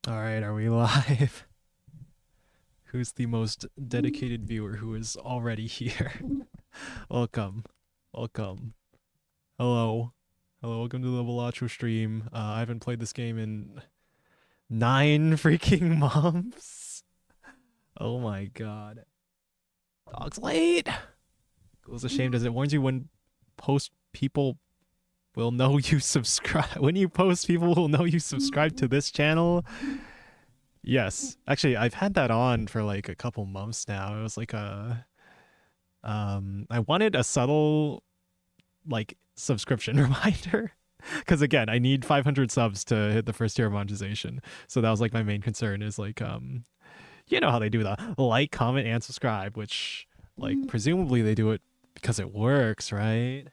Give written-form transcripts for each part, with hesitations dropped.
All right, are we live? Who's the most dedicated viewer who is already here? Welcome. Welcome. Hello. Hello, welcome to the Balatro stream. I haven't played this game in 9 freaking months. Oh my god. Dog's late. Goes ashamed as it warns you when post people will know you subscribe. When you post, people will know you subscribe to this channel. Yes, actually, I've had that on for like a couple months now. It was like I wanted a subtle like subscription reminder because again, I need 500 subs to hit the first tier of monetization. So that was like my main concern is like you know how they do the like, comment, and subscribe, which like presumably they do it because it works, right?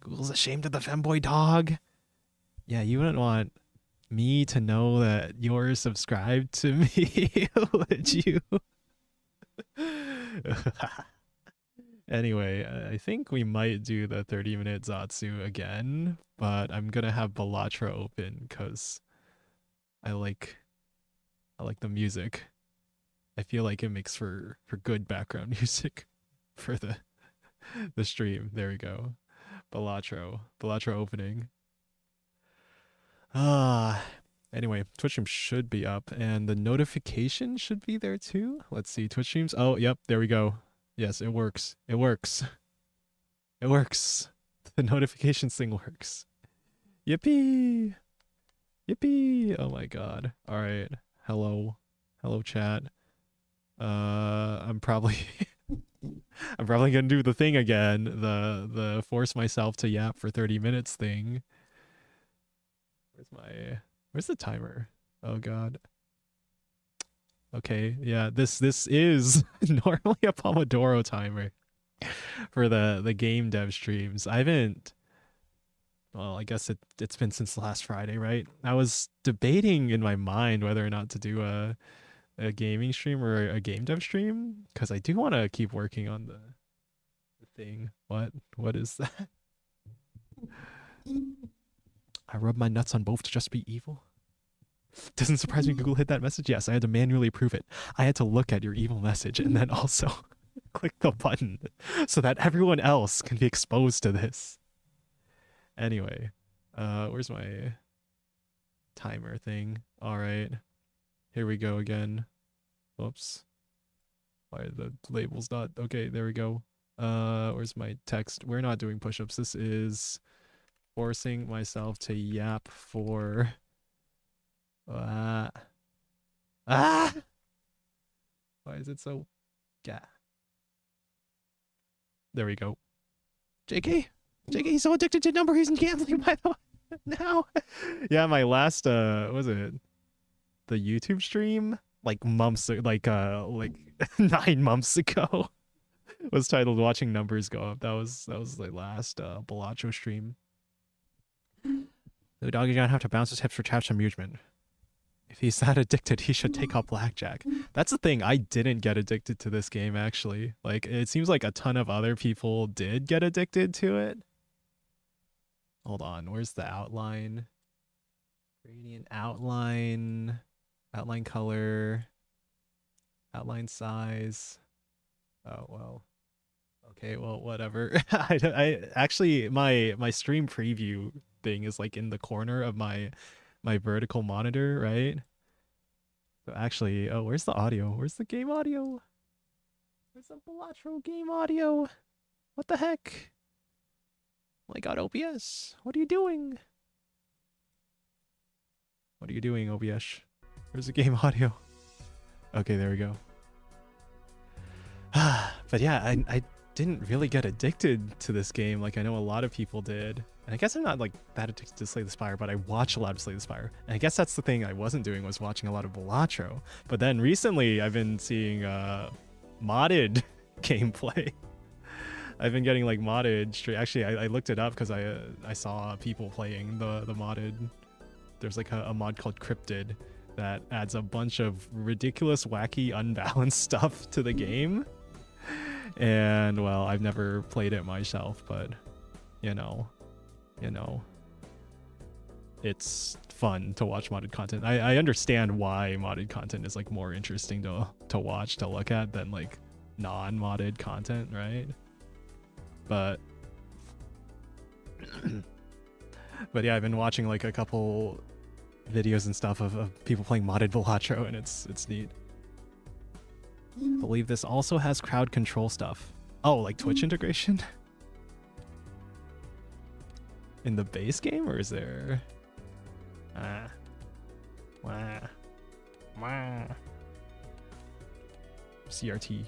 Google's ashamed of the femboy dog. Yeah, you wouldn't want me to know that you're subscribed to me, would you? Anyway, I think we might do the 30-minute Zatsu again, but I'm gonna have Balatro open because I like the music. I feel like it makes for good background music for the stream. There we go. Balatro opening. Ah, anyway, Twitch stream should be up and the notification should be there too. Let's see, Twitch streams. Oh, yep, there we go. Yes, it works. It works. It works. The notifications thing works. Yippee! Yippee! Oh my god. All right. Hello. Hello chat. I'm probably I'm probably going to do the thing again, the force myself to yap for 30 minutes thing. Where's the timer? Oh god. Okay, yeah, this is normally a Pomodoro timer for the game dev streams. I haven't well, I guess it's been since last Friday, right? I was debating in my mind whether or not to do a gaming stream or a game dev stream because I do want to keep working on the thing. What is that? I rub my nuts on both to just be evil. Doesn't surprise me Google hit that message. Yes, I had to manually approve it. I had to look at your evil message and then also click the button so that everyone else can be exposed to this. Anyway, where's my timer thing? All right, here we go again. Whoops. Why are the labels not? Okay, there we go. Where's my text? We're not doing push-ups. This is forcing myself to yap for ah. Why is it so yeah. There we go. JK, he's so addicted to number he's in gambling by the way. Now. Yeah, my last what was it? The YouTube stream like months like 9 months ago was titled Watching Numbers Go Up. That was the last Balatro stream. The dog is gonna have to bounce his hips for Chap's amusement. If he's that addicted, he should take up blackjack. That's the thing. I didn't get addicted to this game, actually. Like, it seems like a ton of other people did get addicted to it. Hold on. Where's the outline? Gradient outline. Outline color. Outline size. Oh, well. Okay, well, whatever. I actually, my stream preview thing is like in the corner of my vertical monitor, right? So actually, oh, where's the audio? Where's the game audio? Where's the Balatro game audio? What the heck? Oh my god, OBS. What are you doing? What are you doing, OBS? Where's the game audio? Okay, there we go. But yeah, I didn't really get addicted to this game like I know a lot of people did. And I guess I'm not like that addicted to Slay the Spire, but I watch a lot of Slay the Spire. And I guess that's the thing I wasn't doing was watching a lot of Balatro. But then recently I've been seeing modded gameplay. I've been getting like modded straight. Actually, I looked it up because I saw people playing the modded. There's like a mod called Cryptid that adds a bunch of ridiculous, wacky, unbalanced stuff to the game. And well, I've never played it myself, but you know, it's fun to watch modded content. I understand why modded content is like more interesting to watch, to look at than like non-modded content, right? But but yeah, I've been watching like a couple videos and stuff of people playing modded Balatro, and it's neat. I believe this also has crowd control stuff. Oh, like Twitch integration? In the base game, or is there... CRT.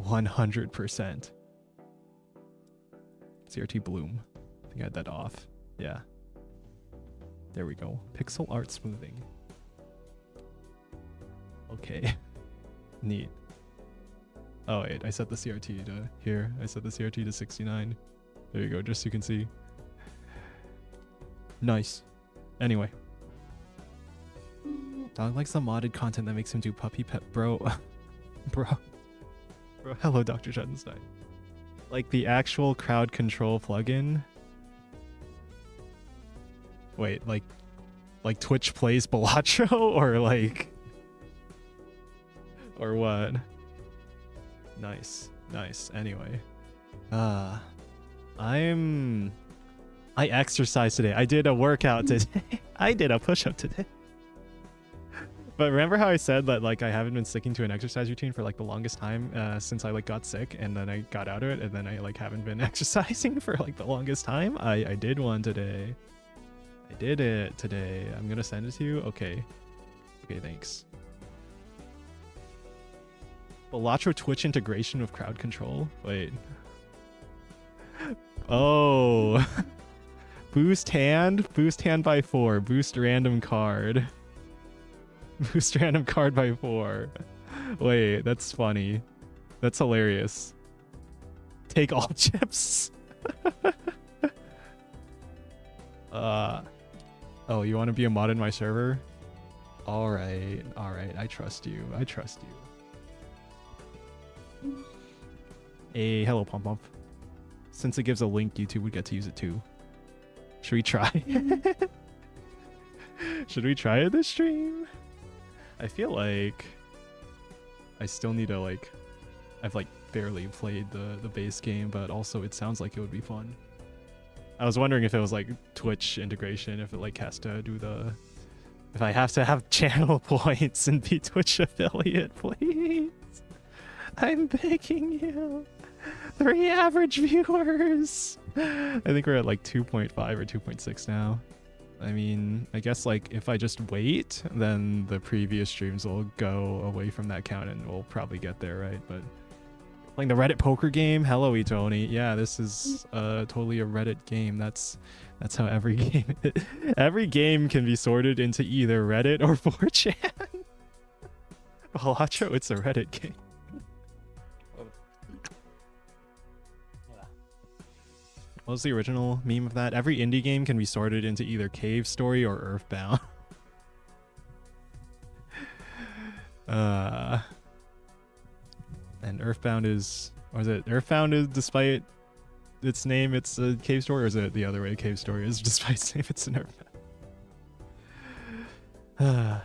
100%. CRT bloom. I think I had that off. Yeah. There we go. Pixel art smoothing. Okay. Neat. Oh wait, I set the CRT to here. I set the CRT to 69. There you go, just so you can see. Nice. Anyway. Dog likes the modded content that makes him do puppy pet. Bro. Bro. Hello, Dr. Schuttenstein. Like the actual crowd control plugin. Wait, like Twitch plays Balatro, or like... Or what? Nice. Nice. Anyway. I exercised today. I did a workout today. I did a push-up today. But remember how I said that like I haven't been sticking to an exercise routine for like the longest time since I like got sick, and then I got out of it, and then I like haven't been exercising for like the longest time? I did one today. I did it today. I'm gonna send it to you. Okay. Okay, thanks. Balatro Twitch integration with crowd control. Wait. Oh. Boost hand by 4. Boost random card. Boost random card by 4. Wait, that's funny. That's hilarious. Take all chips. Oh, you want to be a mod in my server? All right. I trust you. Hey, hello, Pump Pump. Since it gives a link, YouTube would get to use it too. Should we try? Should we try it this stream? I feel like I still need to like... I've like barely played the base game, but also it sounds like it would be fun. I was wondering if it was like Twitch integration, if it like has to do the... If I have to have channel points and be Twitch affiliate, please. I'm begging you. 3 average viewers. I think we're at like 2.5 or 2.6 now. I mean, I guess like if I just wait, then the previous streams will go away from that count and we'll probably get there, right? But playing the Reddit poker game, hello Etoni. Yeah, this is totally a Reddit game. That's how every game can be sorted into either Reddit or 4chan. Balatro, it's a Reddit game. What was the original meme of that? Every indie game can be sorted into either Cave Story or Earthbound. And Earthbound is... Or is it Earthbound is, despite its name, it's a Cave Story? Or is it the other way? Cave Story is despite its name, it's an Earthbound.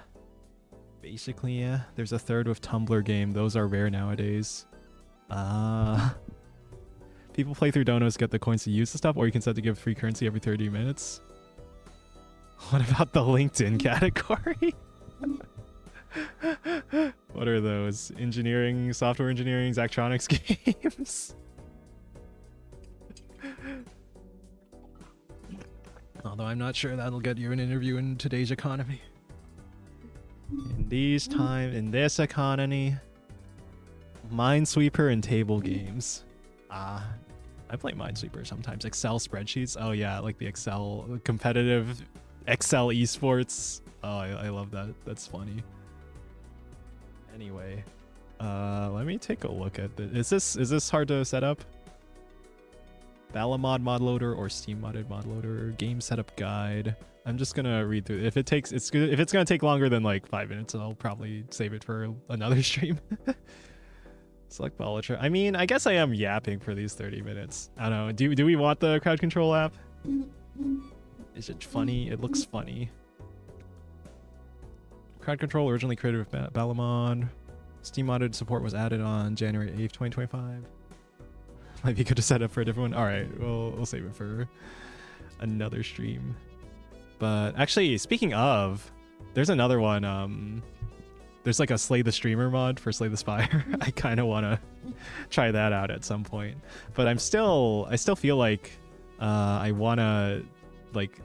Basically, yeah. There's a third with Tumblr game. Those are rare nowadays. People play through donos, get the coins to use the stuff, or you can set to give free currency every 30 minutes. What about the LinkedIn category? What are those? Engineering, software engineering, Zachtronics games? Although I'm not sure that'll get you an interview in today's economy. In this economy, Minesweeper and table games. I play Minesweeper sometimes. Excel spreadsheets. Oh yeah, like the Excel competitive Excel esports. Oh, I love that. That's funny. Anyway, let me take a look at this. Is this hard to set up? Balamod mod loader or Steam modded mod loader game setup guide. I'm just gonna read through. If it's gonna take longer than like 5 minutes, I'll probably save it for another stream. Select Balatro. I mean, I guess I am yapping for these 30 minutes. I don't know. Do we want the crowd control app? Is it funny? It looks funny. Crowd control originally created with Balamon. Steam modded support was added on January 8th, 2025. Might be good to set up for a different one. All right, we'll save it for another stream. But actually, speaking of, there's another one. There's like a Slay the Streamer mod for Slay the Spire. I kind of want to try that out at some point. But I still feel like I want to like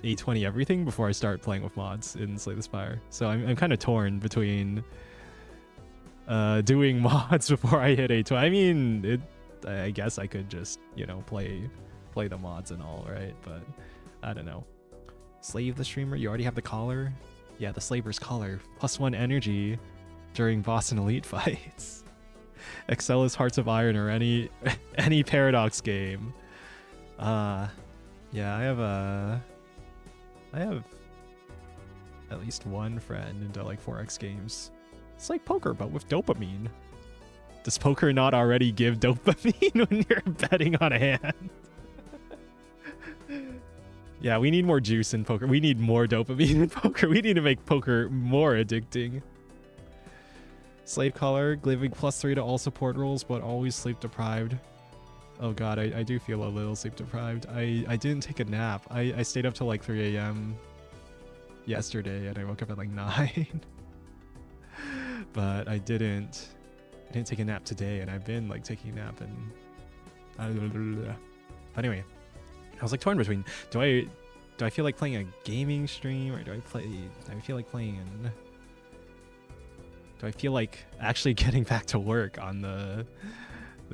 820 everything before I start playing with mods in Slay the Spire. So I'm kind of torn between doing mods before I hit 820. I mean, I guess I could just, you know, play the mods and all, right? But I don't know. Slave the Streamer, you already have the collar? Yeah, the Slaver's collar. +1 energy during boss and elite fights. Excel is Hearts of Iron or any Paradox game. Yeah, I have at least one friend into like 4X games. It's like poker, but with dopamine. Does poker not already give dopamine when you're betting on a hand? Yeah, we need more juice in poker. We need more dopamine in poker. We need to make poker more addicting. Slave collar, giving +3 to all support roles, but always sleep deprived. Oh god, I do feel a little sleep deprived. I didn't take a nap. I stayed up till like 3 a.m. yesterday and I woke up at like 9. But I didn't take a nap today, and I've been like taking a nap and but anyway, I was like torn between do I feel like playing a gaming stream, or do I feel like playing and do I feel like actually getting back to work on the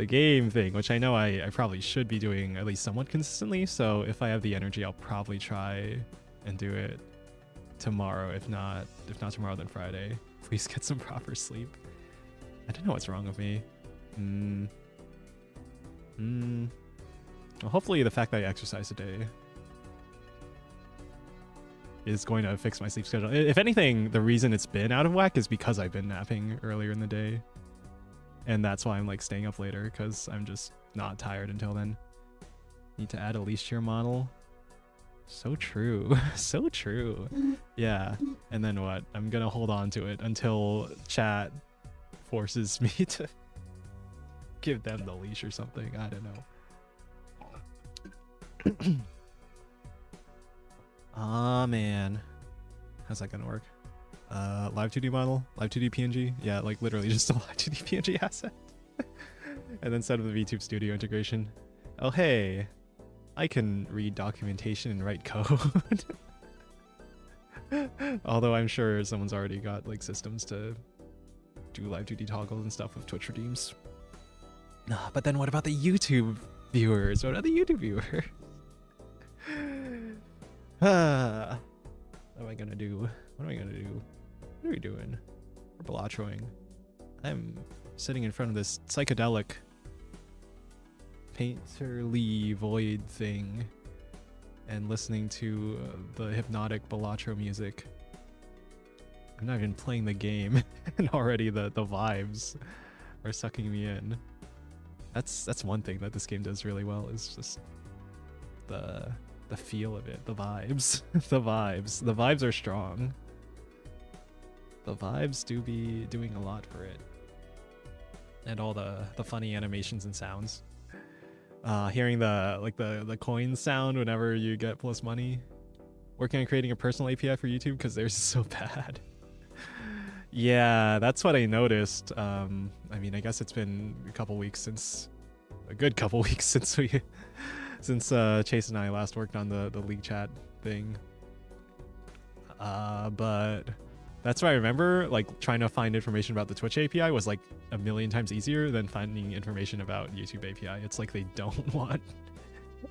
game thing, which I know I probably should be doing at least somewhat consistently. So if I have the energy, I'll probably try and do it tomorrow. If not tomorrow, then Friday. Please get some proper sleep. I don't know what's wrong with me. Well, hopefully the fact that I exercise today is going to fix my sleep schedule. If anything, the reason it's been out of whack is because I've been napping earlier in the day. And that's why I'm like staying up later, because I'm just not tired until then. Need to add a leash to your model. So true. So true. Yeah. And then what? I'm gonna hold on to it until chat forces me to give them the leash or something. I don't know. Aw, man. How's that gonna work? Live 2D model? Live 2D PNG? Yeah, like literally just a live 2D PNG asset. And then set up the VTube Studio integration. Oh, hey. I can read documentation and write code. Although I'm sure someone's already got like systems to do live 2D toggles and stuff with Twitch redeems. But then what about the YouTube viewers? What about the YouTube viewers? What am I gonna do? What am I gonna do? What are we doing? We're Balatroing. I'm sitting in front of this psychedelic painterly void thing and listening to the hypnotic Balatro music. I'm not even playing the game and already the vibes are sucking me in. That's one thing that this game does really well, is just the feel of it, the vibes. The vibes are strong. The vibes do be doing a lot for it. And all the funny animations and sounds. Hearing the coin sound whenever you get plus money. Working on creating a personal API for YouTube because theirs is so bad. Yeah, that's what I noticed. I mean, I guess it's been a good couple weeks since Chase and I last worked on the league chat thing. But that's what I remember, like trying to find information about the Twitch API was like a million times easier than finding information about YouTube API. It's like they don't want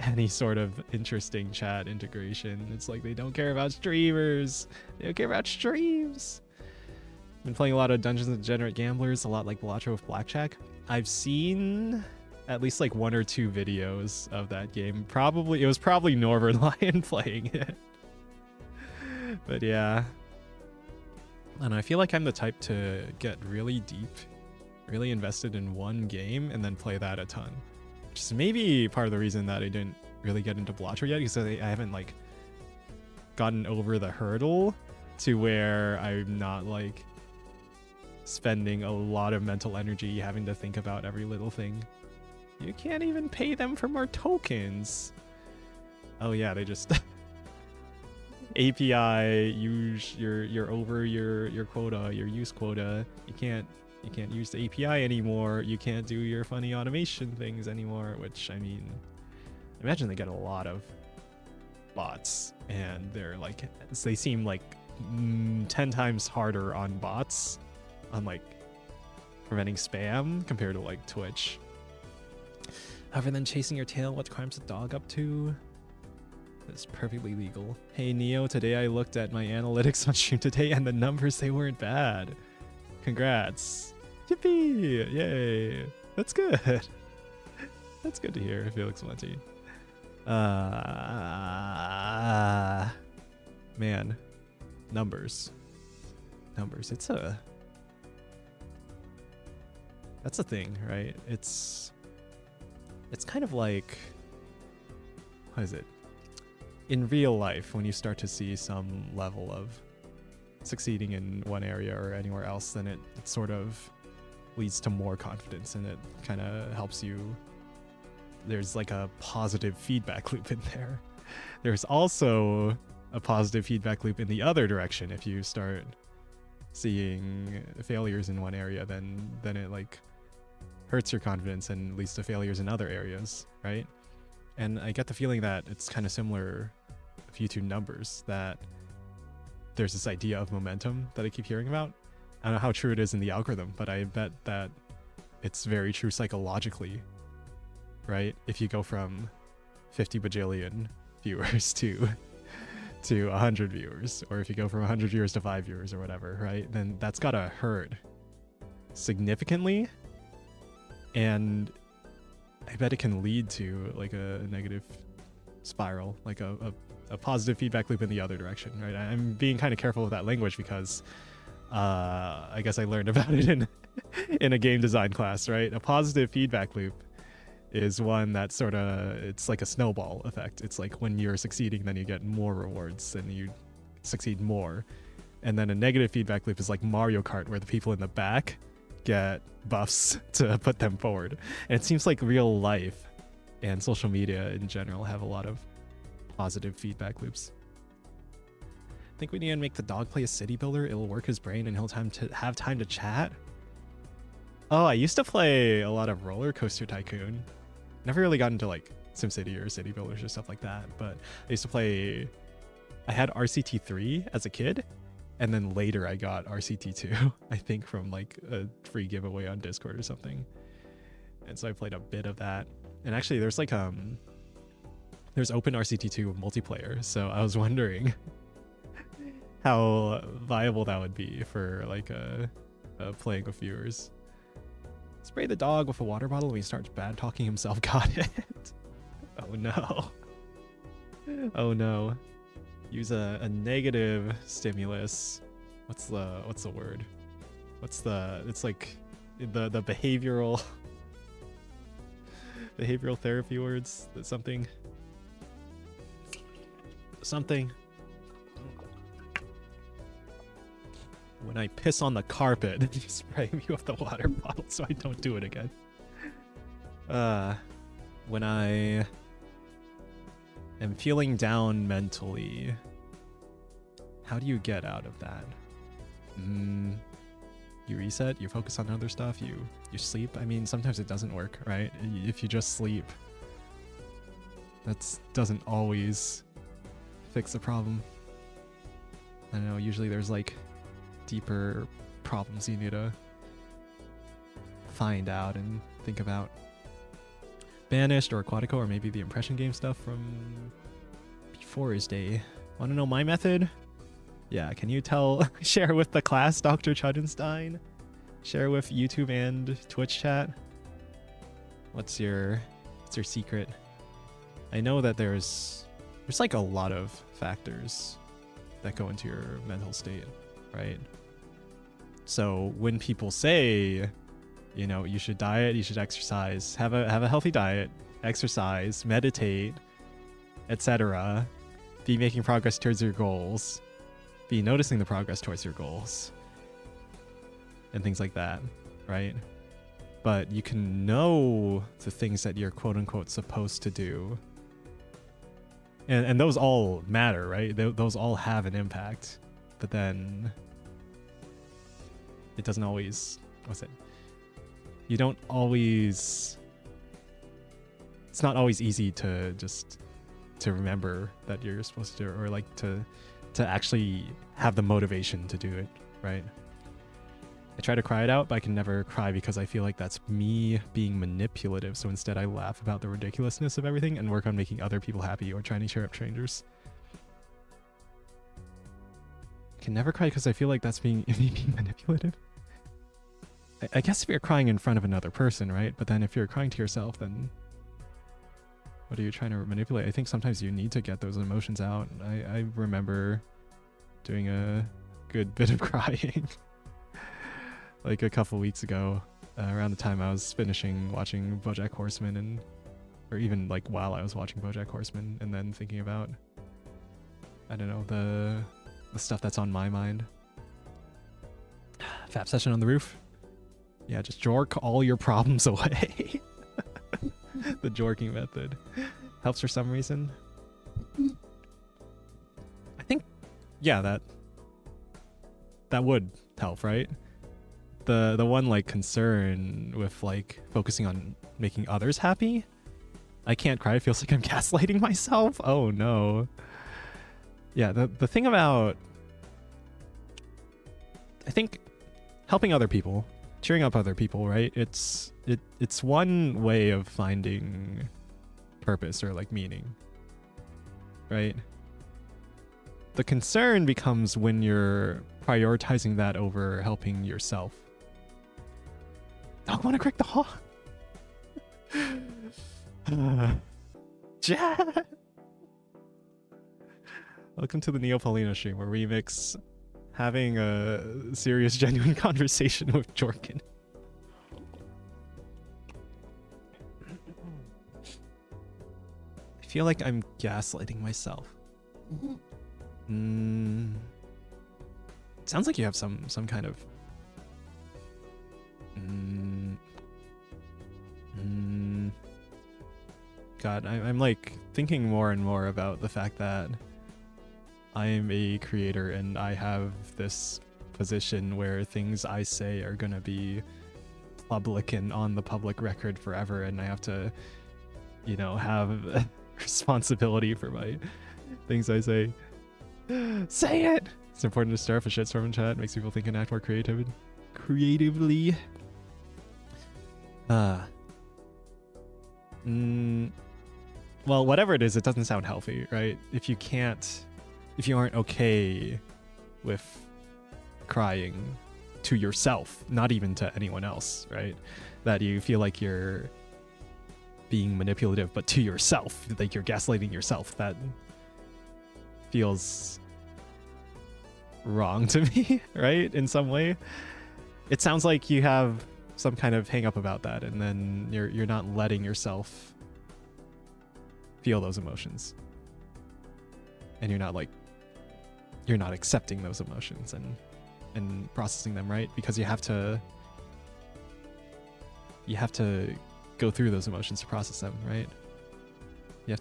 any sort of interesting chat integration. It's like they don't care about streamers. They don't care about streams. Been playing a lot of Dungeons and Degenerate Gamblers, a lot like Balatro with Blackjack. I've seen at least like 1 or 2 videos of that game. It was probably Northern Lion playing it. But yeah. And I feel like I'm the type to get really deep, really invested in one game and then play that a ton. Which is maybe part of the reason that I didn't really get into Balatro yet, because I haven't like gotten over the hurdle to where I'm not like spending a lot of mental energy having to think about every little thing. You can't even pay them for more tokens. Oh yeah, they just API use you're over your quota, your use quota. You can't use the API anymore. You can't do your funny automation things anymore, which I mean, I imagine they get a lot of bots and they're like, they seem like 10 times harder on bots on like preventing spam compared to like Twitch. Other than chasing your tail, what crime's the dog up to? It's perfectly legal. Hey Neo, today I looked at my analytics on Stream Today and the numbers, they weren't bad. Congrats. Yippee! Yay! That's good. That's good to hear, Felix Monty. Man. Numbers. It's a... That's a thing, right? It's kind of like... What is it? In real life, when you start to see some level of succeeding in one area or anywhere else, then it sort of leads to more confidence and it kind of helps you. There's like a positive feedback loop in there. There's also a positive feedback loop in the other direction. If you start seeing failures in one area, then it like hurts your confidence and leads to failures in other areas, right? And I get the feeling that it's kind of similar with YouTube numbers, that there's this idea of momentum that I keep hearing about. I don't know how true it is in the algorithm, but I bet that it's very true psychologically, right? If you go from 50 bajillion viewers to 100 viewers, or if you go from 100 viewers to 5 viewers or whatever, right? Then that's gotta hurt significantly. And I bet it can lead to like a negative spiral, like a positive feedback loop in the other direction, right? I'm being kind of careful with that language because I guess I learned about it in a game design class, right? A positive feedback loop is one that sort of, it's like a snowball effect. It's like when you're succeeding, then you get more rewards and you succeed more. And then a negative feedback loop is like Mario Kart, where the people in the back get buffs to put them forward. And it seems like real life and social media in general have a lot of positive feedback loops. I think we need to make the dog play a city builder. It'll work his brain and he'll have time to chat. Oh, I used to play a lot of Roller Coaster Tycoon. Never really got into like SimCity or City Builders or stuff like that, but I used to play... I had RCT3 as a kid, and then later I got RCT2, I think from like a free giveaway on Discord or something. And so I played a bit of that. And actually there's like there's open RCT2 multiplayer, so I was wondering how viable that would be for like playing with viewers. Spray the dog with a water bottle when he starts bad talking himself. Got it. Oh no. Oh no. Use a negative stimulus. What's the word? It's like the behavioral therapy words. Something. When I piss on the carpet, you spray me with the water bottle so I don't do it again. When I am feeling down mentally, how do you get out of that? You reset, you focus on other stuff, you sleep. I mean, sometimes it doesn't work, right? If you just sleep, that doesn't always fix the problem. I don't know, usually there's like deeper problems you need to find out and think about. Banished or Aquatico, or maybe the impression game stuff from before his day. Want to know my method? Yeah, can you share with the class, Dr. Chudenstein? Share with YouTube and Twitch chat? What's your secret? I know that there's like a lot of factors that go into your mental state, right? So when people say, you know, you should diet, you should exercise, have a healthy diet, exercise, meditate, etc., Be making progress towards your goals. Be noticing the progress towards your goals. And things like that, right? But you can know the things that you're quote-unquote supposed to do. And those all matter, right? Those all have an impact. But then it doesn't always... What's it? You don't always... It's not always easy to just... to remember that you're supposed to, or like to actually have the motivation to do it, right? I try to cry it out, but I can never cry because I feel like that's me being manipulative. So instead I laugh about the ridiculousness of everything and work on making other people happy or trying to cheer up strangers. I can never cry because I feel like that's me being manipulative. I guess if you're crying in front of another person, right? But then if you're crying to yourself, then what are you trying to manipulate? I think sometimes you need to get those emotions out. I remember doing a good bit of crying like a couple weeks ago, around the time I was finishing watching BoJack Horseman, or even like while I was watching BoJack Horseman, and then thinking about, I don't know, the stuff that's on my mind. Fap session on the roof. Yeah, just jork all your problems away. The jorking method helps for some reason. I think, yeah, that would help, right? The one like concern with like focusing on making others happy. I can't cry. It feels like I'm gaslighting myself. Oh no. Yeah, the thing about, I think, helping other people, cheering up other people, right? It's one way of finding purpose or like meaning, right? The concern becomes when you're prioritizing that over helping yourself. I want to crack the hawk. Jack. Welcome to the Neapolitan stream where we mix having a serious, genuine conversation with Jorkin. I feel like I'm gaslighting myself. Sounds like you have some kind of God, I'm like thinking more and more about the fact that I am a creator and I have this position where things I say are gonna be public and on the public record forever, and I have to, you know, have responsibility for my things I say. Say it! It's important to stir up a shitstorm in chat. It makes people think and act more creatively. Well, whatever it is, it doesn't sound healthy, right? If you aren't okay with crying to yourself, not even to anyone else, right? That you feel like you're being manipulative, but to yourself, like you're gaslighting yourself, that feels wrong to me, right? In some way. It sounds like you have some kind of hang up about that, and then you're not letting yourself feel those emotions. And you're not accepting those emotions and processing them, right? Because you have to go through those emotions to process them, right? You have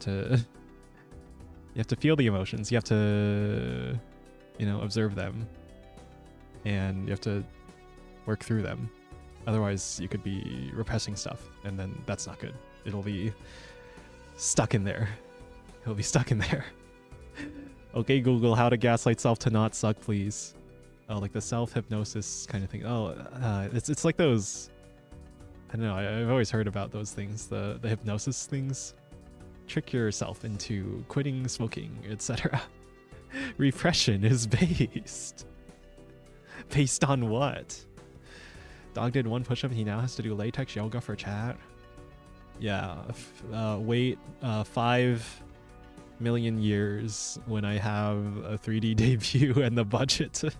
to feel the emotions. You have to, you know, observe them, and you have to work through them. Otherwise, you could be repressing stuff, and then that's not good. It'll be stuck in there. It'll be stuck in there. Okay, Google, how to gaslight self to not suck, please. Oh, like the self-hypnosis kind of thing. Oh, it's like those... I don't know, I've always heard about those things, the hypnosis things. Trick yourself into quitting smoking, etc. Repression is based. Based on what? Dog did one push-up, he now has to do latex yoga for chat. Yeah, wait 5 million years when I have a 3D debut and the budget to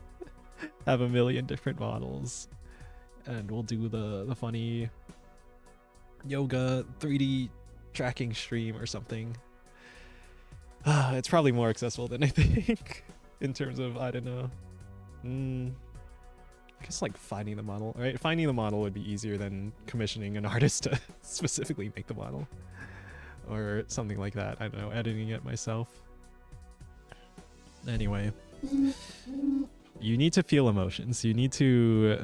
have a million different models. And we'll do the funny yoga 3D tracking stream or something. It's probably more accessible than I think in terms of, I don't know. I guess like finding the model, right? Finding the model would be easier than commissioning an artist to specifically make the model or something like that. I don't know, editing it myself. Anyway, you need to feel emotions. You need to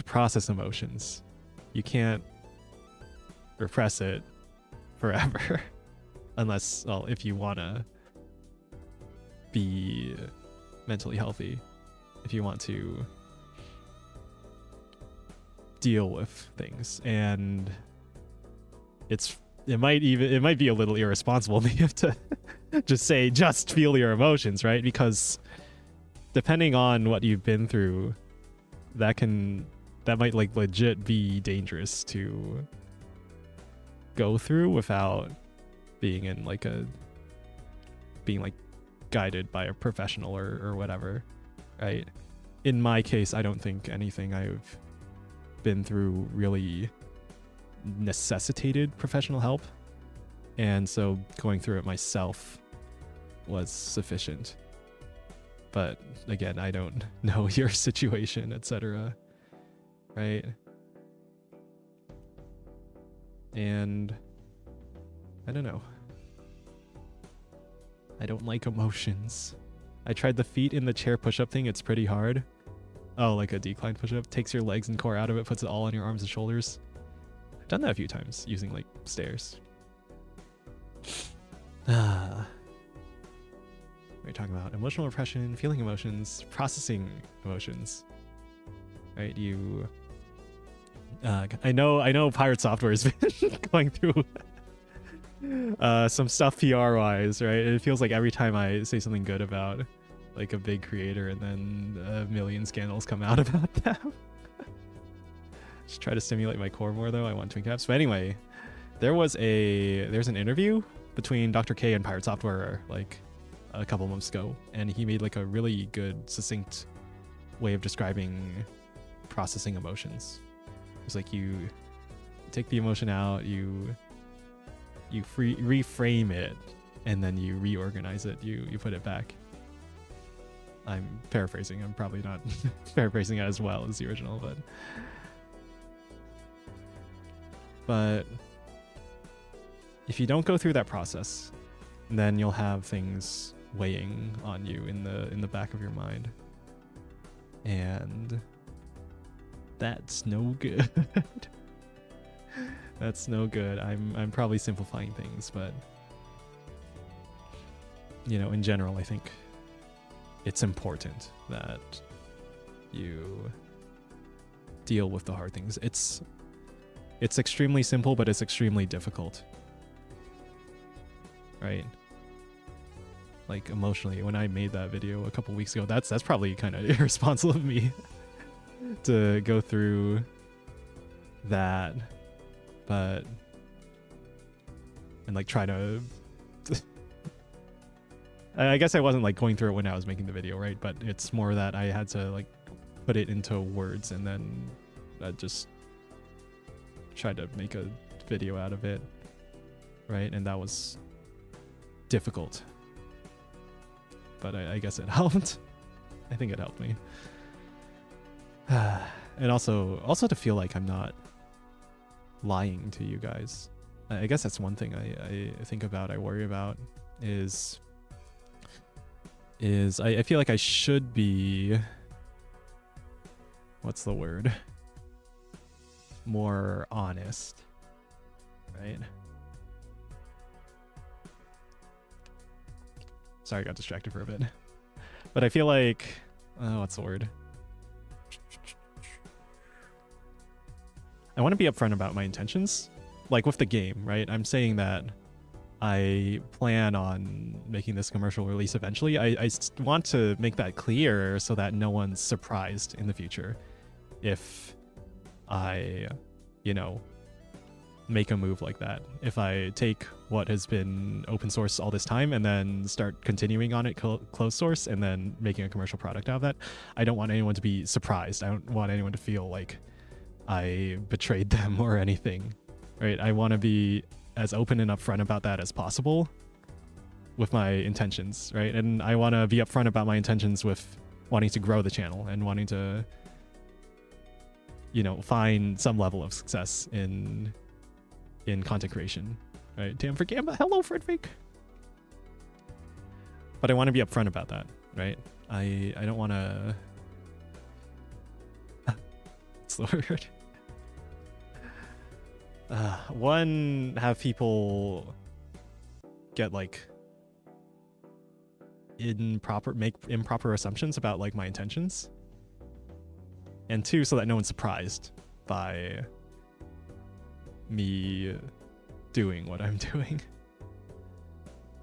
process emotions. You can't repress it forever unless, well, if you want to be mentally healthy, if you want to deal with things. And it might be a little irresponsible of me to just say just feel your emotions, right? Because depending on what you've been through, that might like legit be dangerous to go through without being in like guided by a professional or whatever, right? In my case, I don't think anything I've been through really necessitated professional help, and so going through it myself was sufficient. But again, I don't know your situation, etc., right? And I don't know. I don't like emotions. I tried the feet in the chair push-up thing. It's pretty hard. Oh, like a decline push-up. Takes your legs and core out of it, puts it all on your arms and shoulders. I've done that a few times using like stairs. What are you talking about? Emotional repression, feeling emotions, processing emotions. Right, you... I know Pirate Software has been going through some stuff PR-wise, right? It feels like every time I say something good about like a big creator and then a million scandals come out about them. Just try to stimulate my core more though. I want twin caps. But anyway, there's an interview between Dr. K and Pirate Software like a couple months ago, and he made like a really good, succinct way of describing processing emotions. It's like you take the emotion out, you reframe it, and then you reorganize it. You put it back. I'm paraphrasing. I'm probably not paraphrasing it as well as the original, but if you don't go through that process, then you'll have things weighing on you in the back of your mind, and that's no good. That's no good. I'm probably simplifying things, but you know, in general, I think it's important that you deal with the hard things. It's extremely simple, but it's extremely difficult, right? Like emotionally, when I made that video a couple weeks ago, that's probably kind of irresponsible of me to go through that, but and like try to I guess I wasn't like going through it when I was making the video, right? But it's more that I had to like put it into words, and then I just tried to make a video out of it, right? And that was difficult, but I guess it helped. I think it helped me. And also to feel like I'm not lying to you guys. I guess that's one thing I think about, I worry about, is I feel like I should be, what's the word? More honest, right? Sorry, I got distracted for a bit. But I feel like, what's the word? I want to be upfront about my intentions, like with the game, right? I'm saying that I plan on making this commercial release eventually. I want to make that clear so that no one's surprised in the future if I, you know, make a move like that. If I take what has been open source all this time and then start continuing on it closed source and then making a commercial product out of that, I don't want anyone to be surprised. I don't want anyone to feel like I betrayed them or anything, right? I want to be as open and upfront about that as possible, with my intentions, right? And I want to be upfront about my intentions with wanting to grow the channel and wanting to, you know, find some level of success in content creation, right? Damn for Gamba. Hello, Frederick. But I want to be upfront about that, right? I don't want to. What's the word? One, have people get like make improper assumptions about like my intentions, and two, so that no one's surprised by me doing what I'm doing,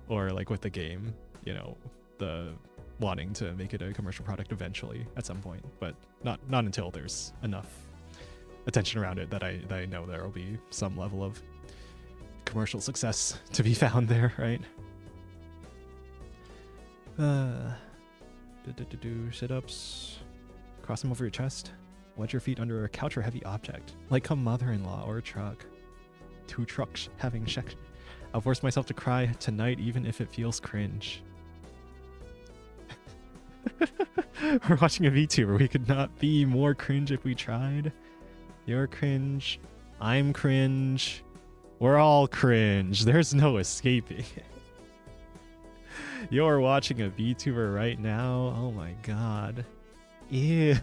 or like with the game, you know, the wanting to make it a commercial product eventually at some point, but not until there's enough attention around it that I know there will be some level of commercial success to be found there, right? Sit-ups. Cross them over your chest. Wedge your feet under a couch or heavy object, like a mother-in-law or a truck. 2 trucks having sex. I'll force myself to cry tonight even if it feels cringe. We're watching a VTuber. We could not be more cringe if we tried. You're cringe. I'm cringe. We're all cringe. There's no escaping. You're watching a VTuber right now. Oh my god. Ew.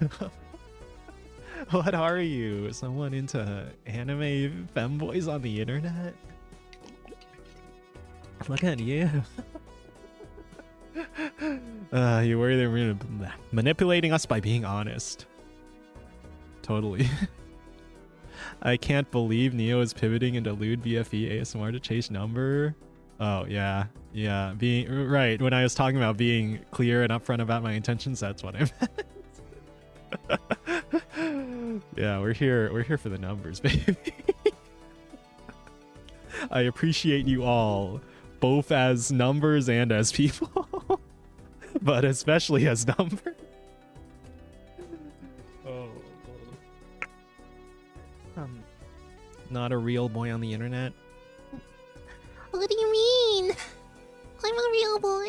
What are you? Someone into anime femboys on the internet? Look at you. You worry they're manipulating us by being honest. Totally. I can't believe Neo is pivoting into lewd BFE ASMR to chase number. Oh, yeah. Yeah, being right. When I was talking about being clear and upfront about my intentions, that's what I meant. Yeah, we're here for the numbers, baby. I appreciate you all, both as numbers and as people, but especially as numbers. Oh. Not a real boy on the internet. What do you mean? I'm a real boy.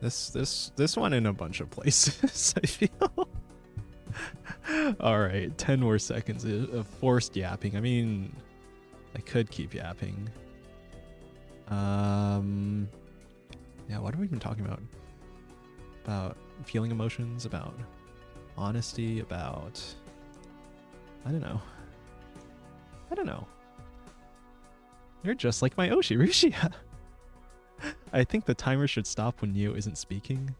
This one in a bunch of places, I feel. All right, 10 more seconds of forced yapping. I mean, I could keep yapping. Yeah, what have we been talking about? About feeling emotions, about honesty, about... I don't know. You're just like my Oshi Rushia. I think the timer should stop when Neo isn't speaking.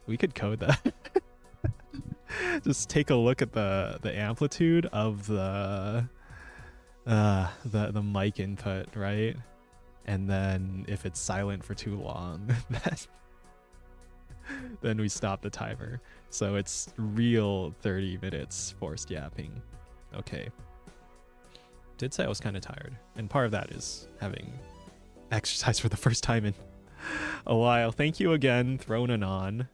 We could code that. Just take a look at the amplitude of the mic input, right? And then if it's silent for too long, then we stop the timer. So it's real 30 minutes forced yapping. Okay. Did say I was kind of tired, and part of that is having exercise for the first time in a while. Thank you again, Thronanon,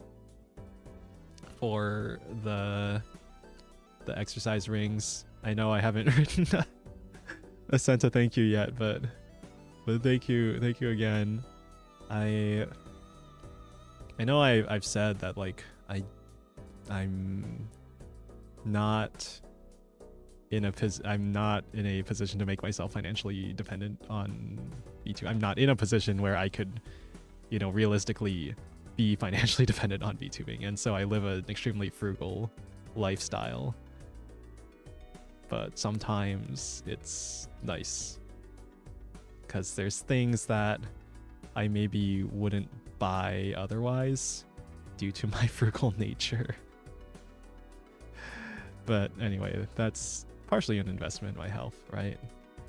for the exercise rings. I know I haven't written a sent a thank you yet, but thank you again. I know I've said that like I'm not in a position to make myself financially dependent on B2. I'm not in a position where I could, you know, realistically be financially dependent on VTubing, and so I live an extremely frugal lifestyle. But sometimes it's nice because there's things that I maybe wouldn't buy otherwise due to my frugal nature. But anyway, that's partially an investment in my health, right?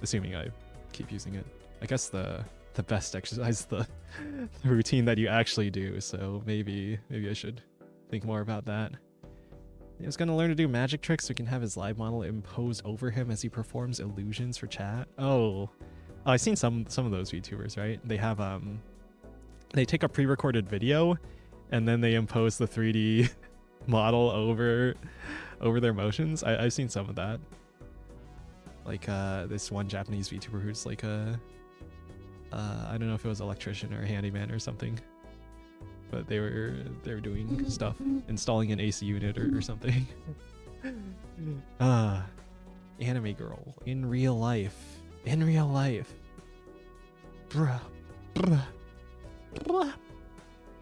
Assuming I keep using it. I guess the best exercise is the routine that you actually do, so maybe I should think more about that. He was gonna learn to do magic tricks so we can have his live model impose over him as he performs illusions for chat. Oh, I've seen some of those VTubers, right? They have they take a pre-recorded video and then they impose the 3D model over their motions. I've seen some of that. Like this one Japanese VTuber who's like a I don't know if it was electrician or a handyman or something, but they were doing stuff, installing an AC unit or something. Anime girl in real life. In real life. Bruh. Bruh. Blah.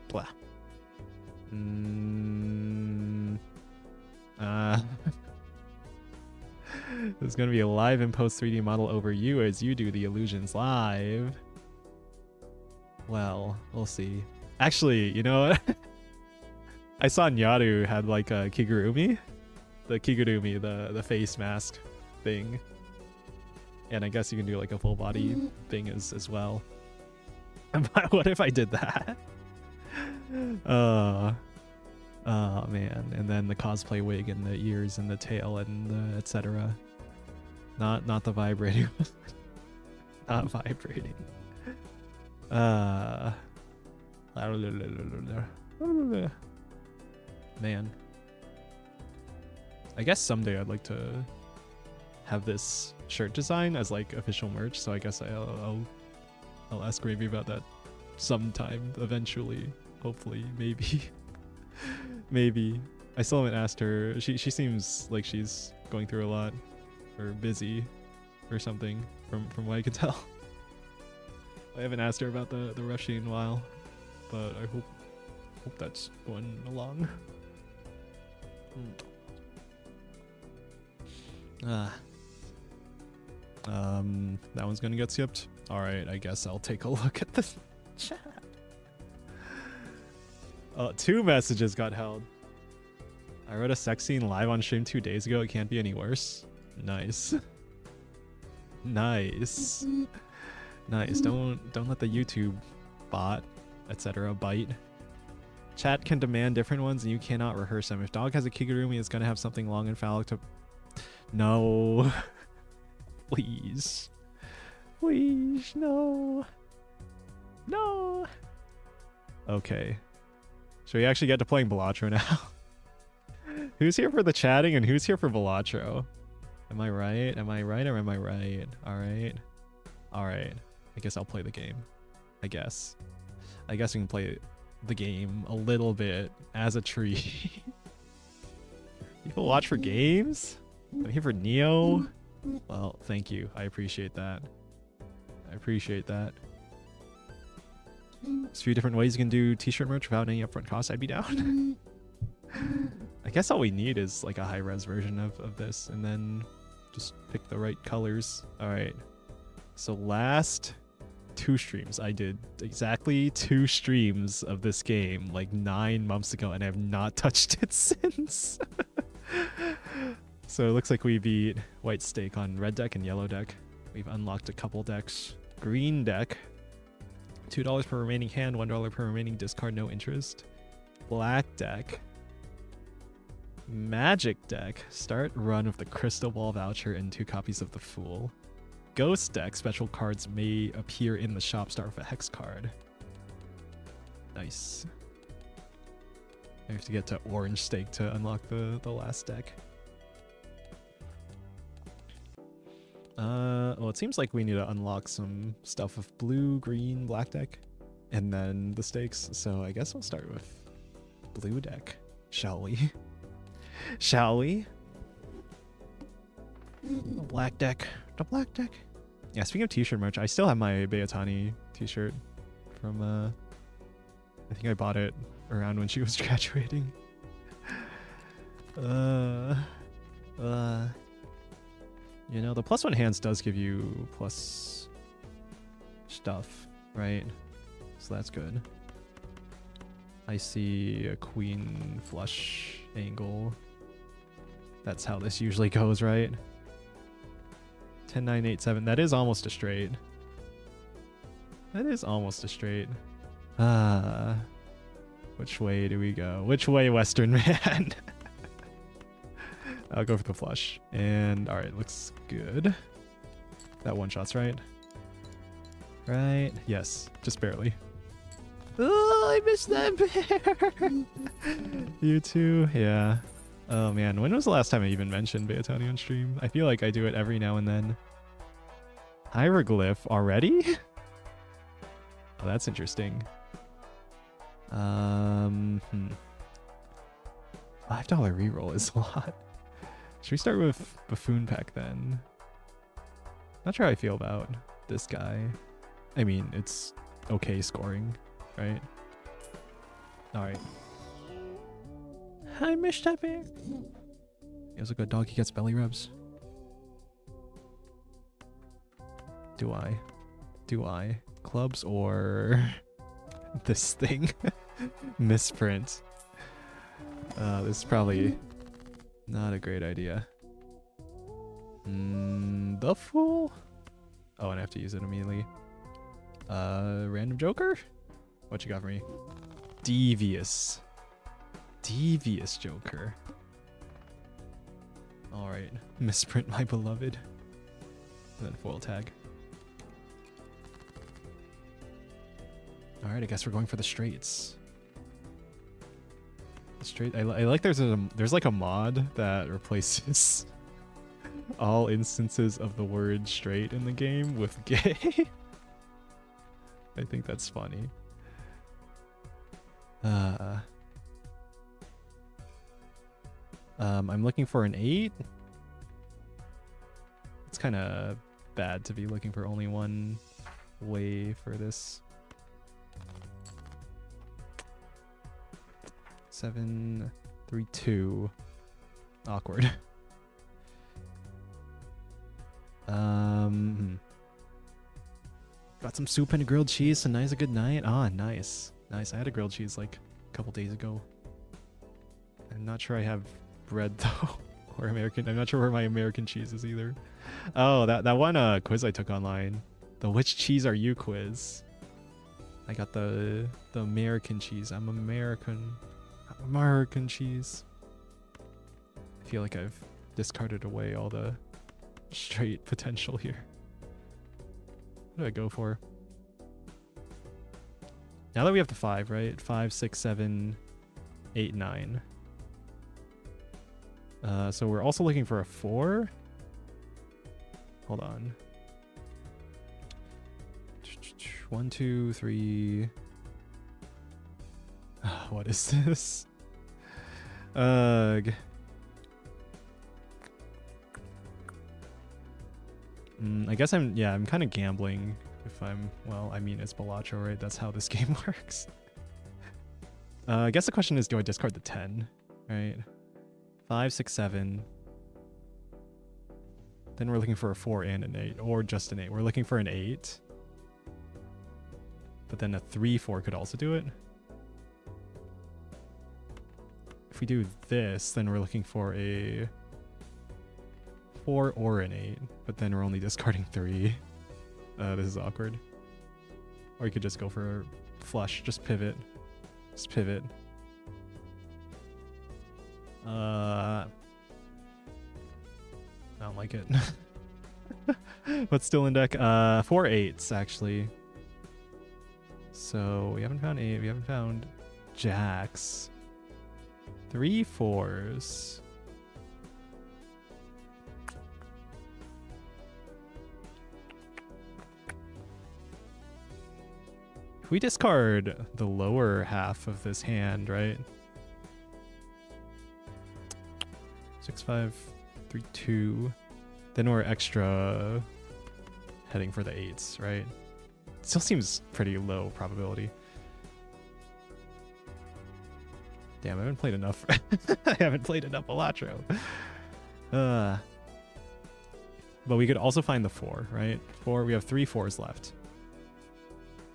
Blah. There's gonna be a live and post 3D model over you as you do the illusions live. Well, we'll see. Actually, you know what? I saw Nyaru had like a kigurumi. The kigurumi, the face mask thing. And I guess you can do like a full body thing as well. But what if I did that? Oh man, and then the cosplay wig and the ears and the tail and the etc. Not the vibrating. Not vibrating. Man. I guess someday I'd like to have this shirt design as like official merch, so I guess I'll ask Raby about that sometime eventually. Hopefully, maybe. Maybe. I still haven't asked her. She seems like she's going through a lot, or busy, or something. From what I can tell. I haven't asked her about the rushing in a while, but I hope that's going along. That one's gonna get skipped. All right, I guess I'll take a look at this chat. 2 messages got held. I wrote a sex scene live on stream 2 days ago. It can't be any worse. Nice. Nice. Nice. Don't let the YouTube bot, etc. bite. Chat can demand different ones and you cannot rehearse them. If dog has a kigurumi, it's gonna have something long and phallic to... No. Please. Please, no. No. Okay. Should we actually get to playing Balatro now? Who's here for the chatting and who's here for Balatro? Am I right? Am I right or am I right? Alright. Alright. I guess I'll play the game. I guess we can play the game a little bit as a tree. People watch for games? I'm here for Neo? Well, thank you. I appreciate that. I appreciate that. There's a few different ways you can do t-shirt merch without any upfront cost. I'd be down. I guess all we need is like a high-res version of this and then just pick the right colors. Alright. So last 2 streams, I did exactly 2 streams of this game like 9 months ago and I have not touched it since. So it looks like we beat White Stake on red deck and yellow deck. We've unlocked a couple decks. Green deck, $2 per remaining hand, $1 per remaining discard, no interest. Black deck, Magic deck, start run with the Crystal Ball voucher and 2 copies of the Fool. Ghost deck, special cards may appear in the shop, start with a hex card. Nice. I have to get to Orange Stake to unlock the last deck. Well, it seems like we need to unlock some stuff with blue, green, black deck, and then the stakes. So I guess we'll start with blue deck, shall we? Shall we? The black deck. The black deck. Yeah, speaking of t-shirt merch, I still have my Bayatani t-shirt from, I think I bought it around when she was graduating. You know, the +1 hands does give you plus stuff, right? So that's good. I see a queen flush angle. That's how this usually goes, right? 10, 9, 8, 7. That is almost a straight. That is almost a straight. Which way do we go? Which way, Western man? I'll go for the flush. And alright, looks good. That one shot's right. Right? Yes, just barely. Oh, I missed that bear! You too? Yeah. Oh man, when was the last time I even mentioned Beatoni on stream? I feel like I do it every now and then. Hieroglyph already? Oh, that's interesting. $5 reroll is a lot. Should we start with Buffoon Pack then? Not sure how I feel about this guy. I mean, it's okay scoring, right? Alright. Hi, Mishtapping! He has a good dog, he gets belly rubs. Do I? Do I? Clubs or this thing? Misprint. This is probably not a great idea. The Fool? Oh, and I have to use it immediately. Random Joker? What you got for me? Devious. Devious Joker. Alright. Misprint my beloved. And then foil tag. Alright, I guess we're going for the straights. The straight. I like there's like a mod that replaces all instances of the word straight in the game with gay. I think that's funny. I'm looking for an 8. It's kind of bad to be looking for only one way for this. 7, 3, 2. Awkward. Got some soup and a grilled cheese. So nice, a good night. Ah, nice. Nice. I had a grilled cheese like a couple days ago. I'm not sure I have bread though. Or American. I'm not sure where my American cheese is either. Oh, that one quiz I took online. The which cheese are you quiz. I got the American cheese. I'm American. American cheese. I feel like I've discarded away all the straight potential here. What do I go for? Now that we have the 5, right? 5, 6, 7, 8, 9. So we're also looking for a 4. Hold on. 1, 2, 3. What is this? Ugh. I guess I'm kind of gambling if I'm, well, I mean, it's Balatro, right? That's how this game works. I guess the question is, do I discard the 10, right? 5, 6, 7. Then we're looking for a 4 and an 8, or just an 8. We're looking for an 8. But then a 3, 4 could also do it. If we do this, then we're looking for a 4 or an 8, but then we're only discarding 3. This is awkward. Or you could just go for a flush, just pivot. Just pivot. I don't like it. What's still in deck? 4 8s, actually. So we haven't found 8, we haven't found jacks. 3 4s. If we discard the lower half of this hand, right? 6 5 3 2. Then we're extra heading for the 8s, right? Still seems pretty low probability. Damn, I haven't played enough. I haven't played enough Balatro. But we could also find the 4, right? 4. We have 3 4s left,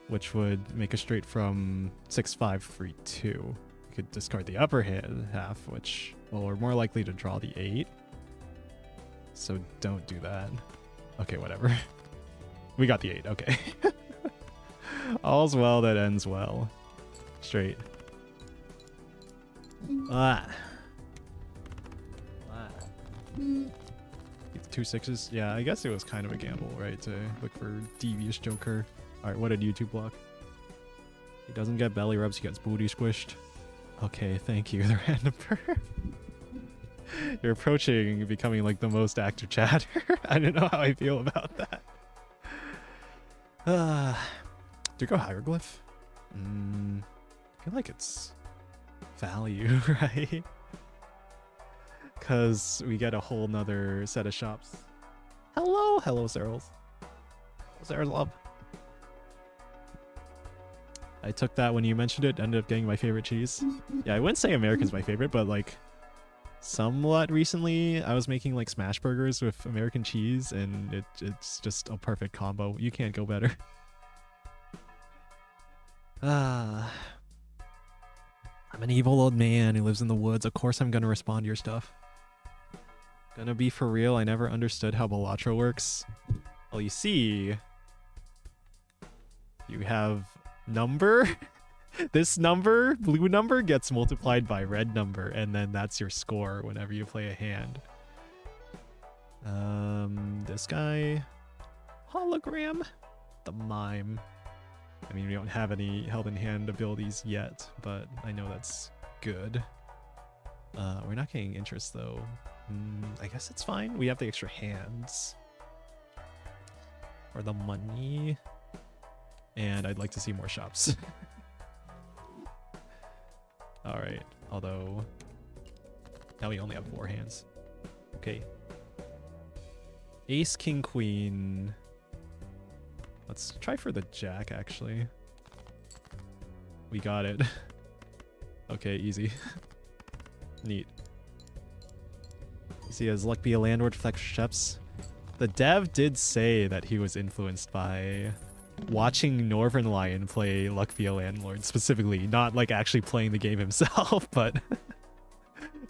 which would make a straight from 6 5 3 2. We could discard the upper half, which, well, we're more likely to draw the 8. So don't do that. Okay, whatever. We got the 8. Okay. All's well that ends well. Straight. Get 2 6s. Yeah, I guess it was kind of a gamble, right? To look for devious Joker. Alright, what did YouTube block? He doesn't get belly rubs, he gets booty squished. Okay, thank you, the random bird. You're approaching becoming like the most active chatter. I don't know how I feel about that. Do you go hieroglyph? I feel like it's value, right? Because we get a whole nother set of shops. Hello, Searles. Searles love. I took that when you mentioned it, ended up getting my favorite cheese. Yeah, I wouldn't say American's my favorite, but like somewhat recently I was making like smash burgers with American cheese and it's just a perfect combo. You can't go better. I'm an evil old man who lives in the woods. Of course I'm gonna respond to your stuff. Gonna be for real, I never understood how Balatro works. Well, you see, you have number. This number, blue number, gets multiplied by red number, and then that's your score whenever you play a hand. This guy, hologram, the mime. I mean, we don't have any held in hand abilities yet, but I know that's good. We're not getting interest though. I guess it's fine. We have the extra hands. Or the money. And I'd like to see more shops. Alright, although now we only have 4 hands. Okay. Ace, king, queen. Let's try for the jack, actually. We got it. Okay, easy. Neat. You see, has luck be a landlord flex steps? The dev did say that he was influenced by watching Northern Lion play Luck Be a Landlord specifically, not like actually playing the game himself, but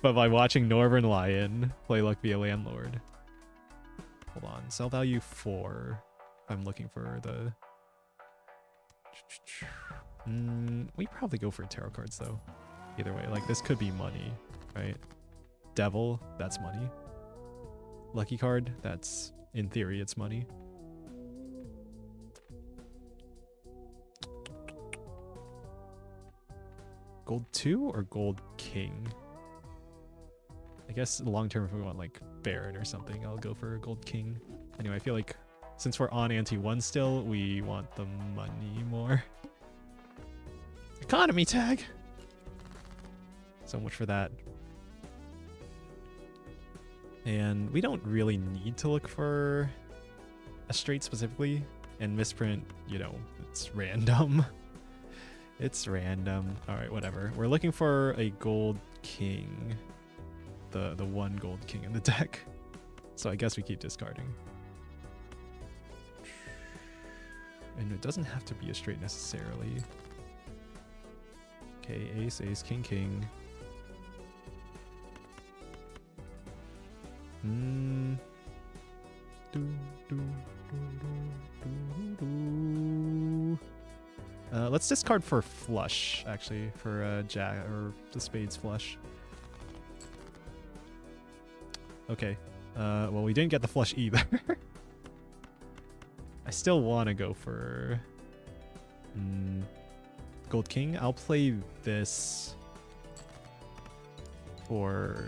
by watching Northern Lion play Luck Be a Landlord. Hold on, sell value 4. I'm looking for the... we probably go for tarot cards though. Either way, like this could be money, right? Devil, that's money. Lucky card, that's, in theory, it's money. Gold 2 or gold king? I guess long term if we want like Baron or something, I'll go for gold king. Anyway, I feel like since we're on ante-1 still, we want the money more. Economy tag! So much for that. And we don't really need to look for a straight specifically. And misprint, you know, it's random. It's random. Alright, whatever. We're looking for a gold king. The one gold king in the deck. So I guess we keep discarding. And it doesn't have to be a straight necessarily. Okay, ace, ace, king, king. Let's discard for flush, actually, for jack or the spades flush. Okay. Well, we didn't get the flush either. I still want to go for gold king. I'll play this for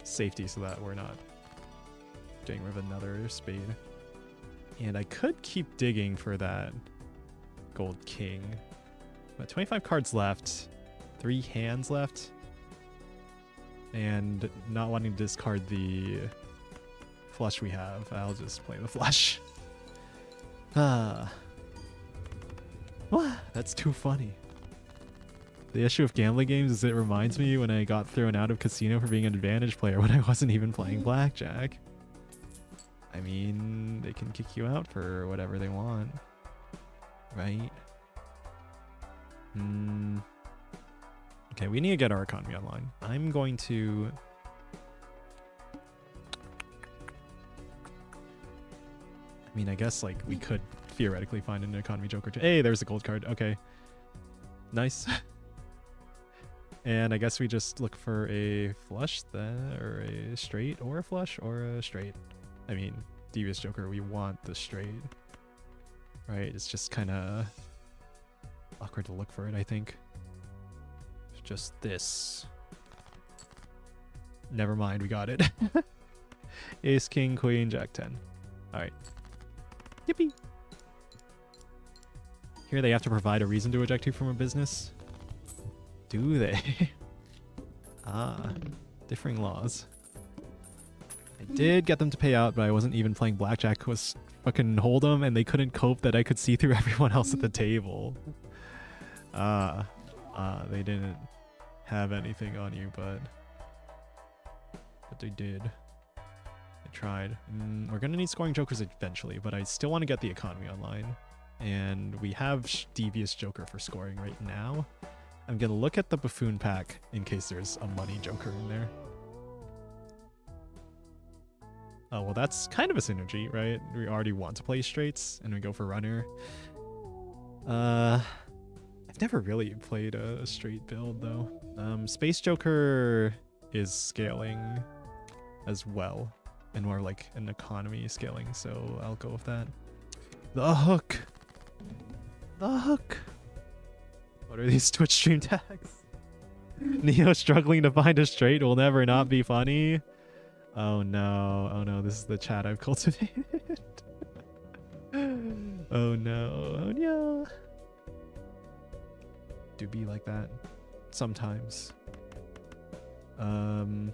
safety so that we're not getting rid of another spade. And I could keep digging for that gold king. But 25 cards left, 3 hands left, and not wanting to discard the flush we have, I'll just play the flush. That's too funny. The issue of gambling games is it reminds me when I got thrown out of casino for being an advantage player when I wasn't even playing blackjack. I mean, they can kick you out for whatever they want, right? Okay, we need to get our economy online. I'm going to... I mean, I guess like we could theoretically find an economy joker too. Hey, there's a gold card. Okay. Nice. And I guess we just look for a flush then, or a straight, or a flush, or a straight. I mean, devious joker, we want the straight. Right? It's just kind of awkward to look for it, I think. Just this. Never mind, we got it. Ace, king, queen, jack 10. Alright. Yippee! Here they have to provide a reason to eject you from a business. Do they? Ah, differing laws. I did get them to pay out, but I wasn't even playing blackjack. It was fucking hold'em, and they couldn't cope that I could see through everyone else at the table. They didn't have anything on you, but they did. I tried. We're gonna need scoring jokers eventually, but I still want to get the economy online. And we have Devious Joker for scoring right now. I'm gonna look at the Buffoon pack in case there's a money joker in there. Oh, well, that's kind of a synergy, right? We already want to play straights, and we go for runner. I've never really played a straight build, though. Space Joker is scaling as well, and more like an economy scaling, so I'll go with that. The hook! The hook! What are these Twitch stream tags? Neo struggling to find a straight will never not be funny. Oh no, this is the chat I've cultivated. Oh no. Do be like that sometimes. Oh,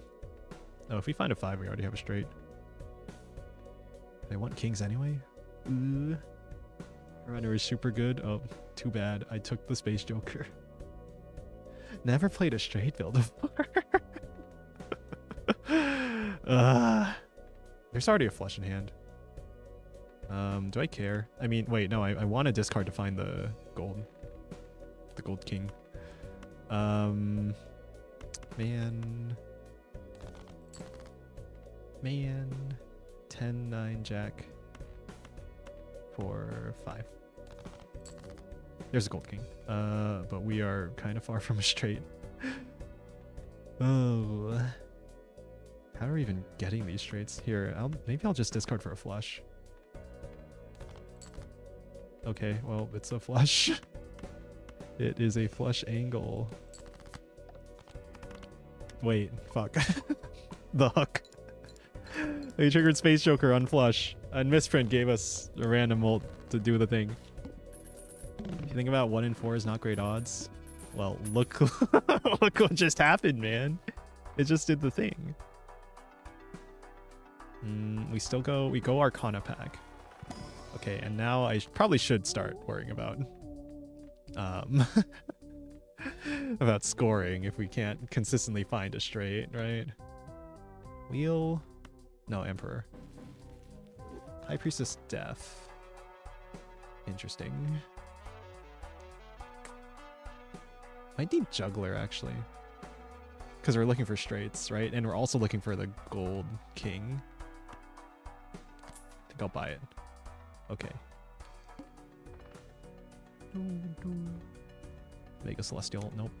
if we find a 5, we already have a straight. They want kings anyway? Runner is super good. Oh, too bad. I took the Space Joker. Never played a straight build before. There's already a flush in hand. Do I care? I mean, wait, no, I want to discard to find the gold. The gold king. Man. 10, 9, jack. 4, 5. There's a gold king. But we are kind of far from a straight. Oh. How are we even getting these straights? Here, maybe I'll just discard for a flush. Okay, well, it's a flush. It is a flush angle. Wait, fuck. The hook. They triggered Space Joker on flush, and Misprint gave us a random ult to do the thing. If you think about 1 in 4 is not great odds, well, look, look what just happened, man. It just did the thing. We go Arcana pack. Okay, and now I probably should start worrying about about scoring if we can't consistently find a straight, right? Wheel, no, Emperor. High Priestess Death. Interesting. Might need Juggler actually, because we're looking for straights, right? And we're also looking for the gold king. I think I'll buy it. Okay. Mega Celestial, nope.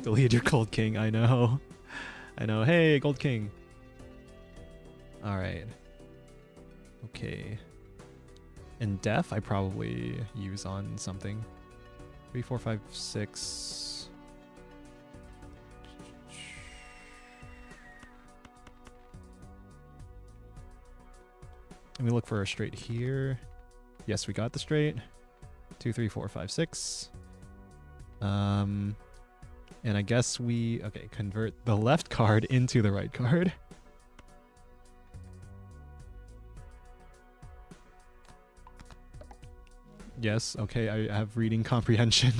Delete your gold king, I know. I know, hey, gold king. Alright. Okay. And Death, I probably use on something. 3, 4, 5, 6. Let me look for a straight here. Yes, we got the straight. 2, 3, 4, 5, 6. And I guess we convert the left card into the right card. Yes, okay, I have reading comprehension.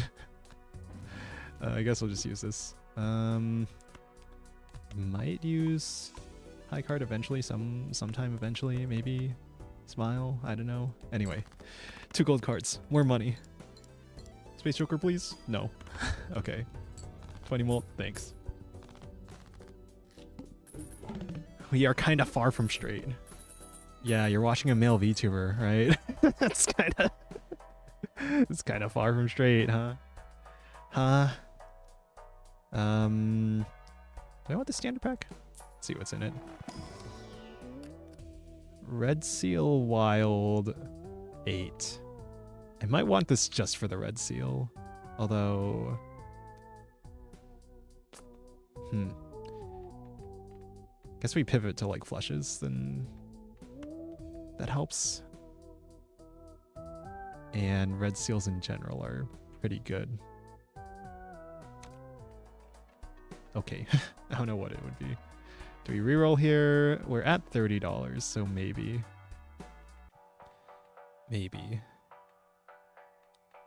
I guess I'll just use this. Might use high card eventually, sometime eventually, maybe. Smile, I don't know. Anyway, 2 gold cards, more money. Space Joker, please? No. Okay. 20 mult, thanks. We are kind of far from straight. Yeah, you're watching a male VTuber, right? That's kind of... It's kind of far from straight, huh? Huh? Do I want the standard pack? Let's see what's in it. Red Seal Wild 8. I might want this just for the Red Seal. Although... Guess we pivot to like flushes, then that helps. And red seals in general are pretty good. Okay, I don't know what it would be. Do we reroll here? We're at $30, so maybe. Maybe.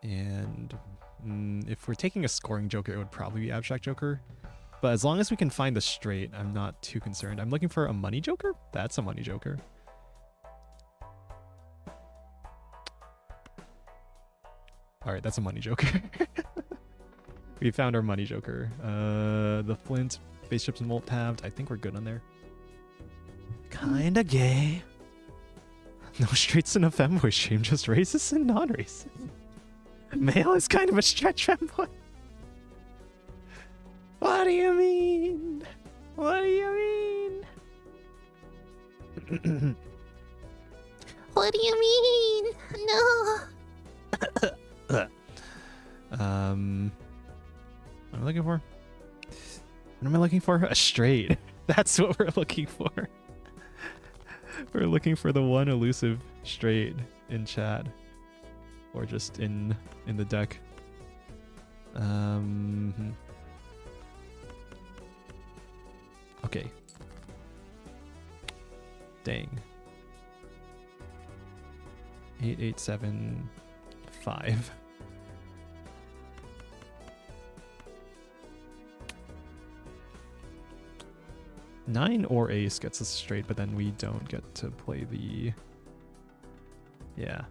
And if we're taking a scoring joker, it would probably be abstract joker. But as long as we can find the straight, I'm not too concerned. I'm looking for a money joker? That's a money joker. All right, that's a money joker. We found our money joker. The flint, spaceships and molt tabbed. I think we're good on there. Kinda gay. No straights in a femboy stream, just racist and non-racist. Male is kind of a stretch femboy. What do you mean? What do you mean? What do you mean? No. What am I looking for? What am I looking for? A straight. That's what we're looking for. We're looking for the one elusive straight in chat. Or just in the deck. Okay. Dang. 8875. Nine or ace gets us straight, but then we don't get to play the... Yeah.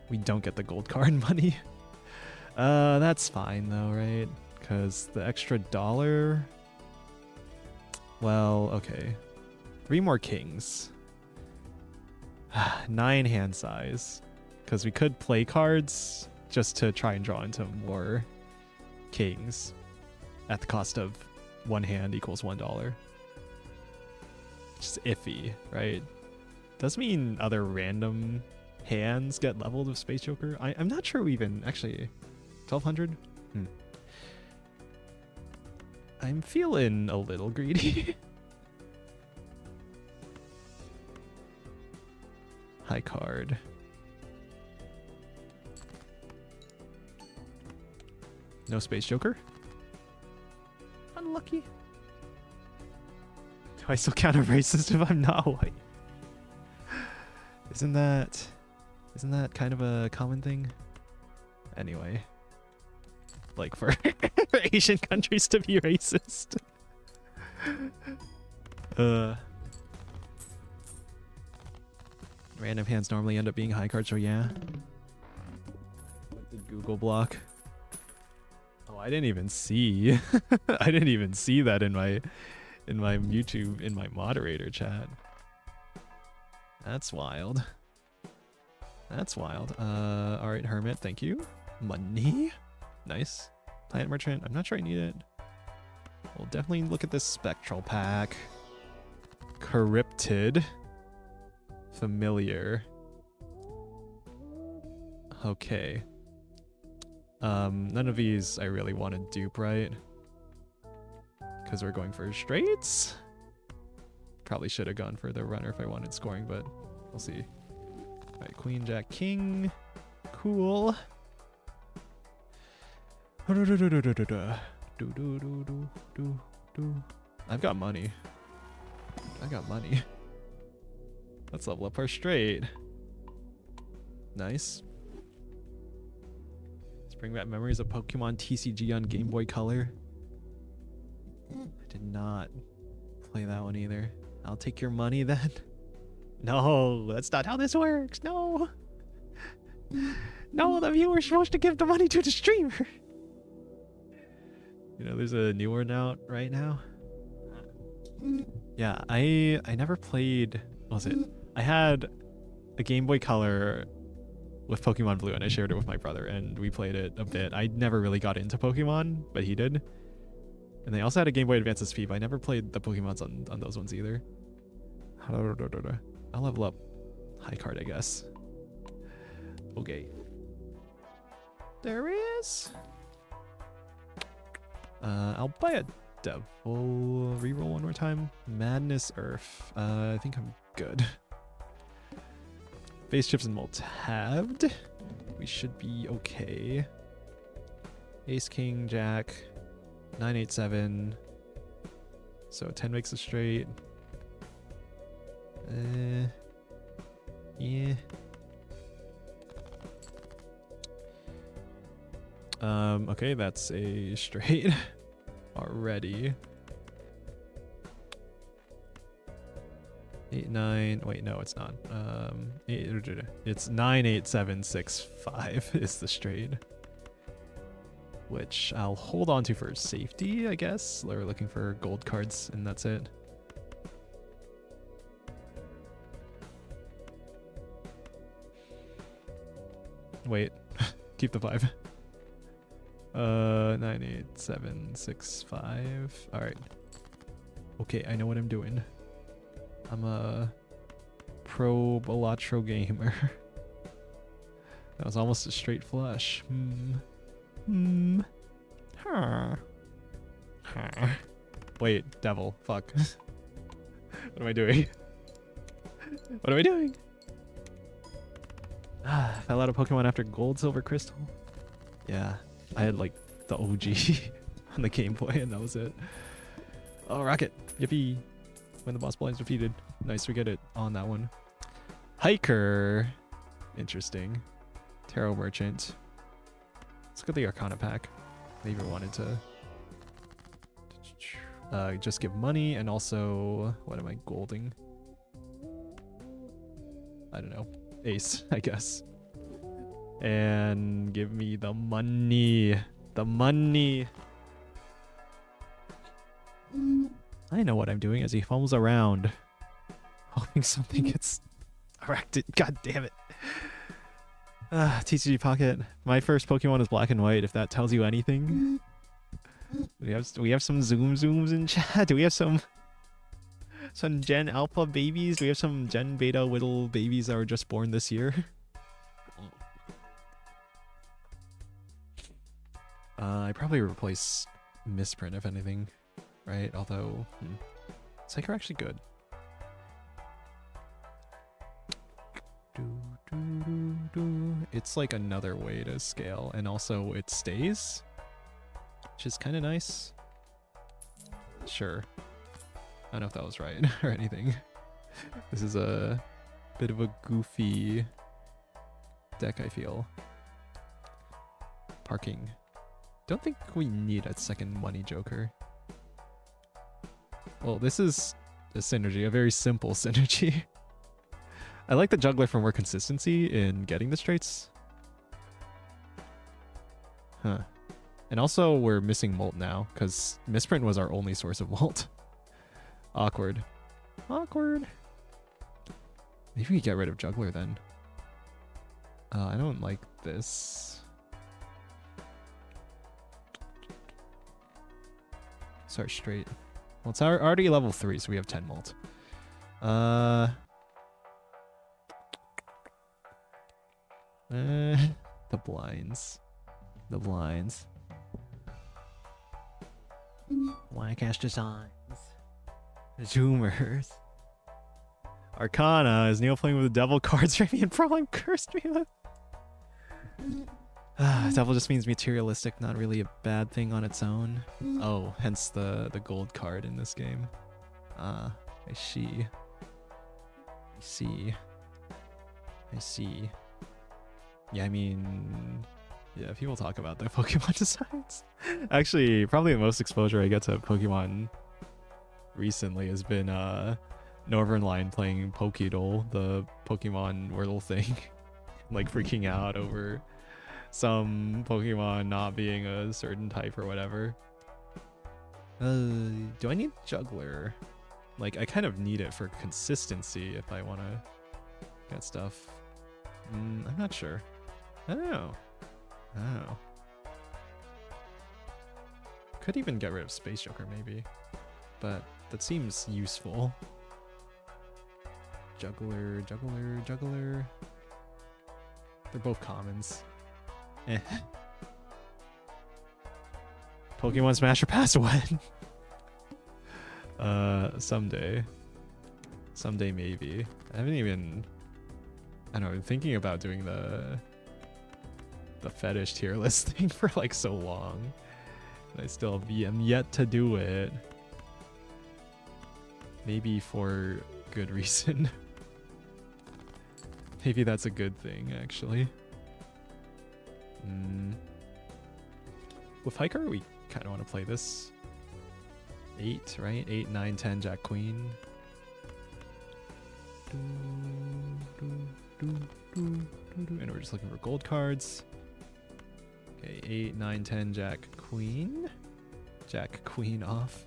We don't get the gold card money. That's fine though, right? Because the extra $1... Well, okay. 3 more kings. 9 hand size. Because we could play cards just to try and draw into more kings. At the cost of 1 hand equals $1. Just iffy, right? Does mean other random hands get leveled with Space Joker. I'm not sure we even actually 1200. I'm feeling a little greedy. High card. No Space Joker. Unlucky. Do I still count a racist if I'm not white? Isn't that kind of a common thing? Anyway. Like for Asian countries to be racist. Random hands normally end up being high cards, so yeah. Like the Google block. Oh, I didn't even see. I didn't even see that in my YouTube, in my moderator chat. That's wild. That's wild. All right, Hermit, thank you. Money. Nice. Planet Merchant, I'm not sure I need it. We'll definitely look at this Spectral pack. Corrupted. Familiar. Okay. None of these I really want to dupe, right? Because we're going for straights? Probably should have gone for the runner if I wanted scoring, but we'll see. Alright, Queen, Jack, King. Cool. I've got money. I got money. Let's level up our straight. Nice. Let's bring back memories of Pokemon TCG on Game Boy Color. I did not play that one either. I'll take your money then. No, that's not how this works. No. No, the viewer's supposed to give the money to the streamer. You know, there's a new one out right now. Yeah, I never played... What was it? I had a Game Boy Color with Pokemon Blue, and I shared it with my brother, and we played it a bit. I never really got into Pokemon, but he did. And they also had a Game Boy Advance SP, but I never played the Pokemons on those ones either. I'll level up high card, I guess. Okay. There is. I'll buy a devil. Reroll one more time. Madness Earth. I think I'm good. Face chips and multi halved. We should be okay. Ace, King, Jack. 9, 8, 7. So 10 makes a straight. Yeah. Okay, that's a straight already. 8, 9. Wait, no, it's not. It's 9, 8, 7, 6, 5 is the straight. Which I'll hold on to for safety, I guess. We're looking for gold cards, and that's it. Wait, keep the 5. 9, 8, 7, 6, 5. Alright. Okay, I know what I'm doing. I'm a pro Balatro gamer. That was almost a straight flush. Wait, devil. Fuck. What am I doing? What am I doing? Fell out of Pokemon after Gold, Silver, Crystal. Yeah, I had like the OG on the Game Boy, and that was it. Oh, Rocket! Yippee! When the boss blind is defeated. Nice, we get it on that one. Hiker. Interesting. Tarot Merchant. Let's look at the Arcana pack. I even wanted to just give money, and also, what am I golding? I don't know. Ace, I guess. And give me the money. The money. I know what I'm doing as he fumbles around, hoping something gets erected. God damn it. TCG Pocket. My first Pokemon is black and white, if that tells you anything. We have some zooms in chat. Do we have some Gen Alpha babies? Do we have some Gen Beta Whittle babies that were just born this year? I probably replace Misprint if anything, right? Although, Psycho are actually good. It's like another way to scale, and also it stays, which is kind of nice. Sure. I don't know if that was right or anything. This is a bit of a goofy deck, I feel. Parking. Don't think we need a second money joker. Well, this is a synergy, a very simple synergy. I like the juggler for more consistency in getting the straights. Huh. And also, we're missing Molt now, because Misprint was our only source of Molt. Awkward. Awkward. Maybe we get rid of juggler then. I don't like this. Start straight. Well, it's already level 3, so we have 10 Molt. The blinds. The blinds. Why cast designs? Zoomers. Arcana is Neil playing with the devil cards. Ramian Prime cursed me with. Devil just means materialistic, not really a bad thing on its own. Oh, hence the gold card in this game. I see. I see. I see. Yeah, I mean, yeah, people talk about their Pokemon designs. Actually, probably the most exposure I get to Pokemon recently has been Northern Line playing Pokédoll, the Pokemon Wordle thing. Like freaking out over some Pokemon not being a certain type or whatever. Do I need Juggler? Like, I kind of need it for consistency if I want to get stuff. I'm not sure. I don't know. Oh. Could even get rid of Space Joker maybe, but that seems useful. Juggler, Juggler, Juggler. They're both commons. Eh. Pokemon Smasher Pass when? Someday. Someday maybe. I haven't even... I don't know, I'm thinking about doing the fetish tier list thing for like so long. I still am yet to do it. Maybe for good reason. Maybe that's a good thing, actually. With Hiker, we kind of want to play this. 8, right? 8, 9, 10, Jack, Queen. And we're just looking for gold cards. Okay, 8, 9, 10, Jack, Queen. Jack, Queen off.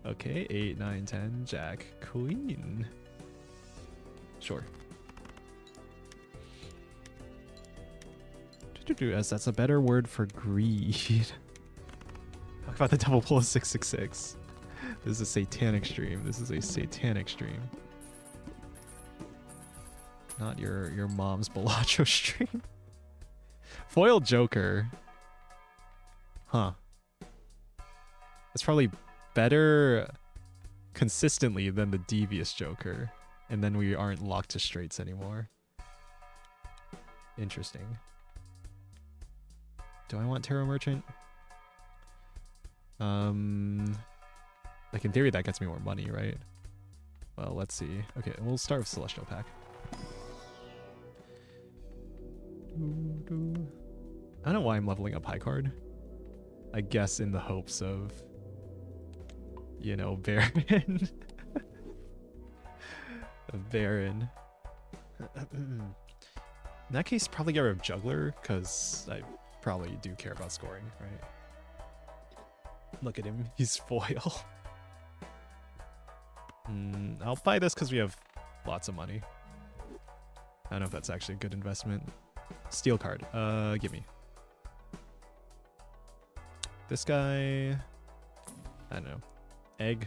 Okay, 8, 9, 10, Jack, Queen. Sure. As that's a better word for greed. Talk about the double pull of 666. This is a satanic stream. This is a satanic stream. Not your mom's Balatro stream. Foil Joker. Huh. That's probably better consistently than the devious Joker. And then we aren't locked to straights anymore. Interesting. Do I want Tarot Merchant? Like in theory that gets me more money, right? Well, let's see. Okay, we'll start with Celestial Pack. I don't know why I'm leveling up high card. I guess in the hopes of, you know, Baron. Baron. In that case, probably get rid of Juggler, because I probably do care about scoring, right? Look at him, he's foil. I'll buy this because we have lots of money. I don't know if that's actually a good investment. Steel card, give me. This guy, I don't know. Egg.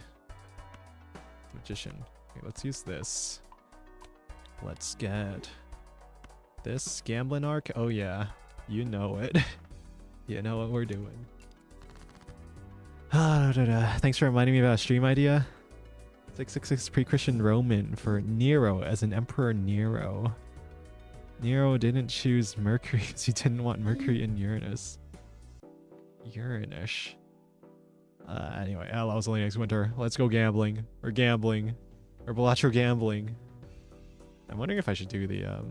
Magician. Okay, let's use this. Let's get this Gambling Arc. Oh yeah, you know it. You know what we're doing. Thanks for reminding me about a stream idea. 666 pre-Christian Roman for Nero as an Emperor Nero. Nero didn't choose Mercury because he didn't want Mercury in Uranus. Uranus. Anyway, that was only next winter. Let's go gambling. Or gambling. Or Balatro gambling. I'm wondering if I should do the I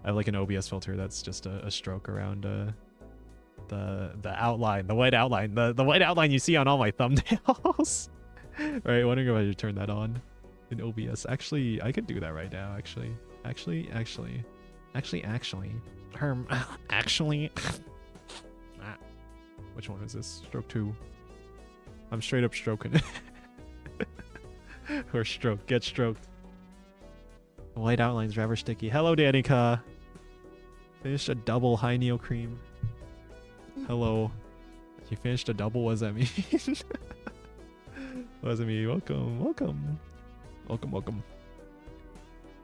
have like an OBS filter that's just a stroke around the outline, the white outline, the white outline you see on all my thumbnails. Right, wondering if I should turn that on in OBS. Actually, I could do that right now. Actually. Which one is this? Stroke 2. I'm straight up stroking. Or stroke. Get stroked. The white outline's rather sticky. Hello, Danica. Finished a double high Neo Cream. Hello. You finished a double? What does that mean? What does it mean? Welcome.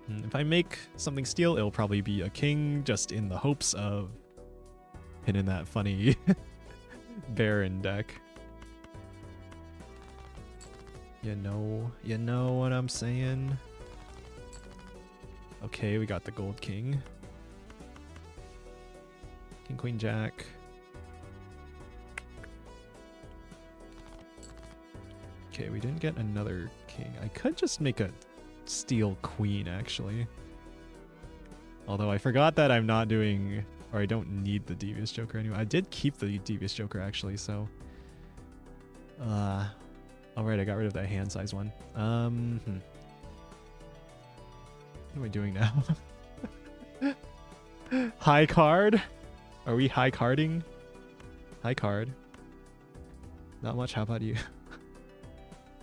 If I make something steel, it'll probably be a king, just in the hopes of hitting that funny Baron deck. You know what I'm saying? Okay, we got the gold king. King, queen, jack. Okay, we didn't get another king. I could just make a steel queen, actually. Although I forgot that I'm not doing, or I don't need the Devious Joker anyway. I did keep the Devious Joker, actually, so. Alright, I got rid of that hand size one. What am I doing now? High card? Are we high carding? High card. Not much, how about you?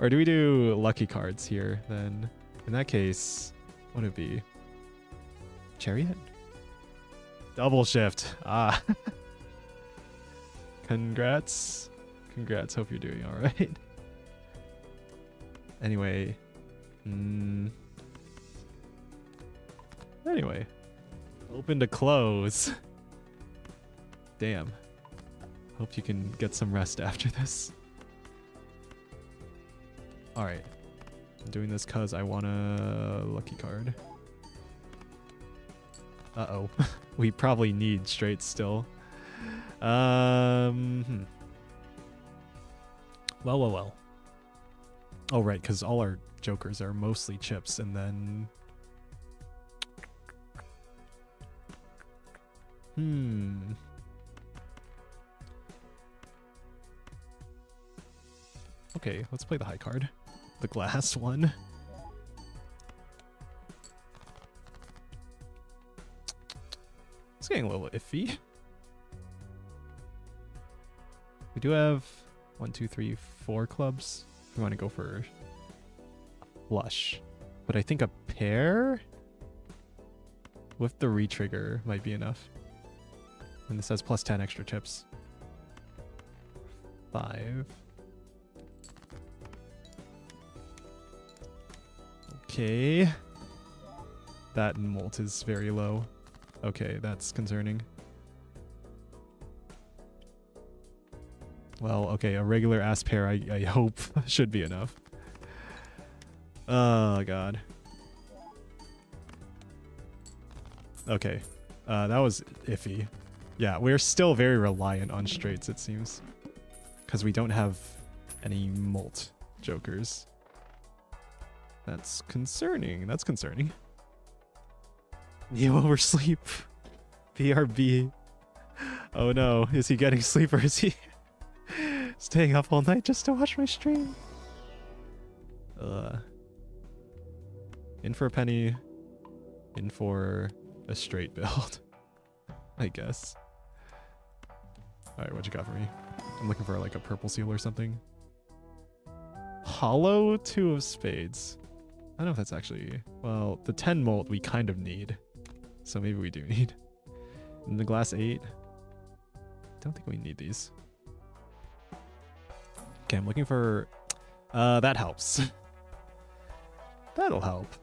Or do we do lucky cards here, then? In that case, what would it be? Chariot? Double shift. Ah. Congrats. Congrats, hope you're doing alright. Anyway. Anyway. Open to close. Damn. Hope you can get some rest after this. Alright. I'm doing this because I want a lucky card. Uh-oh. We probably need straights still. Well. Oh, right, because all our jokers are mostly chips, and then... Okay, let's play the high card. The glass one. It's getting a little iffy. We do have 1, 2, 3, 4 clubs. If we want to go for a flush. But I think a pair with the retrigger might be enough. And this has plus 10 extra chips. 5. Okay. That mult is very low. Okay, that's concerning. Well, okay, a regular ass pair I hope should be enough. Oh, God. Okay. That was iffy. Yeah, we're still very reliant on straights, it seems. Because we don't have any mult jokers. That's concerning. That's concerning. You oversleep. BRB. Oh no, is he getting sleep or is he staying up all night just to watch my stream? In for a penny. In for a straight build. I guess. Alright, what you got for me? I'm looking for like a purple seal or something. Hollow 2 of spades. I don't know if that's actually... Well, the 10 mult we kind of need. So maybe we do need. And the glass 8. Don't think we need these. Okay, I'm looking for... that helps. That'll help.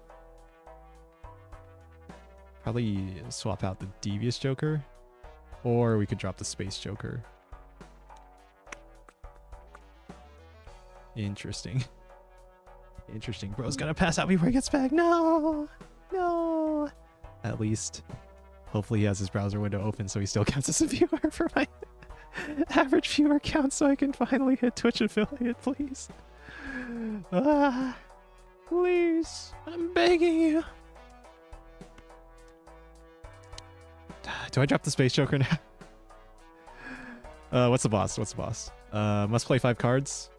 Probably swap out the devious joker. Or we could drop the space joker. Interesting. Interesting. Bro's gonna pass out before he gets back. No! No! At least, hopefully he has his browser window open so he still counts as a viewer for my average viewer count so I can finally hit Twitch affiliate, please. Please. I'm begging you. Do I drop the space joker now? What's the boss? What's the boss? Must play 5 cards.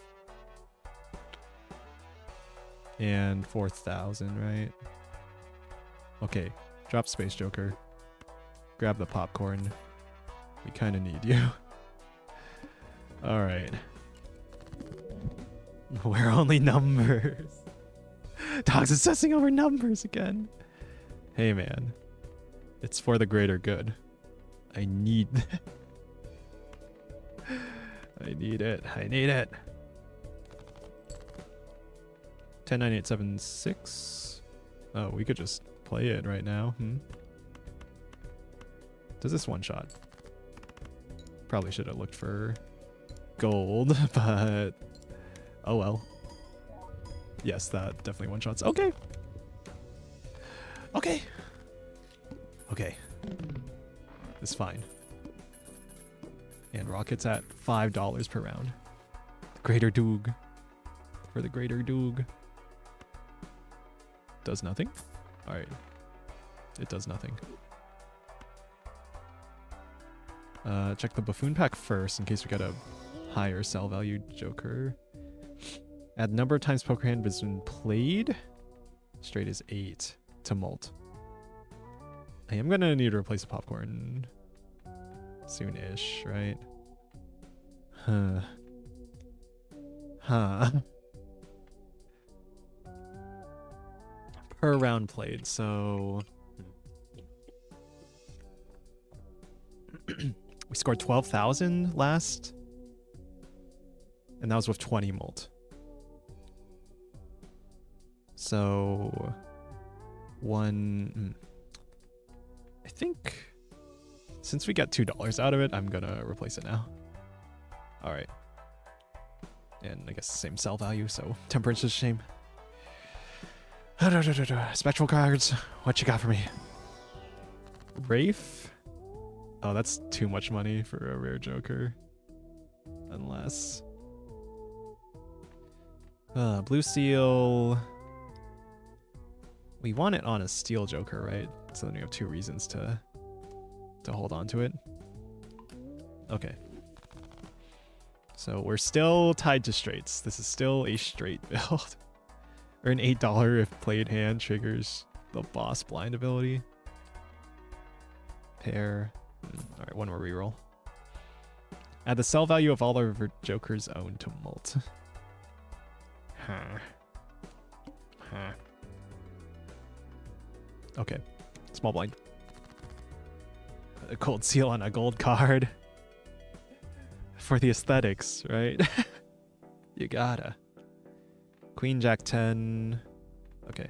And 4,000, right? Okay, drop Space Joker. Grab the popcorn. We kind of need you. Alright. We're only numbers. Dog's obsessing over numbers again. Hey, man. It's for the greater good. I need... I need it. I need it. 109876. Oh, we could just play it right now. Does this one shot? Probably should have looked for gold, but oh well. Yes, that definitely one shots. Okay. Okay. Okay. It's fine. And rockets at $5 per round. Greater Doog. For the greater Doog. Does nothing? Alright. It does nothing. Check the buffoon pack first in case we get a higher sell value joker. Add number of times poker hand has been played. Straight is 8 to mult. I am gonna need to replace the popcorn soon-ish, right? Huh. Huh. Per round played, so... we scored 12,000 last. And that was with 20 mult. So... I think... since we got $2 out of it, I'm gonna replace it now. All right. And I guess the same sell value, so temperance is a shame. Spectral cards. What you got for me? Wraith? Oh, that's too much money for a rare Joker. Unless... Blue Seal... We want it on a Steel Joker, right? So then we have 2 reasons to hold on to it. Okay. So we're still tied to straights. This is still a straight build. Or an $8 if played hand triggers the boss blind ability. Pair. Alright, one more reroll. Add the sell value of all of our Joker's own to Mult. Okay. Small blind. A cold seal on a gold card. For the aesthetics, right? You gotta. Queen, Jack 10. Okay.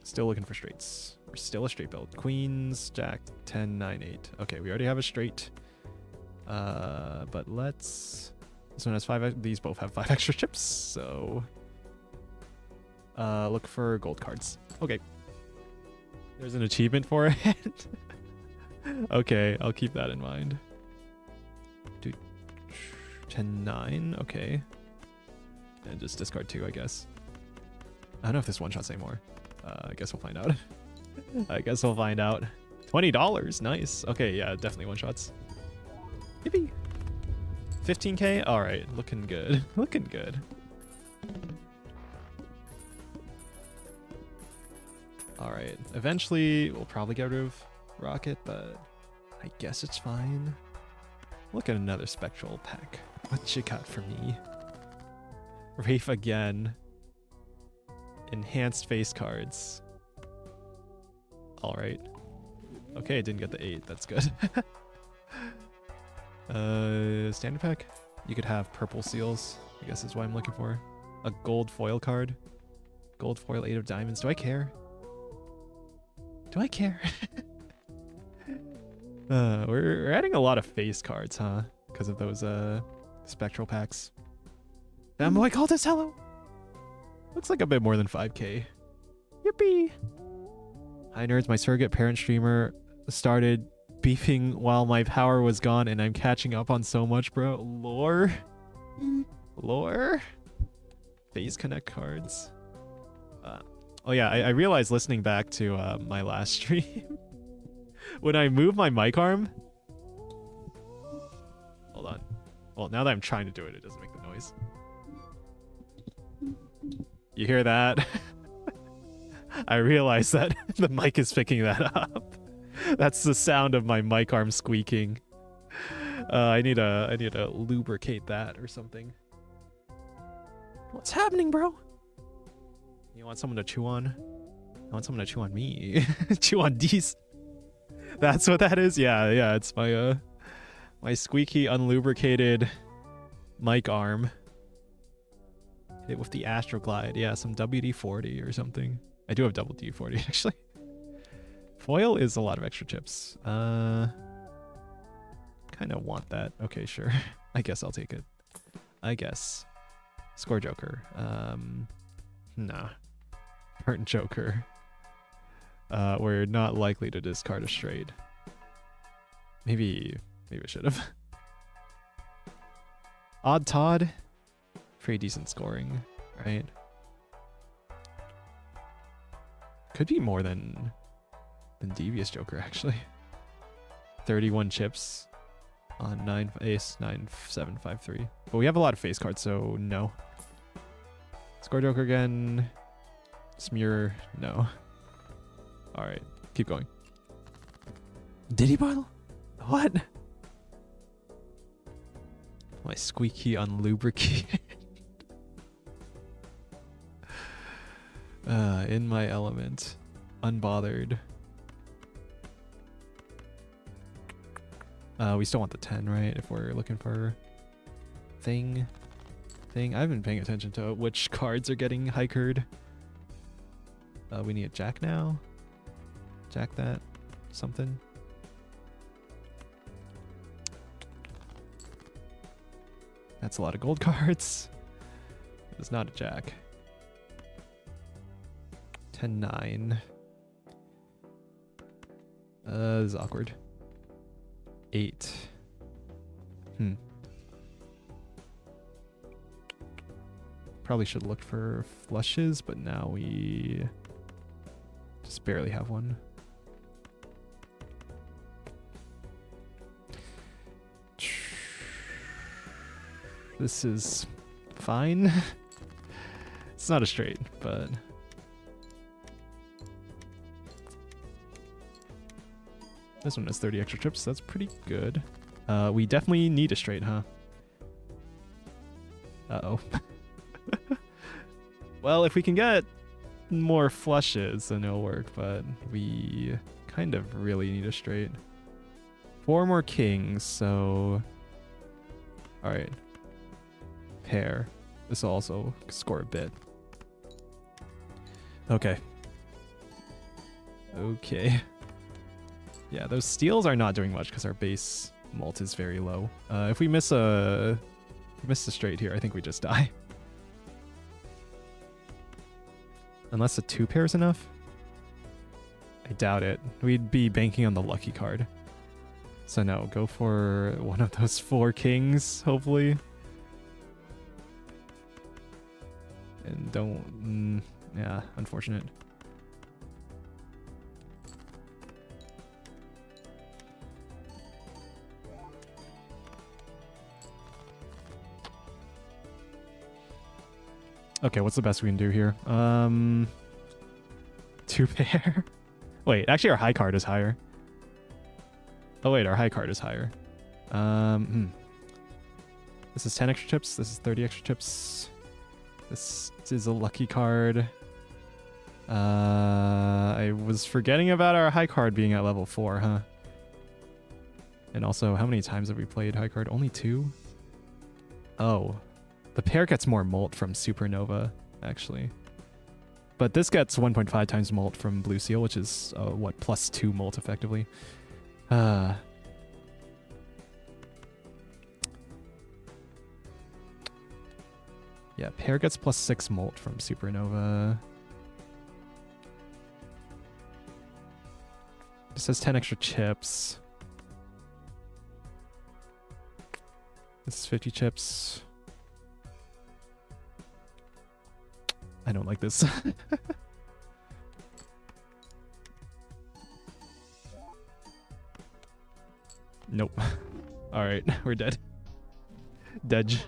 Still looking for straights. We're still a straight build. Queens, Jack 10, 9, 8. Okay, we already have a straight. But let's... This one has 5... These both have 5 extra chips, so... look for gold cards. Okay. There's an achievement for it. Okay, I'll keep that in mind. 10, 9, okay. And just discard 2, I guess. I don't know if this one-shots anymore. I guess we'll find out. I guess we'll find out. $20, nice. Okay, yeah, definitely one-shots. Yippee! 15k? Alright, looking good. Looking good. Alright, eventually we'll probably get rid of Rocket, but I guess it's fine. Look at another Spectral pack. What you got for me? Wraith again. Enhanced face cards. Alright. Okay, I didn't get the 8. That's good. Standard pack? You could have purple seals, I guess is what I'm looking for. A gold foil card. Gold foil 8 of diamonds. Do I care? Do I care? We're adding a lot of face cards, huh? Because of those spectral packs. Fanboy called us hello. Looks like a bit more than 5k. Yippee! Hi nerds, my surrogate parent streamer started beefing while my power was gone and I'm catching up on so much, bro. Lore? Lore? Phase Connect cards. Oh yeah, I realized listening back to my last stream, when I move my mic arm... Hold on. Well, now that I'm trying to do it, it doesn't make the noise. You hear that? I realized that the mic is picking that up. That's the sound of my mic arm squeaking. I need to lubricate that or something. What's happening, bro? You want someone to chew on? I want someone to chew on me. Chew on these. That's what that is? Yeah, it's my my squeaky, unlubricated mic arm. Hit it with the Astroglide. Yeah, some WD-40 or something. I do have WD-40 actually. Foil is a lot of extra chips. Kind of want that. Okay, sure. I guess I'll take it. I guess. Score Joker. Nah. Burnt Joker. We're not likely to discard a straight. Maybe I should have. Odd Todd. Pretty decent scoring, right? Could be more than Devious Joker actually. 31 chips on 9 ace 9753. But we have a lot of face cards, so no. Score Joker again. Smear, no. Alright, keep going. Diddy bottle? What? My squeaky unlubricated. In my element. Unbothered. We still want the 10, right? If we're looking for thing. I've been paying attention to which cards are getting hikered. We need a Jack now. Jack that. Something. That's a lot of gold cards. It's not a jack. 10-9. This is awkward. 8. Probably should look for flushes, but now we just barely have one. This is fine. It's not a straight, but this one has 30 extra trips. That's pretty good. We definitely need a straight, huh? Uh-oh. Well, if we can get more flushes, then it'll work, but we kind of really need a straight. 4 more kings, so... Alright. Pair. This will also score a bit. Okay. Okay. Yeah, those steals are not doing much because our base mult is very low. If we miss a straight here, I think we just die. Unless a 2 pair is enough? I doubt it. We'd be banking on the lucky card. So no, go for one of those 4 kings, hopefully. And don't... yeah, unfortunate. Okay, what's the best we can do here? 2 pair? Wait, actually our high card is higher. Oh wait, our high card is higher. This is 10 extra chips. This is 30 extra chips. This is a lucky card. I was forgetting about our high card being at level 4, huh? And also, how many times have we played high card? Only 2? Oh. The pair gets more mult from Supernova, actually. But this gets 1.5 times mult from Blue Seal, which is, what, plus 2 mult effectively. Yeah, pair gets plus 6 mult from Supernova. This has 10 extra chips. This is 50 chips. I don't like this. Nope. Alright, we're dead. Dead.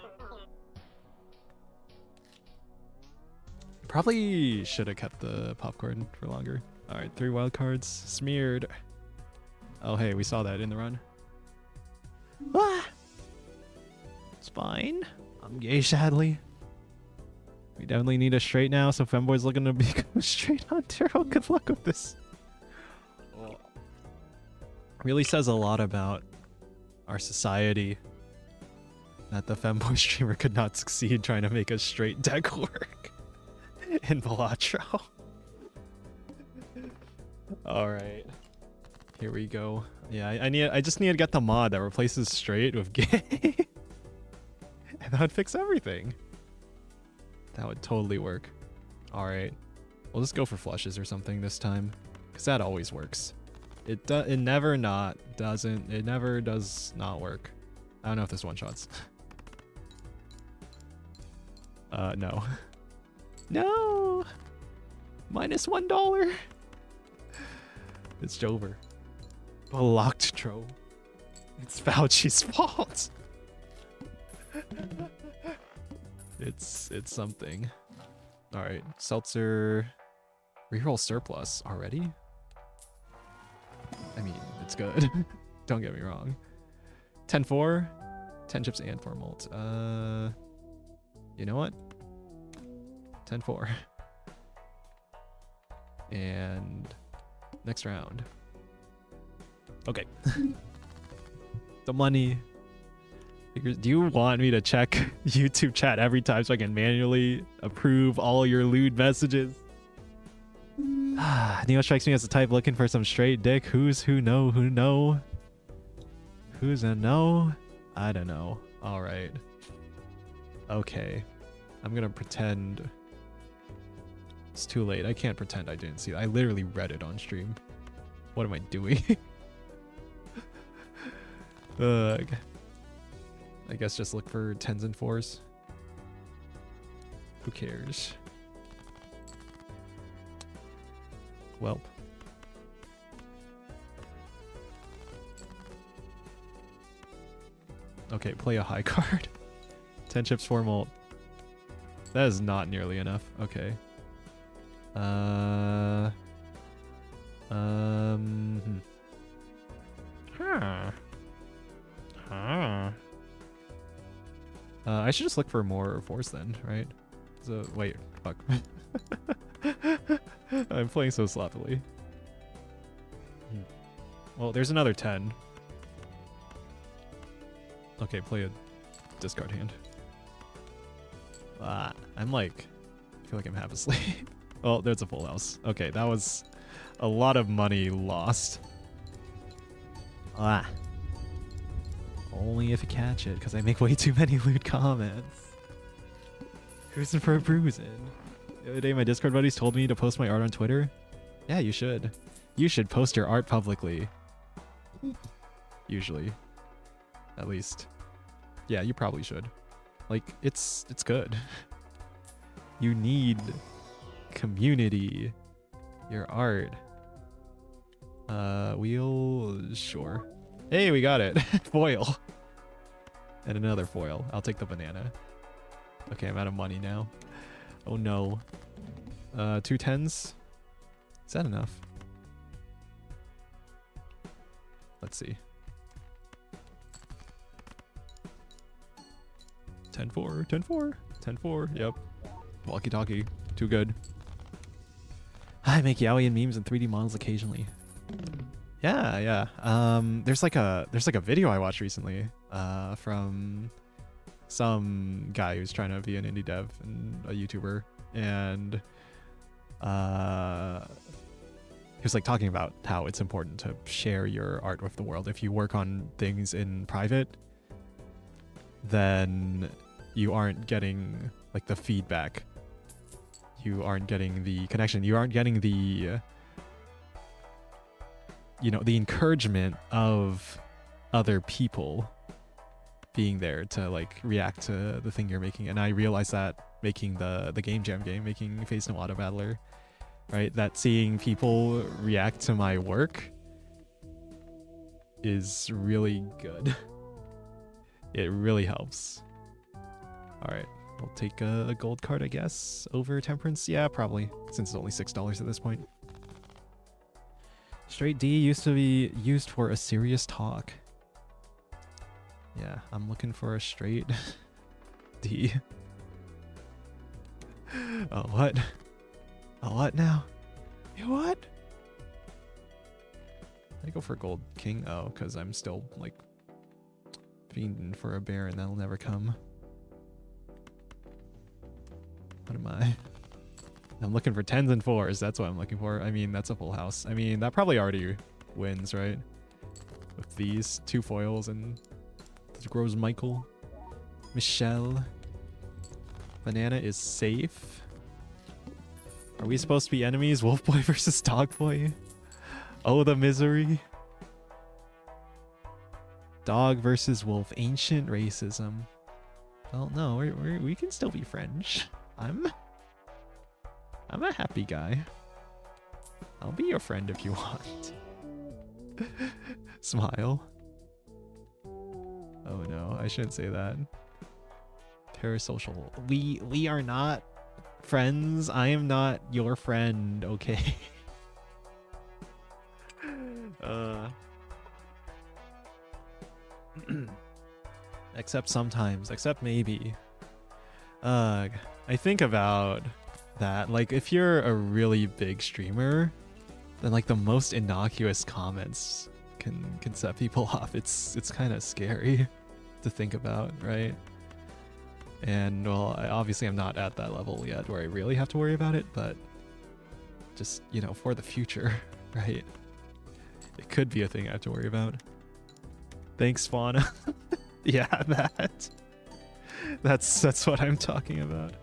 Probably should have kept the popcorn for longer. Alright, 3 wild cards. Smeared. Oh hey, we saw that in the run. Ah! It's fine. I'm gay, sadly. We definitely need a straight now, so Femboy's looking to become a straight hunter. Oh, good luck with this. Oh. Really says a lot about our society that the Femboy streamer could not succeed trying to make a straight deck work in Balatro. Alright. Here we go. Yeah, I just need to get the mod that replaces straight with gay. And that would fix everything. That would totally work. Alright. We'll just go for flushes or something this time. Because that always works. It never does not work. I don't know if this one-shots. No. No! -$1! It's over. Balatro. It's Fauci's fault! It's something. Alright, Seltzer. Reroll surplus already? I mean, it's good. Don't get me wrong. 10-4? 10 chips and 4 mult. You know what? 10-4. And next round. Okay. The money. Do you want me to check YouTube chat every time so I can manually approve all your lewd messages? Neo strikes me as the type looking for some straight dick. Who's a no? I don't know. Alright. Okay. I'm gonna pretend it's too late. I can't pretend I didn't see it. I literally read it on stream. What am I doing? Ugh. I guess just look for 10s and 4s. Who cares? Welp. Okay, play a high card. 10 chips, 4 mult. That is not nearly enough. Okay. Huh. I should just look for more 4s then, right? So, wait, fuck. I'm playing so sloppily. Well, there's another 10. Okay, play a discard hand. I'm like, I feel like I'm half asleep. Oh, there's a full house. Okay, that was a lot of money lost. Only if you catch it, because I make way too many lewd comments. Cruising for a bruising. The other day, my Discord buddies told me to post my art on Twitter. Yeah, you should. You should post your art publicly. Usually. At least. Yeah, you probably should. Like, it's good. You need community. Your art. Wheel, sure. Hey, we got it. Foil. And another foil. I'll take the banana. Okay, I'm out of money now. Oh no. 2 10s? Is that enough? Let's see. 10-4, 10-4, 10-4, yep. Walkie-talkie, too good. I make yaoi and memes and 3D models occasionally. Yeah, yeah. There's like a video I watched recently from some guy who's trying to be an indie dev and a YouTuber, and he was like talking about how it's important to share your art with the world. If you work on things in private, then you aren't getting like the feedback. You aren't getting the connection. You aren't getting the the encouragement of other people being there to like react to the thing you're making. And I realized that making the Game Jam game, making Face No Auto Battler, right? That seeing people react to my work is really good. It really helps. All right, I'll take a gold card, I guess, over Temperance. Yeah, probably, since it's only $6 at this point. Straight D used to be used for a serious talk. Yeah, I'm looking for a straight D. Oh, what? Oh, what now? You what? I go for gold king. Oh, because I'm still like fiending for a bear and that'll never come. What am I? I'm looking for 10s and 4s. That's what I'm looking for. I mean, that's a full house. I mean, that probably already wins, right? With these 2 foils and the grows Michael. Michelle. Banana is safe. Are we supposed to be enemies? Wolf boy versus dog boy? Oh, the misery. Dog versus wolf. Ancient racism. Well, no, we can still be friends. I'm a happy guy. I'll be your friend if you want. Smile. Oh no, I shouldn't say that. Parasocial. We are not friends. I am not your friend, okay? Except sometimes, except maybe. I think about that. Like, if you're a really big streamer, then like the most innocuous comments can set people off. It's kind of scary to think about, right? And well, obviously I'm not at that level yet where I really have to worry about it, but just, for the future, right? It could be a thing I have to worry about. Thanks, Fauna. Yeah, that. That's what I'm talking about.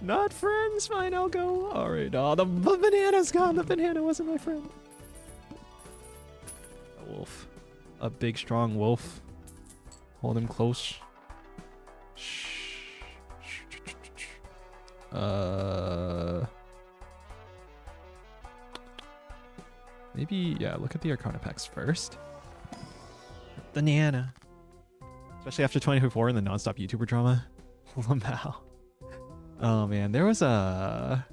Not friends. Fine, I'll go. All right. Oh, the banana's gone. The banana wasn't my friend. A wolf. A big, strong wolf. Hold him close. Shh. Maybe, yeah, look at the Arcana packs first. Banana. Especially after 2024 and the non-stop YouTuber drama. lmao. Oh man, there's a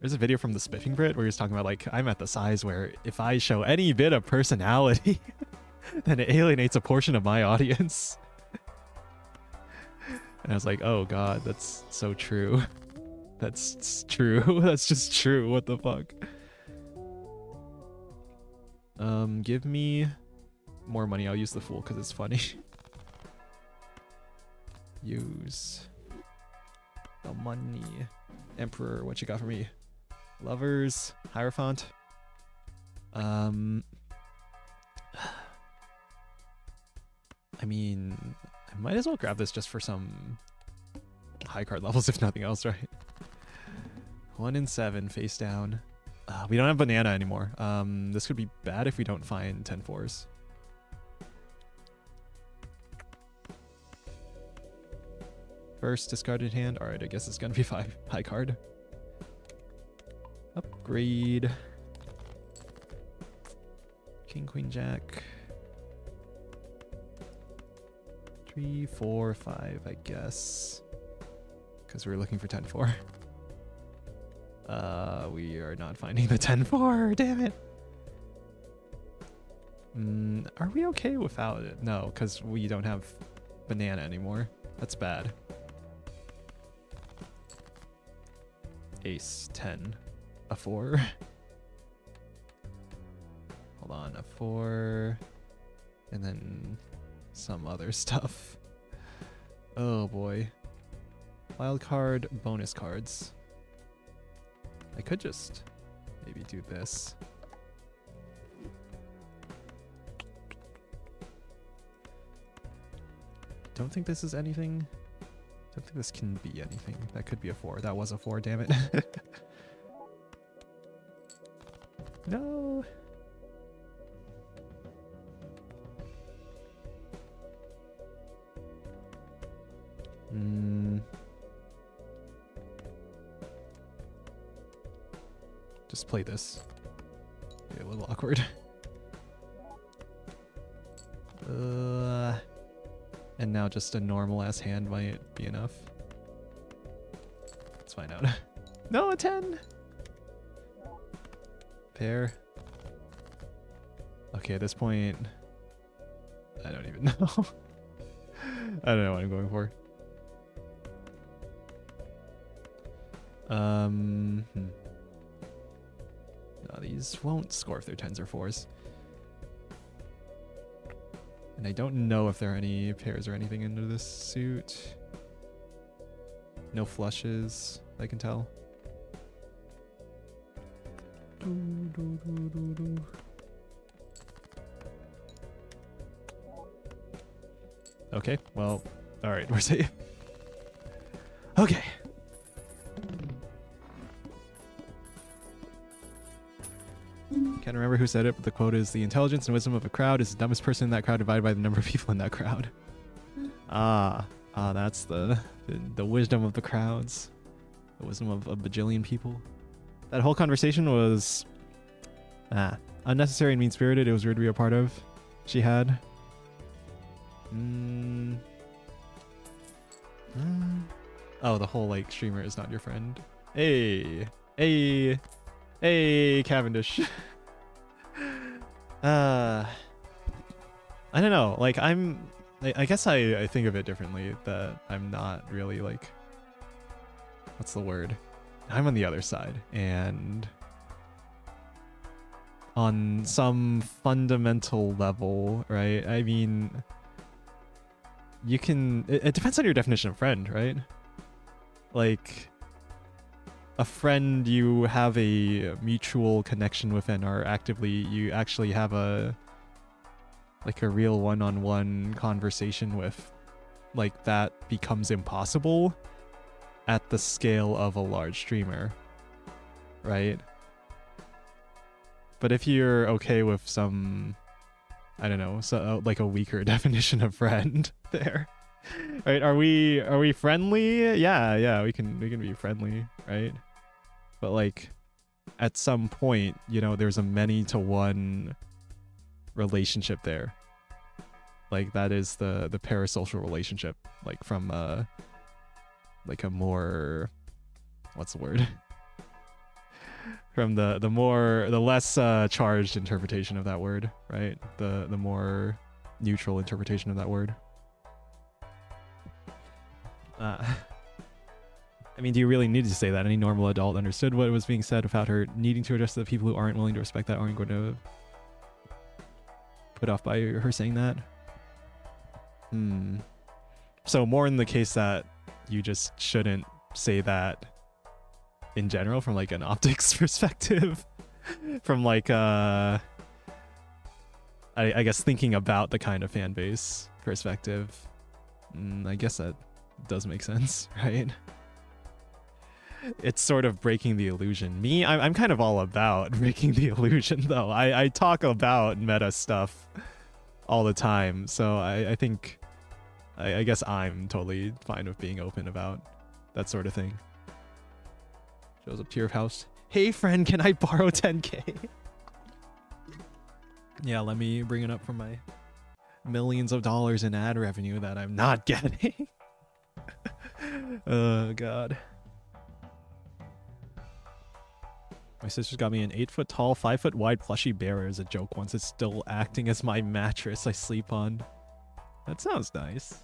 video from the Spiffing Brit where he was talking about like, I'm at the size where if I show any bit of personality, then it alienates a portion of my audience. And I was like, oh god, that's so true. That's true. That's just true. What the fuck? Give me more money. I'll use the Fool because it's funny. Use the money. Emperor, what you got for me? Lovers, Hierophant. I mean, I might as well grab this just for some high card levels, if nothing else, right? 1 in 7, face down. We don't have banana anymore. This could be bad if we don't find 10 fours. First discarded hand. All right, I guess it's gonna be 5 high card. Upgrade. King, Queen, Jack. 3, 4, 5, I guess. Because we're looking for 10-4. We are not finding the 10-4, damn it. Are we okay without it? No, because we don't have banana anymore. That's bad. Ace, 10. A 4. Hold on, a 4. And then some other stuff. Oh boy. Wild card, bonus cards. I could just maybe do this. Don't think this is anything. Don't think this can be anything. That could be a 4. That was a 4, damn it. No. Just play this. Be a little awkward. And now just a normal ass hand might be enough. Let's find out. No, a 10. Pair. Okay, at this point, I don't even know. I don't know what I'm going for. No, these won't score if they're 10s or 4s. And I don't know if there are any pairs or anything into this suit. No flushes, I can tell. Okay, well, alright, we're safe. Okay. Can't remember who said it, but the quote is, the intelligence and wisdom of a crowd is the dumbest person in that crowd divided by the number of people in that crowd. That's the wisdom of the crowds. The wisdom of a bajillion people. That whole conversation was unnecessary and mean-spirited. It was weird to be a part of. She had. Oh, the whole like streamer is not your friend. Hey, Cavendish. I don't know. Like I guess I think of it differently. That I'm not really like. What's the word? I'm on the other side, and on some fundamental level, right? I mean, you can. It depends on your definition of friend, right? Like, a friend you have a mutual connection with and are actively, you actually have a real one-on-one conversation with. like that becomes impossible at the scale of a large streamer, right? But if you're okay with some, I don't know, so like a weaker definition of friend there, right? Are we friendly? Yeah, we can be friendly, right? But like at some point, you know, there's a many to one relationship there. Like that is the parasocial relationship, like from like a more, what's the word? From the less charged interpretation of that word, right? The more neutral interpretation of that word. I mean, do you really need to say that? Any normal adult understood what was being said without her needing to address the people who aren't willing to respect that, aren't going to put off by her saying that. So more in the case that you just shouldn't say that in general from like an optics perspective, from like I guess thinking about the kind of fan base perspective. I guess that does make sense, right? It's sort of breaking the illusion. Me, I'm kind of all about breaking the illusion though. I talk about meta stuff all the time, so I think I guess I'm totally fine with being open about that sort of thing. Shows up to your house. Hey friend, can I borrow 10k? Yeah, let me bring it up from my millions of dollars in ad revenue that I'm not getting. Oh god. My sister's got me an 8-foot tall, 5-foot wide plushy bear as a joke once. It's still acting as my mattress I sleep on. That sounds nice.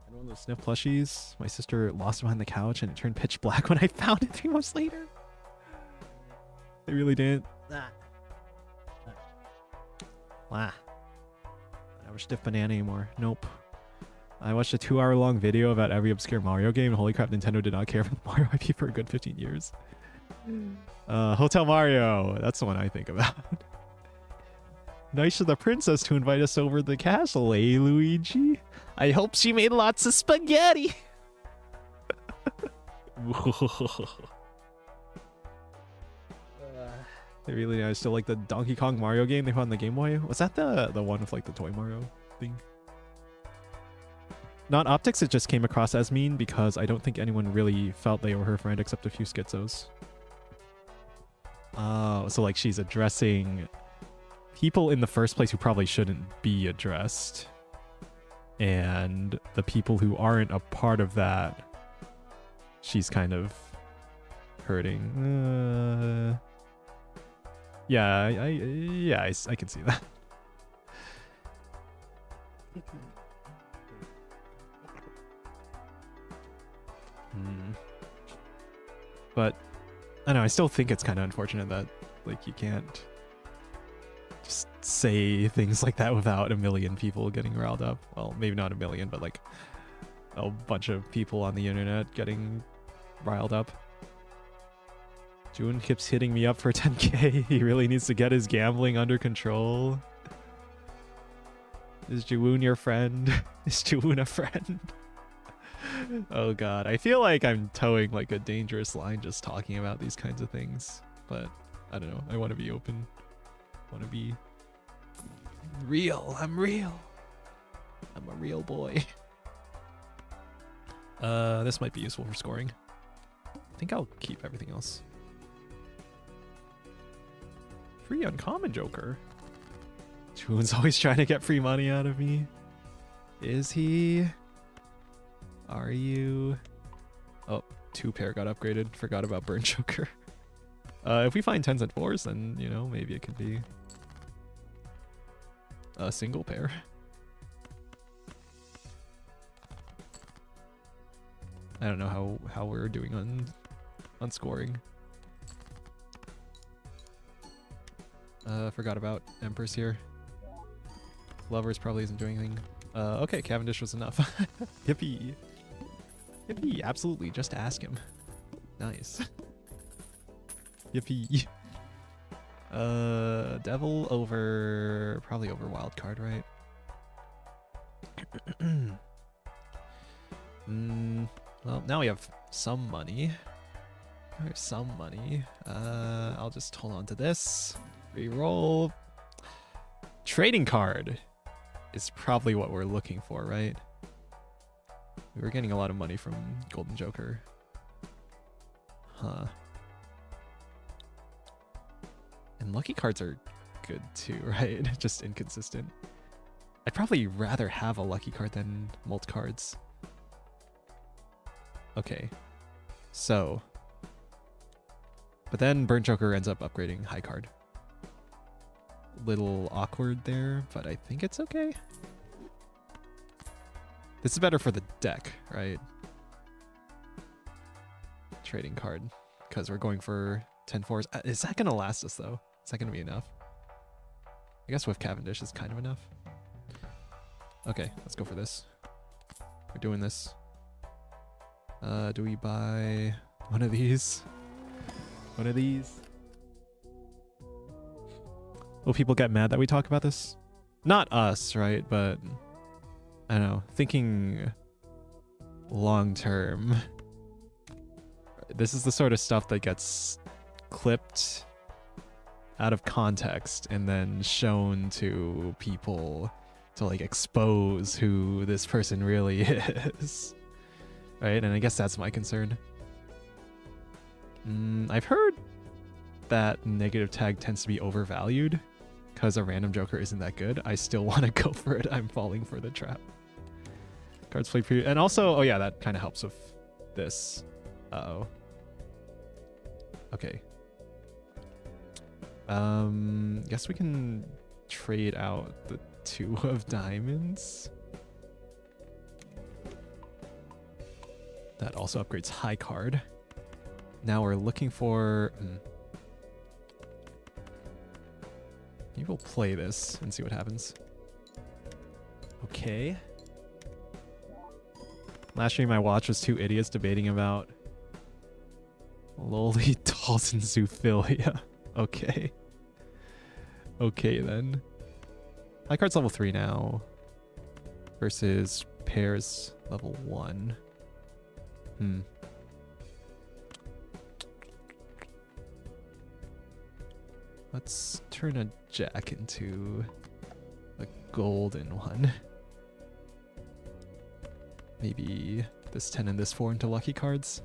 And one of those sniff plushies, my sister lost it behind the couch and it turned pitch black when I found it 3 months later. They really didn't. Wow. I never stiff banana anymore. Nope. I watched a 2-hour-long video about every obscure Mario game, and holy crap, Nintendo did not care about Mario IP for a good 15 years. Hotel Mario, that's the one I think about. Nice of the princess to invite us over to the castle, eh, Luigi? I hope she made lots of spaghetti. They really I still like the Donkey Kong Mario game they put on the Game Boy. Was that the one with like the toy Mario thing? Not optics, it just came across as mean because I don't think anyone really felt they were her friend except a few schizos. Oh, so like she's addressing people in the first place who probably shouldn't be addressed. And the people who aren't a part of that, she's kind of hurting. Yeah, I can see that. But I don't know, I still think it's kind of unfortunate that like you can't just say things like that without a million people getting riled up. Well, maybe not a million, but like a bunch of people on the internet getting riled up. June keeps hitting me up for 10k. He really needs to get his gambling under control. Is Jawoon your friend? Is Jawoon a friend? Oh god, I feel like I'm towing like a dangerous line just talking about these kinds of things, but I don't know, I want to be open. I want to be real. I'm real. I'm a real boy. This might be useful for scoring. I think I'll keep everything else. Free uncommon Joker. June's always trying to get free money out of me. Is he? Are you? Oh, 2 pair got upgraded. Forgot about Burn Joker. If we find 10s and 4s, then, you know, maybe it could be a single pair. I don't know how we're doing on scoring. Forgot about Empress here. Lovers probably isn't doing anything. Okay, Cavendish was enough. Yippee. Yippee, absolutely, just ask him. Nice. Yippee. Devil over, probably over Wildcard, right? Well, now we have some money. We have some money. I'll just hold on to this. Reroll. Trading card is probably what we're looking for, right? We were getting a lot of money from Golden Joker. Huh. And lucky cards are good too, right? Just inconsistent. I'd probably rather have a lucky card than mult cards. Okay. So. But then Burnt Joker ends up upgrading high card. Little awkward there, but I think it's okay. This is better for the deck, right? Trading card. Because we're going for 10-4s. Is that going to last us, though? Is that going to be enough? I guess with Cavendish is kind of enough. Okay, let's go for this. We're doing this. Do we buy one of these? One of these? Will people get mad that we talk about this? Not us, right? But I don't know. Thinking long term. This is the sort of stuff that gets clipped out of context and then shown to people to like expose who this person really is. Right? And I guess that's my concern. I've heard that negative tag tends to be overvalued because a random Joker isn't that good. I still want to go for it. I'm falling for the trap. Cards played for you. And also, oh yeah, that kind of helps with this. Uh-oh. Okay. Guess we can trade out the 2 of diamonds. That also upgrades high card. Now we're looking for... Maybe we'll play this and see what happens. Okay. Last stream I watched was 2 idiots debating about lowly dolls and zoophilia. Okay. Okay then. High card's level 3 now. Versus pairs level 1. Let's turn a jack into a golden one. Maybe this 10 and this 4 into lucky cards.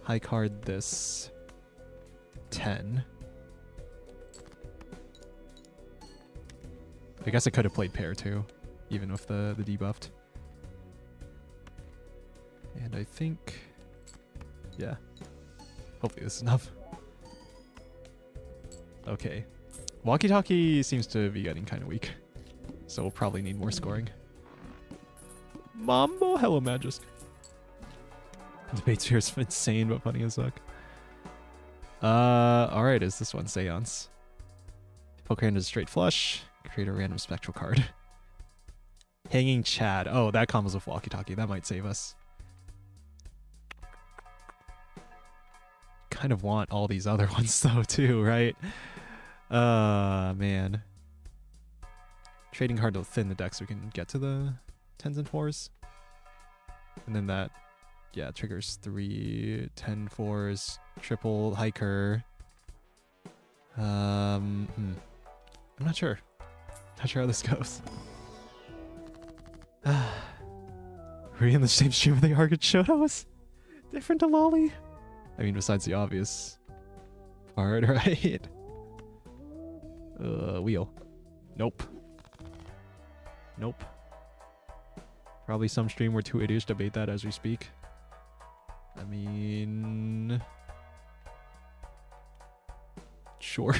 High card this 10. I guess I could have played pair too, even with the debuffed. And I think, yeah, hopefully this is enough. Okay. Walkie-talkie seems to be getting kind of weak, so we'll probably need more scoring. Mambo, hello Magisk. Debate sphere is insane but funny as fuck. Alright, is this one Seance? Poker hand is straight flush. Create a random spectral card. Hanging Chad. Oh, that combos with walkie-talkie. That might save us. Kind of want all these other ones though too, right? Man. Trading card to thin the deck so we can get to the 10s and 4s. And then that, yeah, triggers 3 10 4s, triple hiker. I'm not sure. Not sure how this goes. Were you in the same stream with the Argent Shotos? Different to Lolly? I mean, besides the obvious part, right? Wheel. Nope. Nope. Probably some stream where 2 idiots debate that as we speak. I mean... Sure.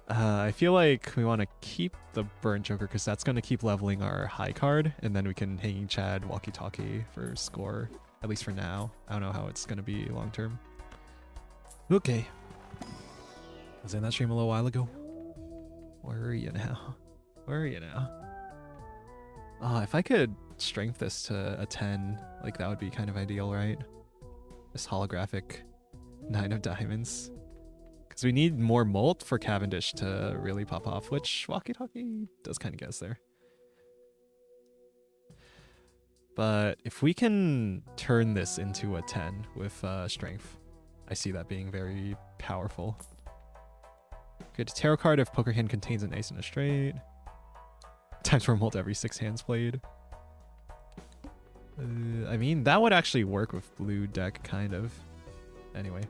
I feel like we want to keep the Burnt Joker because that's going to keep leveling our high card, and then we can Hanging Chad, Walkie-Talkie for score, at least for now. I don't know how it's going to be long term. Okay. I was in that stream a little while ago. Where are you now? Where are you now? If I could strength this to a 10, like that would be kind of ideal, right? This holographic 9 of diamonds. Because we need more molt for Cavendish to really pop off, which Walkie Talkie does kind of guess there. But if we can turn this into a 10 with strength, I see that being very powerful. Get a tarot card if poker hand contains an ace and a straight. Times for molt every 6 hands played. I mean, that would actually work with blue deck, kind of. Anyway.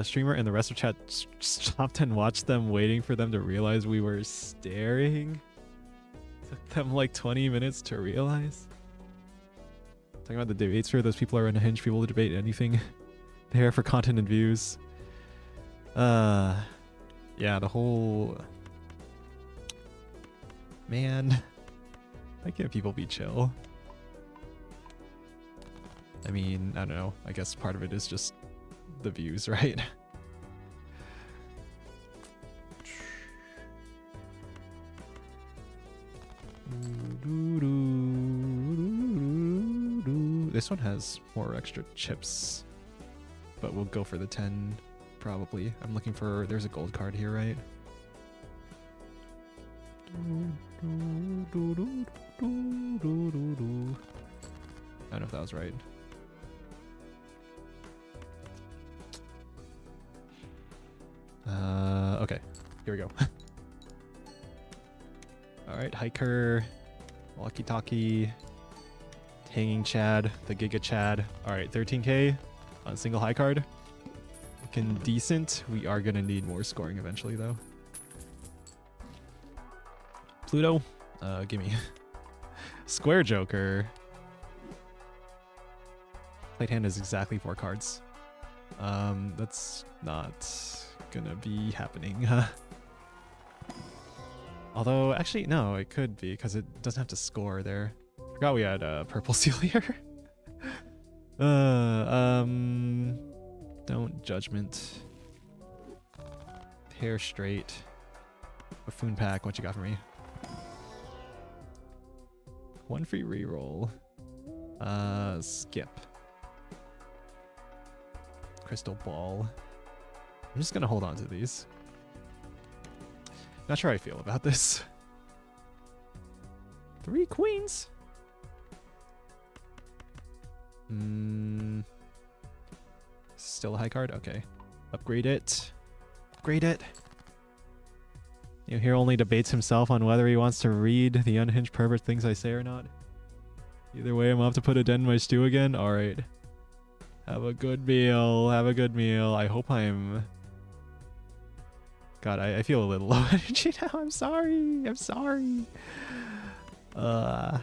Streamer and the rest of chat stopped and watched them, waiting for them to realize we were staring. Took them like 20 minutes to realize. Talking about the debate sphere, those people are unhinged. People who debate anything. They're here for content and views. Yeah, the whole... Man. Why can't people be chill? I mean, I don't know. I guess part of it is just the views, right? This one has more extra chips, but we'll go for the 10 probably. I'm looking for... There's a gold card here, right? I don't know if that was right. Okay, here we go. Alright, Hiker, Walkie Talkie, Hanging Chad, the Giga Chad. Alright, 13k on single high card. Looking decent. We are gonna need more scoring eventually though. Pluto, gimme. Square Joker. Played hand is exactly 4 cards. That's not gonna be happening, huh? Although, actually, no, it could be, because it doesn't have to score there. Forgot we had a purple seal here. Don't Judgment. Hair Straight. Buffoon Pack, what you got for me? 1 free reroll. Skip. Crystal Ball. I'm just gonna hold on to these. Not sure how I feel about this. 3 queens. Still a high card? Okay. Upgrade it. Upgrade it. You know, here only debates himself on whether he wants to read the unhinged pervert things I say or not. Either way, I'm off to put a dent in my stew again. Alright. Have a good meal. Have a good meal. I hope I'm... God, I feel a little low energy now. I'm sorry. I'm sorry. I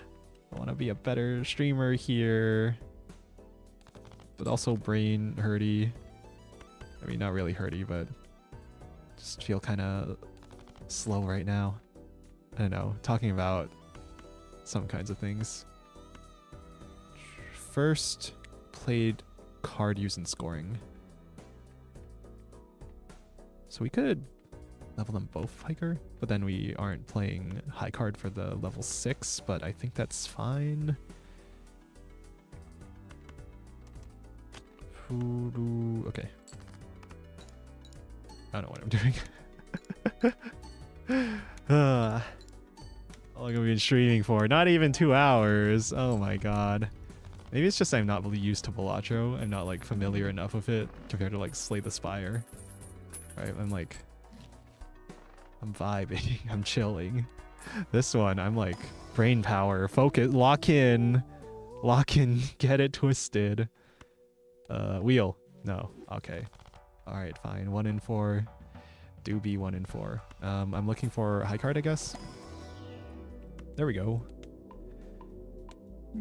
want to be a better streamer here. But also brain hurty. I mean, not really hurty, but just feel kind of slow right now. I don't know. Talking about some kinds of things. First, played card use and scoring. So we could level them both hiker, but then we aren't playing high card for the level 6, but I think that's fine. Okay. I don't know what I'm doing. How long have we been streaming for? Not even 2 hours. Oh my god. Maybe it's just I'm not really used to Balatro. I'm not like familiar enough with it compared to like Slay the Spire. Right, I'm vibing. I'm chilling. This one, I'm like brain power, focus, lock in, get it twisted. Wheel. No. Okay. All right, fine. 1 in 4. Do be 1 in 4. I'm looking for a high card, I guess. There we go.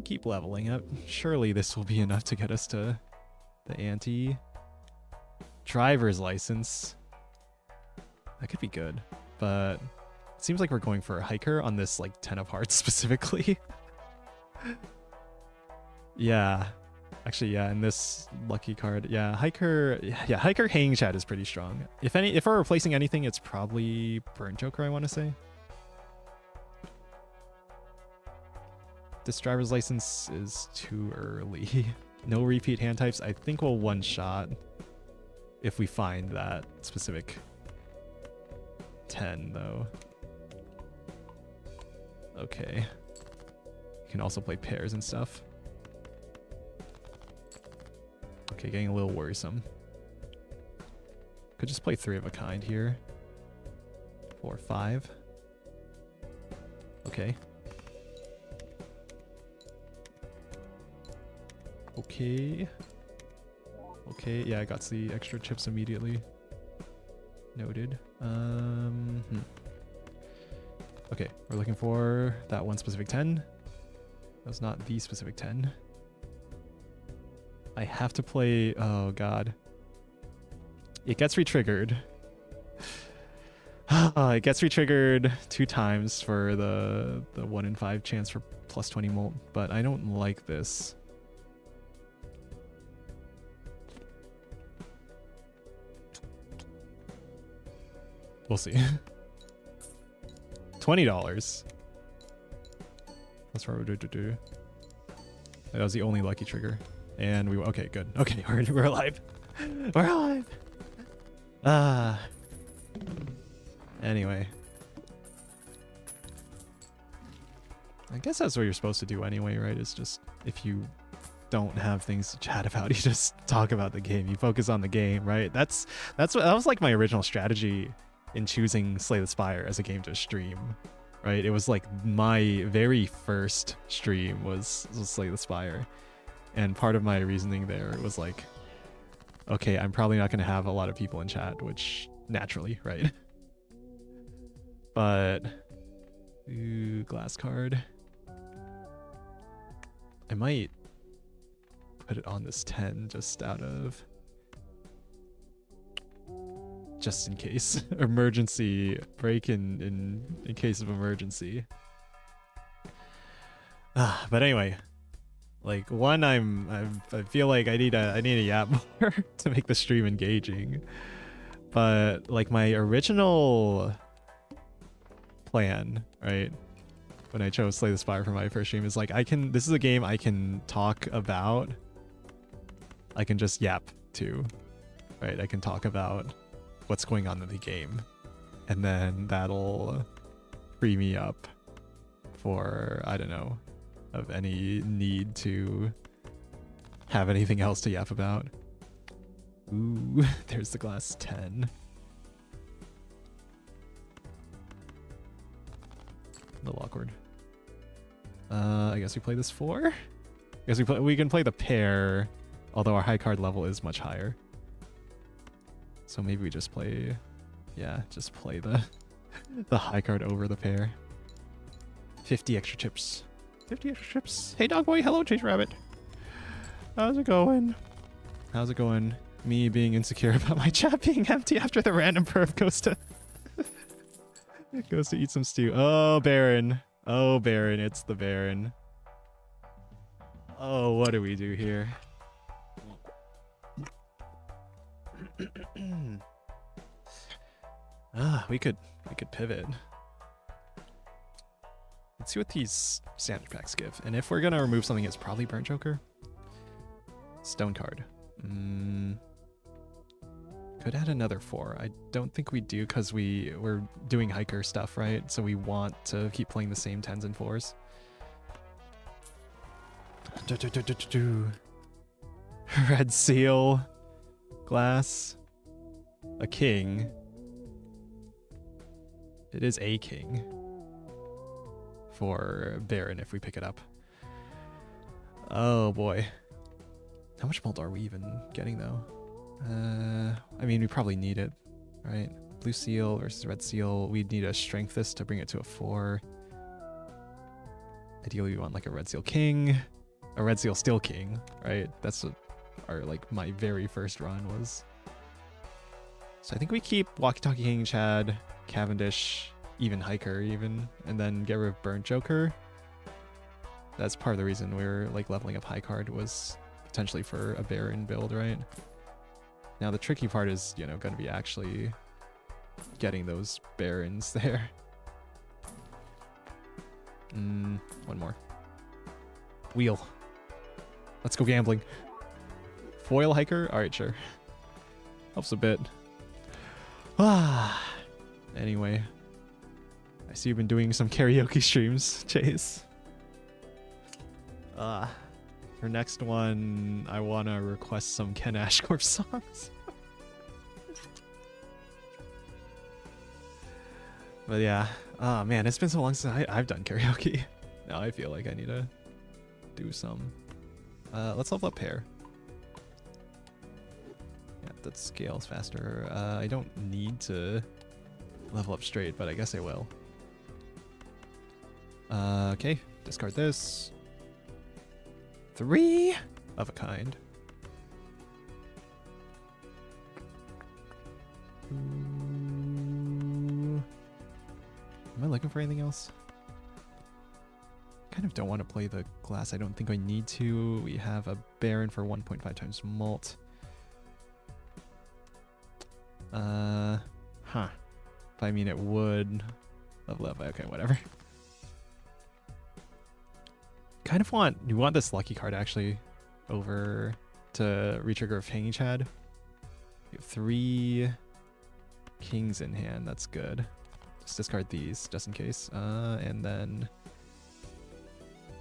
Keep leveling up. Surely this will be enough to get us to the ante. Driver's license. That could be good, but it seems like we're going for a hiker on this like 10 of hearts specifically. Yeah. Actually, yeah, in this lucky card. Yeah, hiker hanging chat is pretty strong. If we're replacing anything, it's probably Burn Joker, I want to say. This driver's license is too early. No repeat hand types. I think we'll one shot if we find that specific 10 though. Okay. You can also play pairs and stuff. Okay, getting a little worrisome. Could just play 3 of a kind here. 4, 5. Okay. Okay. Okay, yeah, I got the extra chips immediately. Noted. Okay, we're looking for that one specific 10. That was not the specific 10. I have to play... Oh, God. It gets retriggered. It gets retriggered 2 times for the 1 in 5 chance for plus 20 molt, but I don't like this. We'll see. $20. That's what we're do. That was the only lucky trigger. And we... Okay, good. Okay, we're alive. We're alive! Anyway. I guess that's what you're supposed to do anyway, right? It's just... If you don't have things to chat about, you just talk about the game. You focus on the game, right? That was like my original strategy in choosing Slay the Spire as a game to stream, right? It was like my very first stream was Slay the Spire, and part of my reasoning there was like, okay, I'm probably not going to have a lot of people in chat, which naturally, right? But ooh, glass card. I might put it on this 10 just out of... just in case. Emergency break in case of emergency. But anyway, like one, I feel like I need a yap more to make the stream engaging. But like my original plan, right, when I chose Slay the Spire for my first stream is like, this is a game I can talk about. I can just yap to, right? I can talk about what's going on in the game, and then that'll free me up for, I don't know, of any need to have anything else to yap about. Ooh, there's the glass 10. A little awkward. I guess we play this 4? I guess we can play the pair, although our high card level is much higher. So maybe we just play, yeah, just play the high card over the pair. 50 extra chips. 50 extra chips. Hey dog boy, hello Chase Rabbit. How's it going? How's it going? Me being insecure about my chat being empty after the random perv goes to eat some stew. Oh, Baron. Oh, Baron, it's the Baron. Oh, what do we do here? We could pivot. Let's see what these standard packs give. And if we're gonna remove something, it's probably Burnt Joker. Stone card. Could add another 4. I don't think we do because we're doing hiker stuff, right? So we want to keep playing the same 10s and 4s. Red seal. Glass. A king. It is a king. For Baron if we pick it up. Oh boy. How much mold are we even getting though? I mean, we probably need it, right? Blue seal versus red seal. We'd need a strength this to bring it to a 4. Ideally, we want like a red seal king, a red seal still king, right? That's what our my very first run was. So I think we keep Walkie Talkie King, Chad, Cavendish, even Hiker, and then get rid of Burnt Joker. That's part of the reason we're leveling up high card was potentially for a Baron build, right? Now the tricky part is, going to be actually getting those Barons there. One more. Wheel. Let's go gambling. Foil hiker? Alright, sure. Helps a bit. Ah. Anyway. I see you've been doing some karaoke streams, Chase. For next one, I want to request some Ken Ashcorp songs. But yeah. Oh man, it's been so long since I've done karaoke. Now I feel like I need to do some. Let's level up hair. Yeah, that scales faster. I don't need to level up straight, but I guess I will. Okay, discard this. 3 of a kind. Ooh. Am I looking for anything else? Kind of don't want to play the glass. I don't think I need to. We have a Baron for 1.5 times mult. Huh. If I mean it would level up. Okay, whatever. Kind of want this lucky card actually over to retrigger of Hanging Chad. We have 3 kings in hand. That's good. Just discard these just in case. And then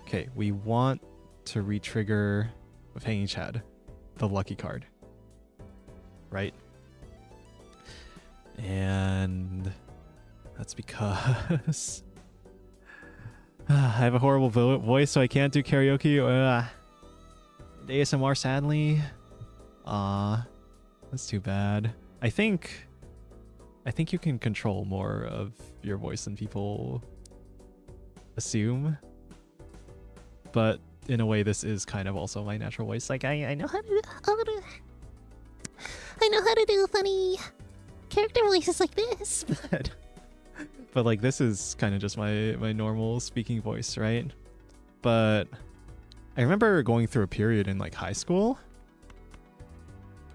okay, we want to retrigger with Hanging Chad the lucky card, right? And that's because I have a horrible voice, so I can't do karaoke. ASMR, sadly. That's too bad. I think you can control more of your voice than people assume. But in a way, this is kind of also my natural voice. Like I know how to do funny character voices like this. But like this is kind of just my normal speaking voice, right? But I remember going through a period in like high school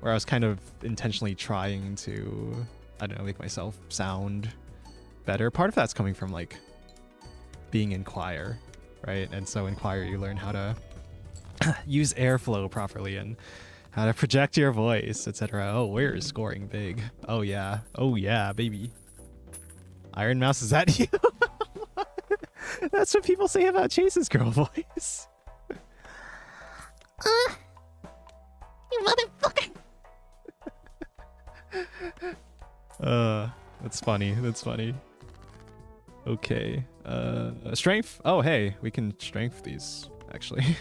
where I was kind of intentionally trying to, I don't know, make myself sound better. Part of that's coming from like being in choir, right? And so in choir you learn how to use airflow properly and how to project your voice, etc. Oh, we're scoring big. Oh yeah, baby. Iron Mouse, is that you? That's what people say about Chase's girl voice. You motherfucker. That's funny. Okay. Strength. Oh, hey, we can strength these actually.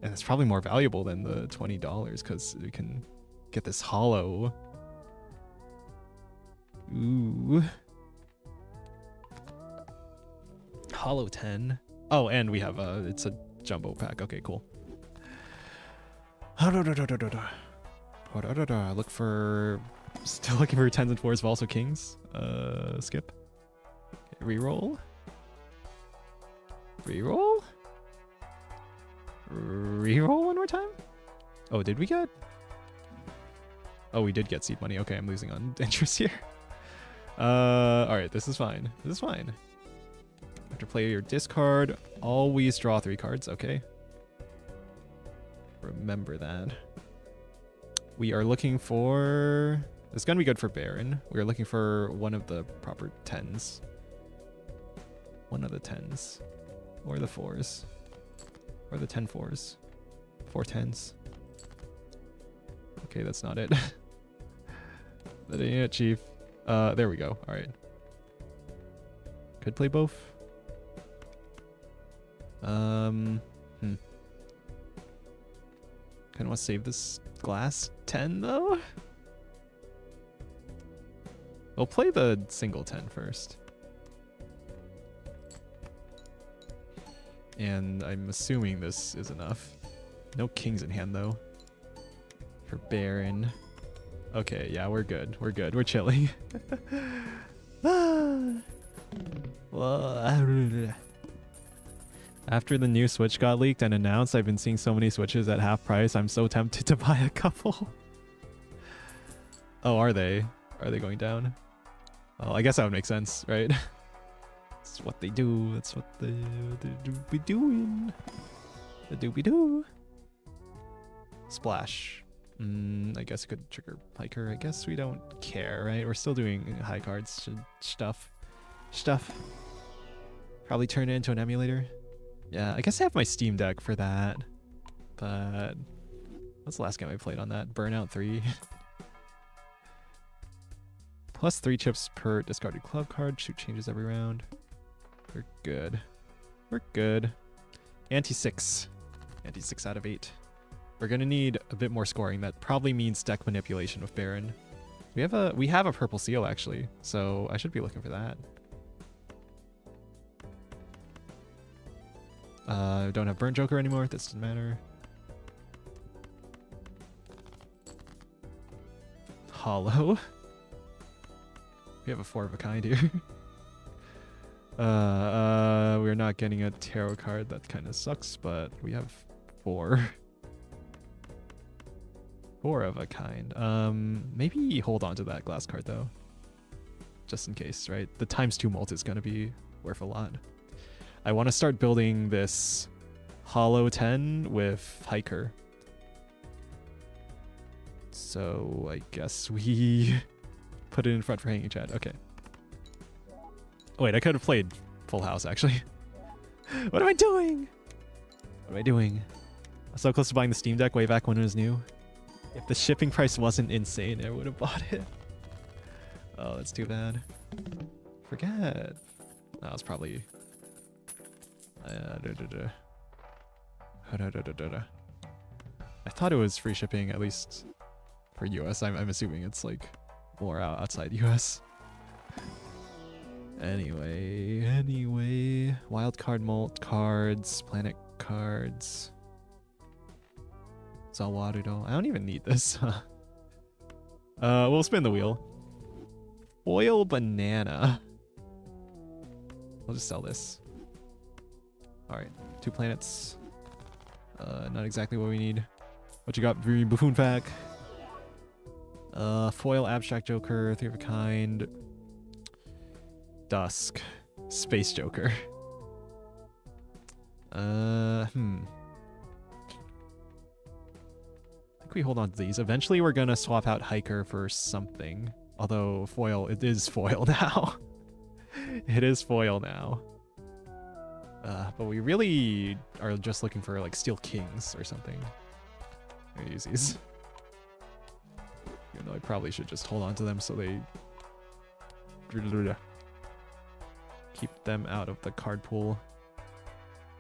And it's probably more valuable than the $20 because we can get this hollow. Ooh. Hollow 10. Oh, and we have it's a jumbo pack. Okay, cool. Look for, still looking for 10s and 4s, but also kings. Skip. Okay, reroll. Reroll one more time. Oh, did we get? Oh, we did get seed money. Okay, I'm losing on interest here. Alright, this is fine. After play your discard, always draw 3 cards, okay? Remember that. We are looking for... It's gonna be good for Baron. We are looking for one of the proper 10s. One of the 10s. Or the 4s. Or the 10 4s. 4 10s. Okay, that's not it. That ain't it, Chief. There we go. Alright. Could play both. Kinda want to save this glass 10 though. We'll play the single 10 first. And I'm assuming this is enough. No kings in hand though. For Baron. Okay, yeah, we're good. We're chilling. After the new Switch got leaked and announced, I've been seeing so many Switches at half price. I'm so tempted to buy a couple. Oh, are they? Are they going down? Well, I guess that would make sense, right? That's what they do. That's what they do be doing. The doobie doo. Splash. I guess it could trigger hiker. I guess we don't care, right? We're still doing high cards stuff. Probably turn it into an emulator. Yeah, I guess I have my Steam Deck for that. But what's the last game I played on that? Burnout 3. Plus 3 chips per discarded club card. Shoot changes every round. We're good. We're good. Anti-6. Anti-6 out of 8. We're gonna need a bit more scoring. That probably means deck manipulation with Baron. We have a purple seal actually, so I should be looking for that. Don't have Burn Joker anymore. This doesn't matter. Hollow. We have a 4 of a kind here. We're not getting a tarot card. That kind of sucks, but we have 4. 4 of a kind. Maybe hold on to that glass card though. Just in case, right? The ×2 mult is gonna be worth a lot. I want to start building this Hollow 10 with Hiker. So I guess we put it in front for Hanging Chad. Okay. Wait, I could have played Full House actually. What am I doing? What am I doing? I'm so close to buying the Steam Deck way back when it was new. If the shipping price wasn't insane, I would have bought it. Oh, that's too bad. Forget. That was probably... I thought it was free shipping, at least for US. I'm assuming it's like more outside US. Anyway, wild card mult cards, planet cards. Zawarudo. I don't even need this. We'll spin the wheel. Foil banana. I'll just sell this. Alright, 2 planets. Not exactly what we need. What you got, Buffoon Pack? Foil Abstract Joker, 3 of a kind. Dusk. Space Joker. I think we hold on to these. Eventually we're gonna swap out Hiker for something. Although foil, it is foil now. It is foil now. But we really are just looking for like Steel Kings or something. I'm gonna use these. Even though I probably should just hold on to them so they keep them out of the card pool.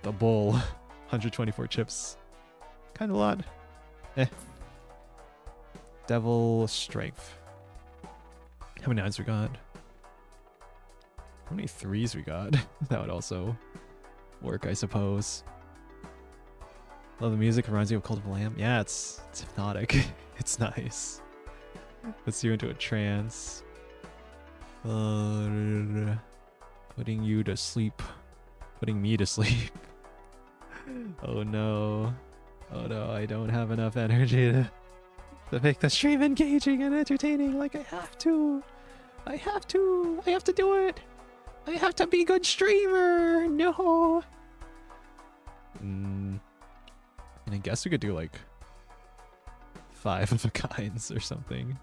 The bull. 124 chips. Kind of a lot. Devil Strength. How many 9s we got? How many 3s we got? That would also work, I suppose. Love the music. Reminds you of Cult of the Lamb. Yeah, it's hypnotic. It's nice. Puts you into a trance. Putting you to sleep. Putting me to sleep. Oh no. Oh no, I don't have enough energy to make the stream engaging and entertaining like I have to. I have to do it. I have to be a good streamer. No. And I guess we could do like 5 of a kinds or something.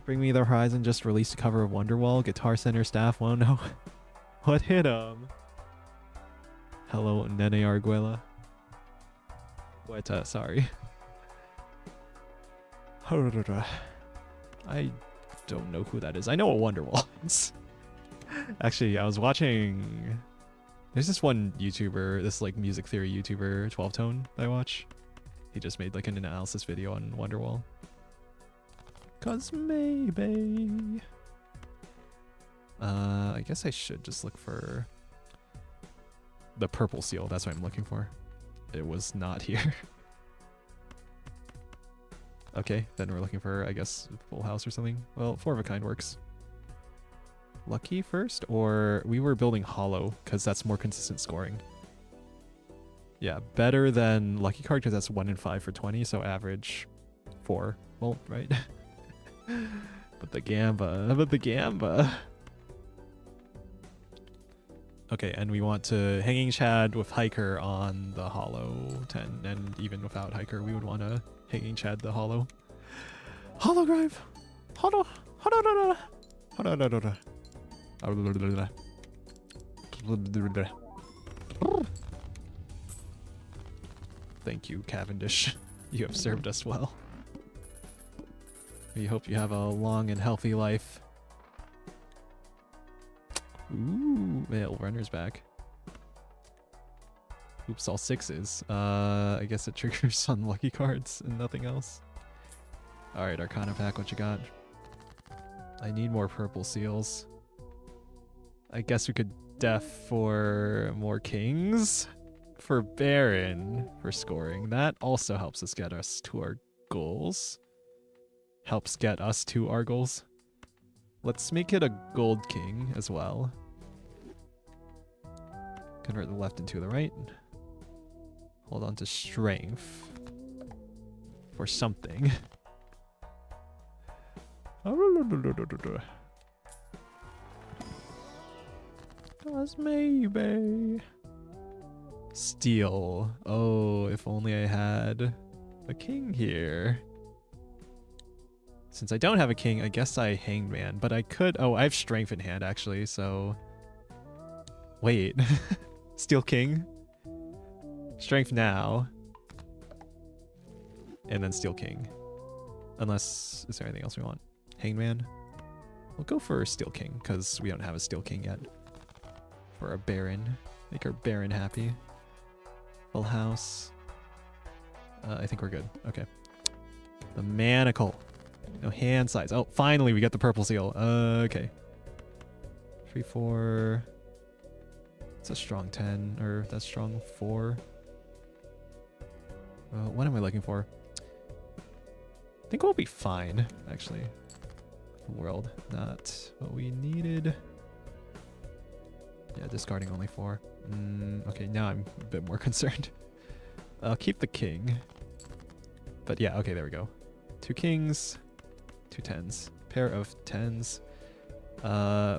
Bring Me the Horizon just released a cover of Wonderwall. Guitar Center staff won't know what hit 'em. Hello, Nene Arguela. What? Sorry. I don't know who that is. I know what Wonderwall is. Actually, I was watching... There's this one YouTuber, this like music theory YouTuber, 12 Tone, that I watch. He just made like an analysis video on Wonderwall. 'Cause maybe... I guess I should just look for the purple seal. That's what I'm looking for. It was not here. Okay, then we're looking for, I guess, Full House or something. Well, 4 of a kind works. Lucky first, or we were building Hollow, because that's more consistent scoring. Yeah, better than Lucky card, because that's 1 in 5 for 20, so average 4. Well, right? But the Gamba. Okay, and we want to Hanging Chad with Hiker on the Hollow 10, and even without Hiker, we would want to Hanging Chad the Hollow. Hollow Grive! Hollow! Hollow! Thank you, Cavendish. You have served us well. We hope you have a long and healthy life. Ooh, Male Runner's back. Oops, all sixes. I guess it triggers on lucky cards and nothing else. Alright, Arcana pack, what you got? I need more purple seals. I guess we could def for more kings. For Baron, for scoring. That also helps us get us to our goals. Helps get us to our goals. Let's make it a gold king as well. Convert the left into the right. Hold on to strength. For something. Cause maybe. Steel. Oh, if only I had a king here. Since I don't have a king, I guess I Hangman, but I could... Oh, I have strength in hand, actually, so... Wait. Steel king? Strength now. And then steel king. Unless... Is there anything else we want? Hangman? We'll go for steel king, because we don't have a steel king yet. For a baron. Make our baron happy. Full house. I think we're good. Okay. The manacle. No hand size. Oh, finally we got the purple seal. Okay. 3, 4. It's a strong 10, or that's strong 4. What am I looking for? I think we'll be fine, actually. World, not what we needed. Yeah, discarding only 4. Okay, now I'm a bit more concerned. I'll keep the king. But yeah, okay, there we go. 2 kings. 2 10s. Pair of 10s.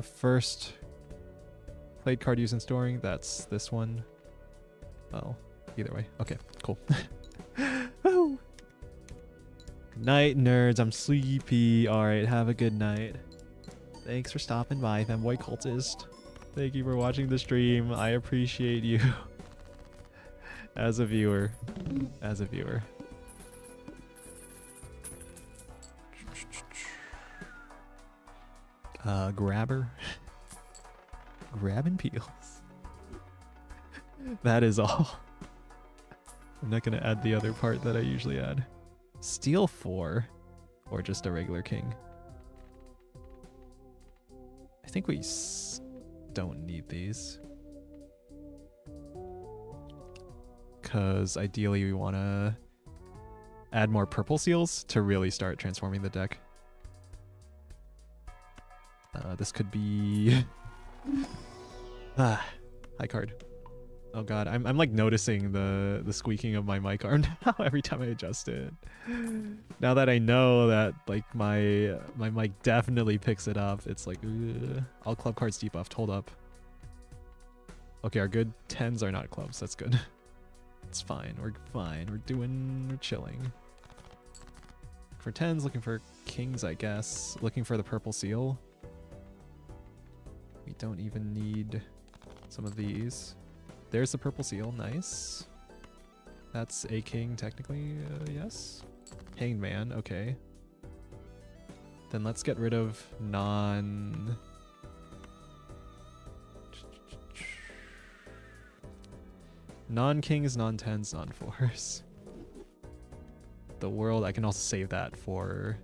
First played card used in storing. That's this one. Well, either way. Okay, cool. Woo! Good night, nerds. I'm sleepy. Alright, have a good night. Thanks for stopping by, Femboy Cultist. Thank you for watching the stream. I appreciate you. As a viewer. As a viewer. Grabber. Grab and peels. That is all. I'm not gonna add the other part that I usually add. Steal 4. Or just a regular king. I think we don't need these. Because ideally we want to add more purple seals to really start transforming the deck. This could be... high card. Oh god, I'm like noticing the squeaking of my mic arm now every time I adjust it. Now that I know that like my mic definitely picks it up, it's like, all club cards debuffed. Hold up. Okay, our good 10s are not clubs. That's good. It's fine. We're fine. We're chilling. For 10s, looking for kings, I guess. Looking for the purple seal. We don't even need some of these. There's the purple seal. Nice. That's a king, technically. Yes. Hanged man. Okay. Then let's get rid of non-kings, non-10s, non-4s. The world, I can also save that for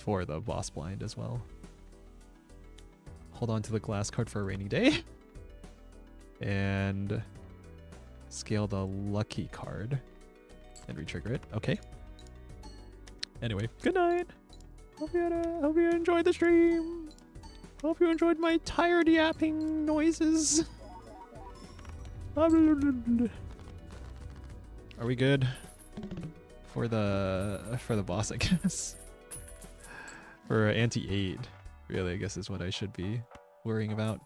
the boss blind as well. Hold on to the glass card for a rainy day. And scale the lucky card and retrigger it. Okay. Anyway, good night. Hope you enjoyed the stream. Hope you enjoyed my tired yapping noises. Are we good for the boss, I guess? For anti-8, really, I guess is what I should be worrying about.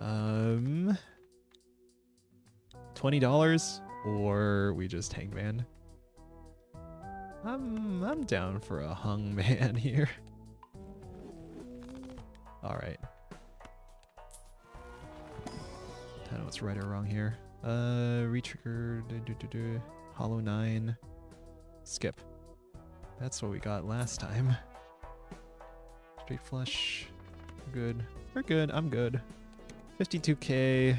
$20 or we just hangman. I'm down for a hung man here. All right. I don't know what's right or wrong here. Retrigger, Hollow 9, skip. That's what we got last time. Straight flush, good. We're good, I'm good. 52k.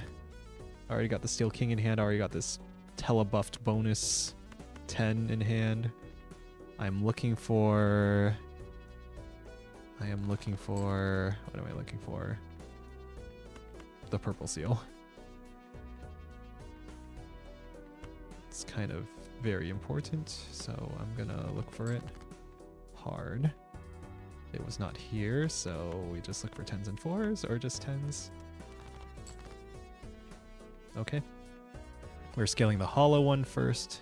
Already got the Steel King in hand, already got this telebuffed bonus 10 in hand. I'm looking for... what am I looking for? The purple seal. It's kind of very important, so I'm gonna look for it hard. It was not here, so we just look for 10s and 4s, or just 10s. Okay. We're scaling the hollow one first,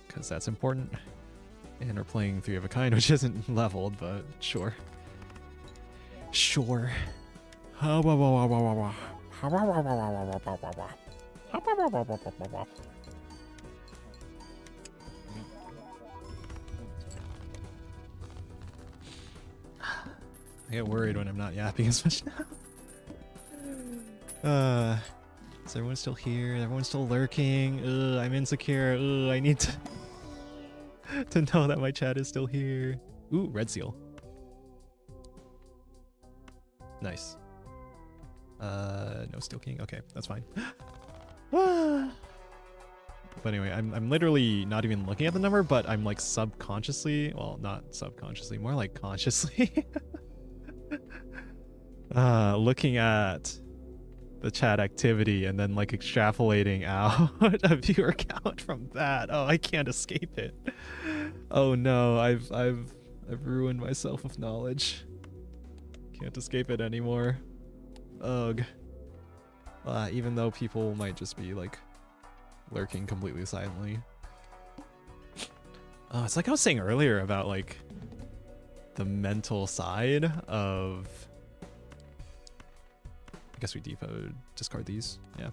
because that's important. And we're playing 3 of a kind, which isn't leveled, but sure. Sure. I get worried when I'm not yapping as much now. Is everyone still here? Everyone's still lurking. I'm insecure. I need to know that my chat is still here. Ooh, red seal. Nice. No Steel King. Okay, that's fine. But anyway, I'm literally not even looking at the number, but I'm like subconsciously, well, not subconsciously, more like consciously looking at the chat activity and then like extrapolating out a viewer count from that. Oh, I can't escape it. Oh no, I've ruined myself with knowledge. Can't escape it anymore. Ugh. Even though people might just be like lurking completely silently. Oh, it's like I was saying earlier about like the mental side of... I guess we depot discard these. Yeah.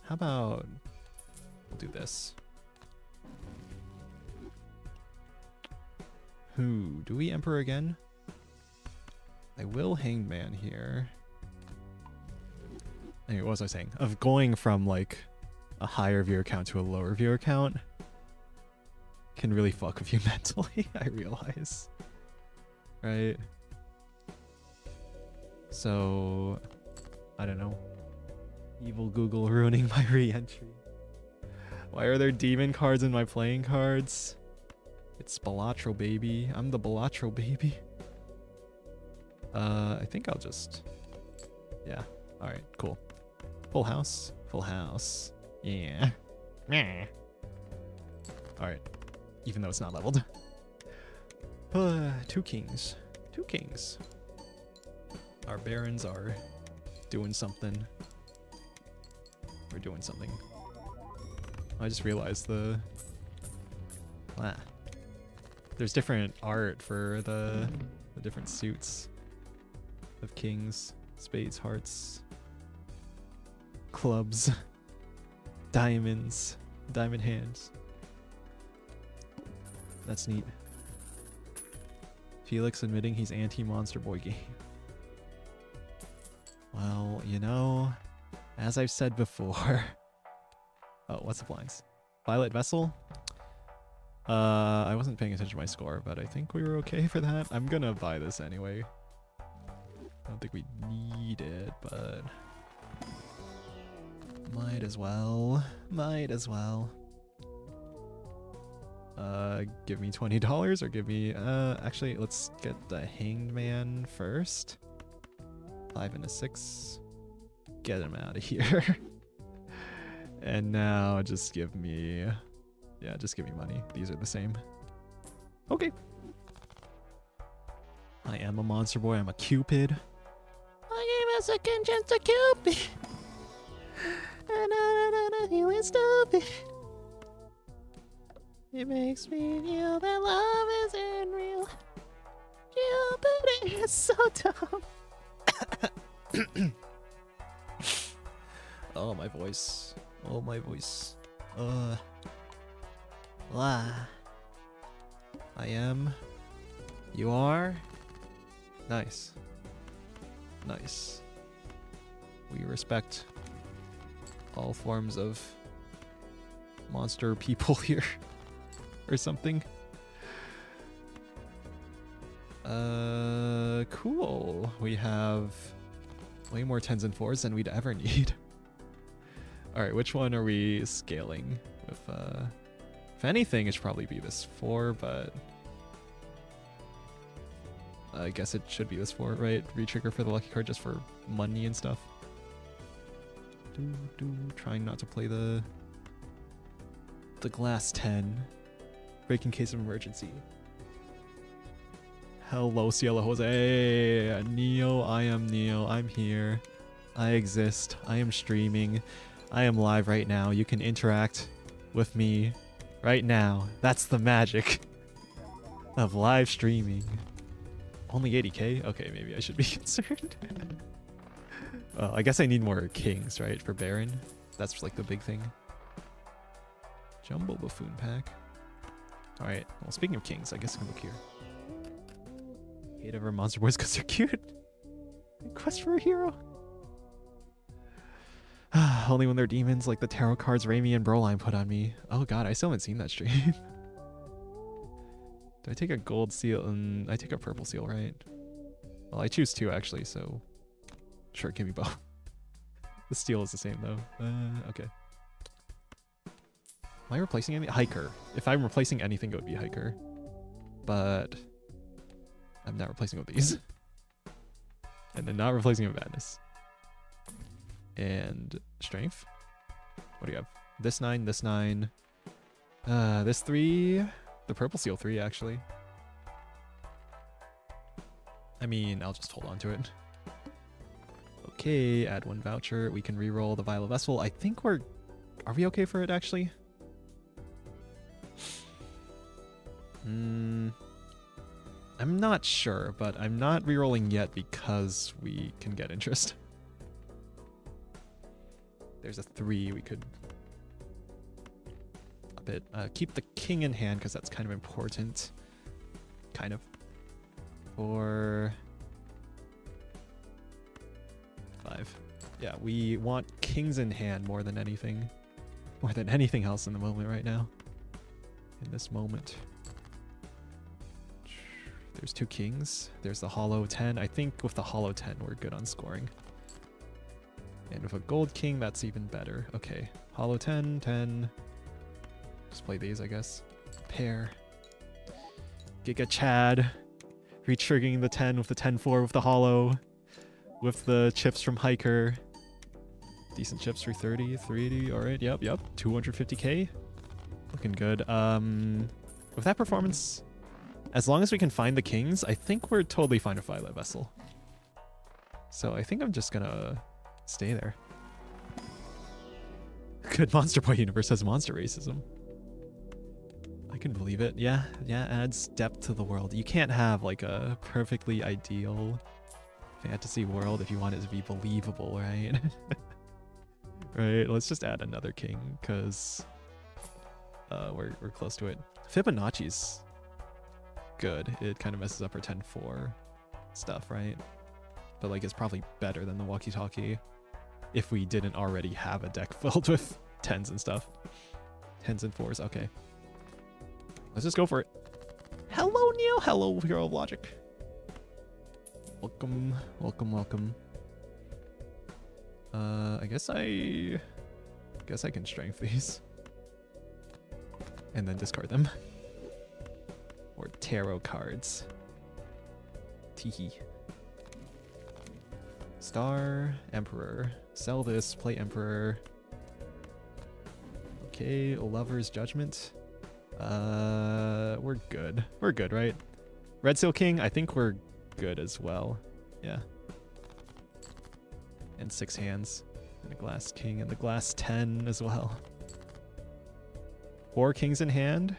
How about we'll do this? Who do we Emperor again? I will Hangman here. Anyway, what was I saying? Of going from like a higher viewer count to a lower viewer count can really fuck with you mentally, I realize. Right? So, I don't know. Evil Google ruining my re-entry. Why are there demon cards in my playing cards? It's Balatro, baby. I'm the Balatro, baby. I think I'll just... yeah. Alright, cool. Full house. Full house. Yeah. Alright. Even though it's not leveled. 2 kings. 2 kings. Our barons are doing something. We're doing something. I just realized there's different art for the different suits of kings, spades, hearts, clubs, diamonds, diamond hands. That's neat. Felix admitting he's anti-Monster Boy game. Well, you know, as I've said before... oh, what's the blinds? Violet Vessel? I wasn't paying attention to my score, but I think we were okay for that. I'm gonna buy this anyway. I don't think we need it, but... might as well. Might as well. Give me $20 or give me... actually, let's get the Hanged Man first. 5 and a 6. Get him out of here. And now just give me... yeah, just give me money. These are the same. Okay. I am a monster boy. I'm a Cupid. I gave a second chance to Cupid. He went stupid. It makes me feel that love isn't real. you, but it's so dumb. Oh, my voice. Oh, my voice. Wow. I am. You are. Nice. Nice. We respect all forms of monster people here. Or something. Cool. We have way more 10s and 4s than we'd ever need. Alright, which one are we scaling with, if anything, it should probably be this 4, but I guess it should be this 4, right? Retrigger for the lucky card just for money and stuff. Trying not to play the glass 10. Break in case of emergency. Hello, Cielo Jose. Neo, I am Neo. I'm here. I exist. I am streaming. I am live right now. You can interact with me right now. That's the magic of live streaming. Only 80k? Okay, maybe I should be concerned. Well, I guess I need more kings, right? For Baron. That's like the big thing. Jumbo Buffoon pack. Alright, well, speaking of kings, I guess I can look here. Hate ever monster boys because they're cute. Quest for a hero. Only when they're demons like the tarot cards Raimi and Broline put on me. Oh god, I still haven't seen that stream. Do I take a gold seal? And I take a purple seal, right? Well, I choose 2 actually, so sure, give me both. The steel is the same though. Okay. Am I replacing any? Hiker. If I'm replacing anything, it would be Hiker. But I'm not replacing with these. And then not replacing with Madness. And Strength. What do you have? This 9, this 9. This 3. The purple seal 3, actually. I mean, I'll just hold on to it. Okay, add 1 voucher. We can reroll the Vial of Vessel. I think we're... Are we okay for it, actually? I'm not sure, but I'm not rerolling yet because we can get interest. There's a 3 we could up it. Keep the king in hand because that's kind of important. Kind of. Or 5. Yeah, we want kings in hand more than anything. More than anything else in the moment right now. In this moment. There's 2 kings. There's the hollow 10. I think with the hollow 10, we're good on scoring. And with a gold king, that's even better. Okay. Hollow 10, 10. Just play these, I guess. Pair. Giga Chad. Retriggering the 10 with the 10-4 with the hollow. With the chips from Hiker. Decent chips, 330, 380. Alright, yep. 250k. Looking good. With that performance, as long as we can find the kings, I think we're totally fine with Violet Vessel. So I think I'm just gonna stay there. Good Monster Boy universe has monster racism. I can believe it. Yeah, adds depth to the world. You can't have like a perfectly ideal fantasy world if you want it to be believable, right? Right, let's just add another king because we're close to it. Fibonacci's good. It kind of messes up our 10-4 stuff, right? But like it's probably better than the walkie-talkie if we didn't already have a deck filled with 10s and stuff. 10s and 4s, okay. Let's just go for it. Hello, Neil. Hello, Hero of Logic. Welcome, welcome, welcome. I guess I can strength these. And then discard them. Or tarot cards. Teehee. Star, Emperor. Sell this, play Emperor. Okay, Lover's Judgment. We're good. We're good, right? Red Seal King, I think we're good as well. Yeah. And 6 hands. And a Glass King and the Glass 10 as well. 4 kings in hand.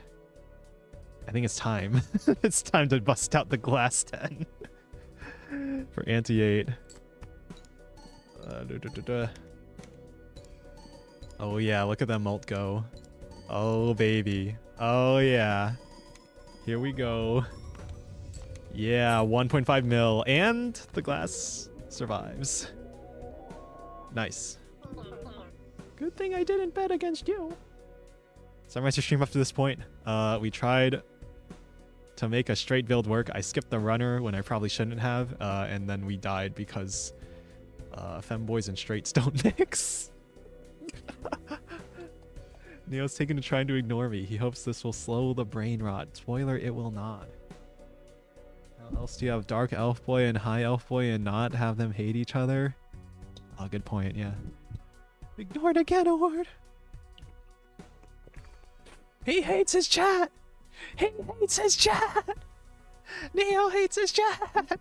I think it's time. It's time to bust out the glass 10 for anti-8. Oh yeah, look at that mult go. Oh baby. Oh yeah. Here we go. Yeah, 1.5 mil, and the glass survives. Nice. Good thing I didn't bet against you. Summarize your stream up to this point. We tried to make a straight build work. I skipped the runner when I probably shouldn't have, and then we died because femboys and straights don't mix. Neo's taking to trying to ignore me. He hopes this will slow the brain rot. Spoiler, it will not. How else do you have Dark Elf Boy and High Elf Boy and not have them hate each other? Oh, good point, yeah. Ignored again, Award. He hates his chat. He hates his chat. Neo hates his chat.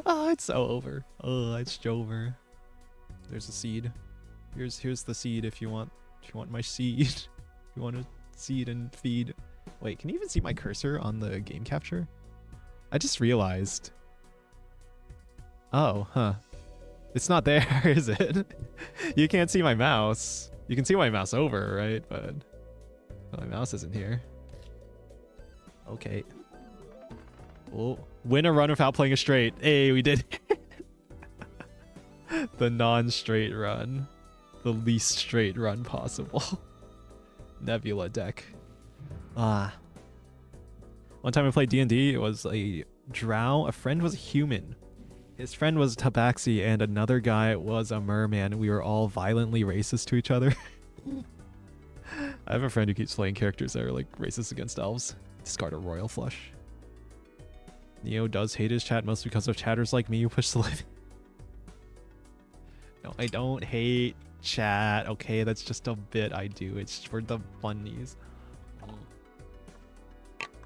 Oh, it's so over. Oh, it's over. There's a seed. Here's the seed if you want my seed. If you want to seed and feed. Wait, can you even see my cursor on the game capture? I just realized. Oh, huh. It's not there, is it? You can't see my mouse. You can see my mouse over, right? But my mouse isn't here. Okay. Oh, win a run without playing a straight. Hey, we did the non-straight run. The least straight run possible. Nebula deck. Ah. One time I played D&D, it was a drow. A friend was a human. His friend was Tabaxi, and another guy was a merman. We were all violently racist to each other. I have a friend who keeps playing characters that are like racist against elves. Discard a royal flush. Neo does hate his chat mostly because of chatters like me who push the living. No, I don't hate chat. Okay, that's just a bit I do. It's for the funnies.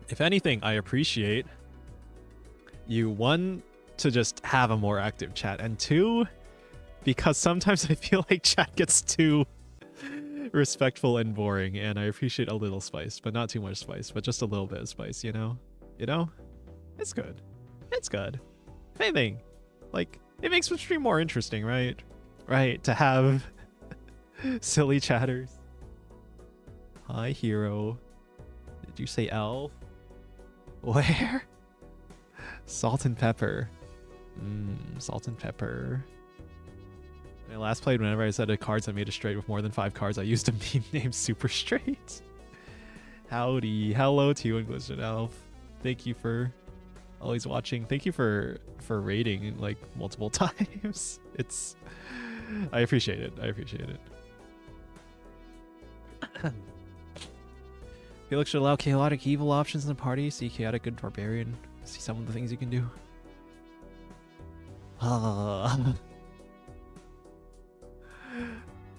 If anything, I appreciate you, one, to just have a more active chat, and two, because sometimes I feel like chat gets too respectful and boring, and I appreciate a little spice, but not too much spice, but just a little bit of spice, you know? You know? It's good. It's good. If anything, like, it makes the stream more interesting, right? Right, to have silly chatters. Hi, hero. Did you say elf? Where? Salt and pepper. Salt and pepper. When I last played, whenever I said a cards I made a straight with more than 5 cards, I used a meme named Super Straight. Howdy. Hello to you, English and Elf. Thank you for always watching. Thank you for rating like multiple times. I appreciate it. I appreciate it. Felix should allow chaotic evil options in the party. See chaotic good barbarian. See some of the things you can do.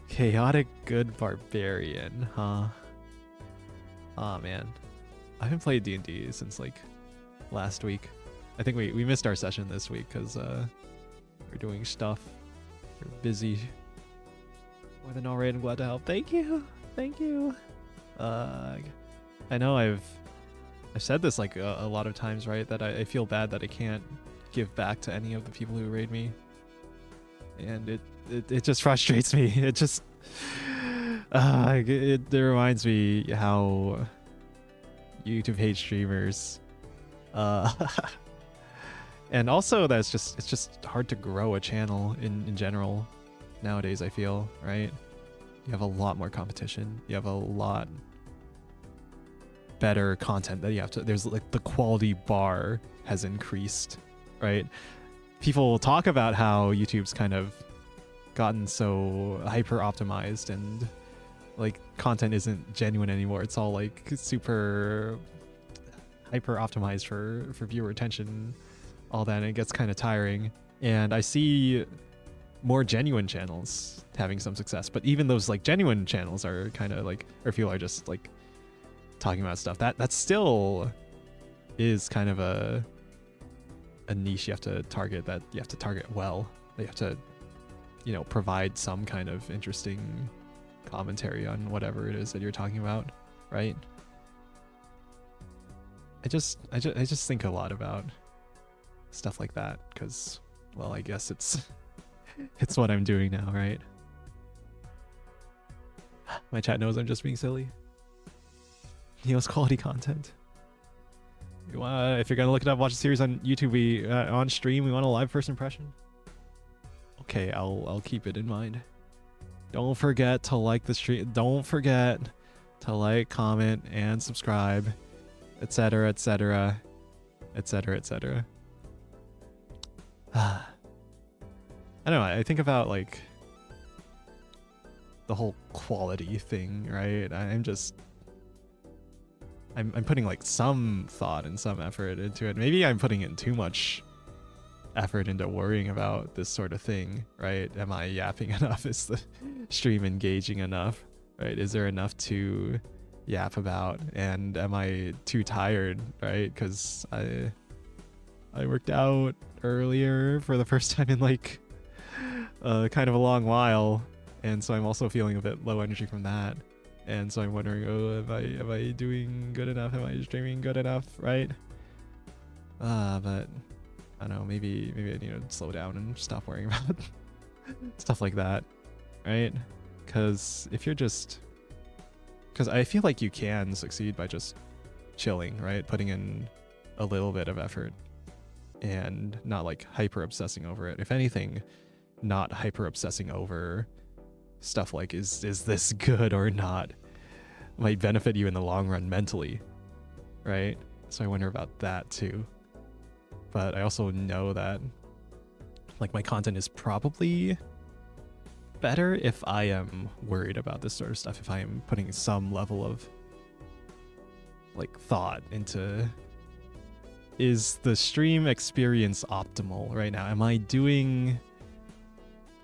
Chaotic good barbarian, huh? Oh man, I haven't played D&D since like last week. I think we missed our session this week because we're doing stuff. We're busy. More than alright, I'm glad to help. Thank you. Thank you. I know I've said this like a lot of times, right? That I feel bad that I can't give back to any of the people who raid me. And it just frustrates me. It just it reminds me how YouTube hates streamers. And also it's just hard to grow a channel in general nowadays, I feel, right? You have a lot more competition. You have a lot better content that you have to, there's like the quality bar has increased, right? People talk about how YouTube's kind of gotten so hyper optimized and like content isn't genuine anymore. It's all like super hyper optimized for viewer attention, all that, and it gets kind of tiring. And I see more genuine channels having some success, but even those like genuine channels are kind of like, or people are just like talking about stuff that still is kind of a niche you have to target, that you have to target well. You have to, you know, provide some kind of interesting commentary on whatever it is that you're talking about, right? I just think a lot about stuff like that because, well, I guess it's it's what I'm doing now, right? My chat knows I'm just being silly. Neo's quality content. If you're gonna look it up, watch the series on YouTube. We on stream. We want a live first impression. Okay, I'll keep it in mind. Don't forget to like the stream. Don't forget to like, comment, and subscribe, etc., etc., etc., etc. I don't know. I think about like the whole quality thing, right? I'm putting like some thought and some effort into it. Maybe I'm putting in too much effort into worrying about this sort of thing, right? Am I yapping enough? Is the stream engaging enough, right? Is there enough to yap about? And am I too tired, right? Because I worked out earlier for the first time in like kind of a long while, and so I'm also feeling a bit low energy from that. And so I'm wondering, oh, am I doing good enough? Am I streaming good enough, right? But I don't know, maybe I need to slow down and stop worrying about stuff like that, right? Because if you're just... Because I feel like you can succeed by just chilling, right? Putting in a little bit of effort and not like hyper obsessing over it. If anything, not hyper obsessing over stuff like is this good or not might benefit you in the long run mentally, right? So I wonder about that too. But I also know that like my content is probably better if I am worried about this sort of stuff, if I am putting some level of like thought into, is the stream experience optimal right now? Am I doing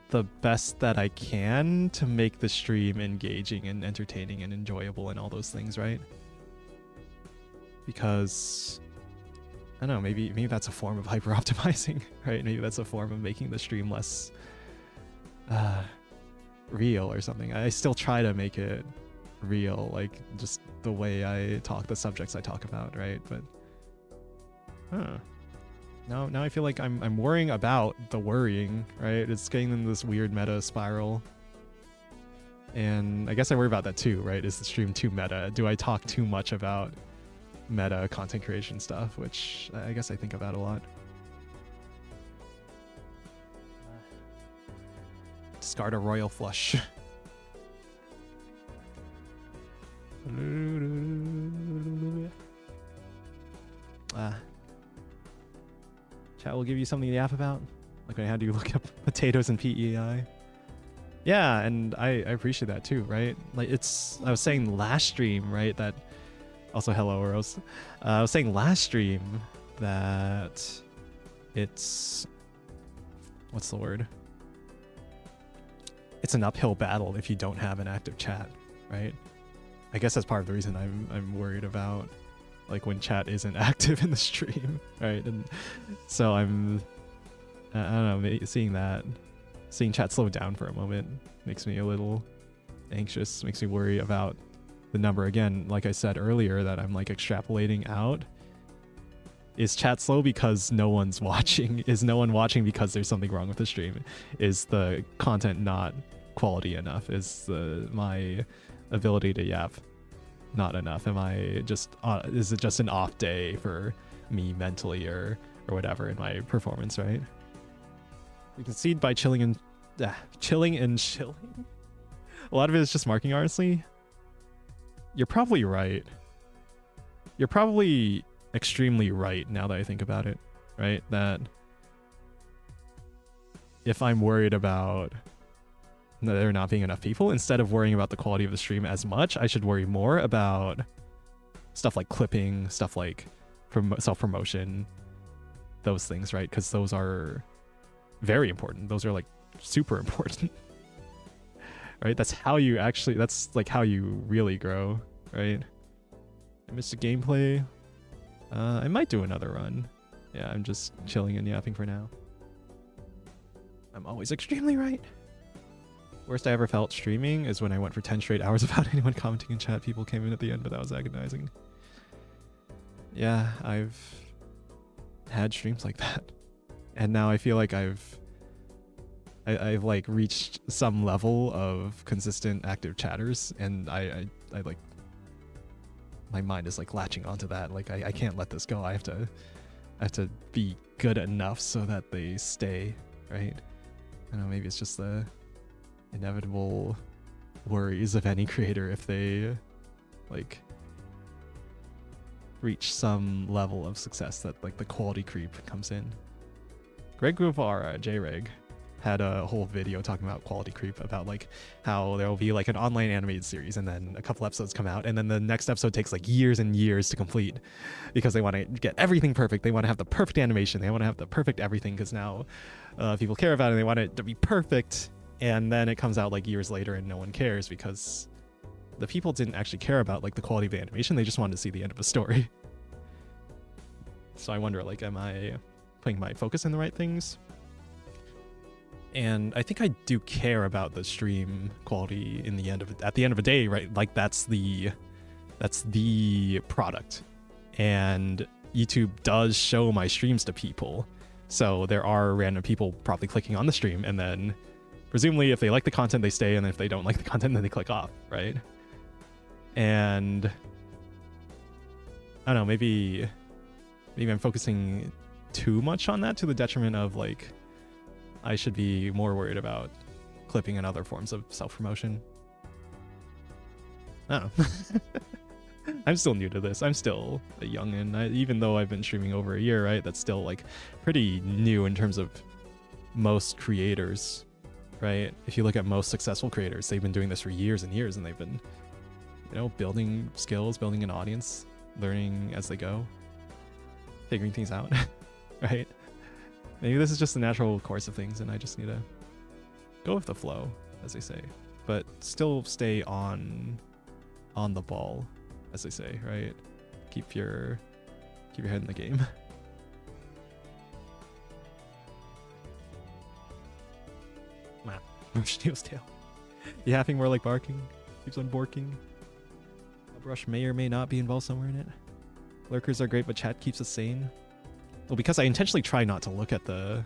the best that I can to make the stream engaging and entertaining and enjoyable and all those things, right? Because I don't know, maybe that's a form of hyper optimizing, right? Maybe that's a form of making the stream less real or something. I still try to make it real, like just the way I talk, the subjects I talk about, right? But now I feel like I'm worrying about the worrying, right? It's getting in this weird meta spiral. And I guess I worry about that too, right? Is the stream too meta? Do I talk too much about meta content creation stuff? Which I guess I think about a lot. Discard a royal flush. Chat will give you something to yap about. Like I had to look up potatoes and PEI. Yeah, and I appreciate that too, right? Like I was saying last stream, right? That also hello Oros. I was saying last stream that it's, what's the word? It's an uphill battle if you don't have an active chat, right? I guess that's part of the reason I'm worried about like when chat isn't active in the stream, right? And so I don't know, seeing chat slow down for a moment makes me a little anxious, makes me worry about the number. Again, like I said earlier, that I'm like extrapolating out. Is chat slow because no one's watching? Is no one watching because there's something wrong with the stream? Is the content not quality enough? Is my ability to yap not enough? Am I just is it just an off day for me mentally or whatever in my performance, right? You can see by chilling and chilling. A lot of it is just marking, honestly. You're probably right. You're probably extremely right now that I think about it, right? That if I'm worried about there not being enough people, instead of worrying about the quality of the stream as much, I should worry more about stuff like clipping, stuff like self-promotion, those things, right? Because those are very important. Those are like super important, right? That's how you actually, that's like how you really grow, right? I missed a gameplay. I might do another run. Yeah, I'm just chilling and yapping for now. I'm always extremely right. Worst I ever felt streaming is when I went for 10 straight hours without anyone commenting in chat. People came in at the end, but that was agonizing. yeah, I've had streams like that. And now I feel like I've like reached some level of consistent active chatters, and I like, my mind is like latching onto that. Like I can't let this go. I have to be good enough so that they stay, right? I don't know, maybe it's just the inevitable worries of any creator if they like reach some level of success, that like the quality creep comes in. Greg Guevara, JReg, had a whole video talking about quality creep, about like how there will be like an online animated series and then a couple episodes come out and then the next episode takes like years and years to complete because they want to get everything perfect. They want to have the perfect animation. They want to have the perfect everything because now people care about it and they want it to be perfect. And then it comes out like years later and no one cares because the people didn't actually care about like the quality of the animation. They just wanted to see the end of a story. So I wonder, like, am I putting my focus in the right things? And I think I do care about the stream quality in the end of it. At the end of the day, right? Like that's the product. And YouTube does show my streams to people. So there are random people probably clicking on the stream, and then presumably if they like the content, they stay, and if they don't like the content, then they click off, right? And I don't know, maybe I'm focusing too much on that to the detriment of like, I should be more worried about clipping and other forms of self-promotion. I don't know. I'm still new to this. I'm still a youngin'. Even though I've been streaming over a year, right? That's still like pretty new in terms of most creators, right? If you look at most successful creators, they've been doing this for years and years, and they've been, you know, building skills, building an audience, learning as they go, figuring things out, right? Maybe this is just the natural course of things, and I just need to go with the flow, as they say, but still stay on the ball, as they say, right? Keep your head in the game. Steel's tail. Yapping more like barking. Keeps on borking. A brush may or may not be involved somewhere in it. Lurkers are great, but chat keeps us sane. Well, because I intentionally try not to look at the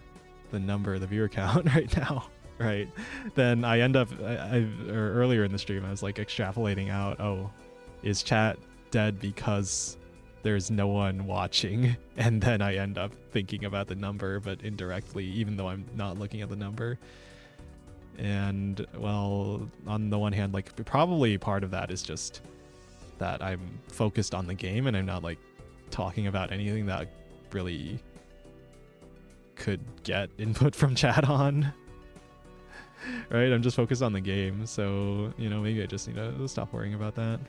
number, the viewer count right now, right? Then I end up, or earlier in the stream, I was like extrapolating out, oh, is chat dead because there's no one watching? And then I end up thinking about the number, but indirectly, even though I'm not looking at the number. And well, on the one hand, like probably part of that is just that I'm focused on the game and I'm not like talking about anything that really could get input from chat on. Right? I'm just focused on the game. So, you know, maybe I just need to stop worrying about that.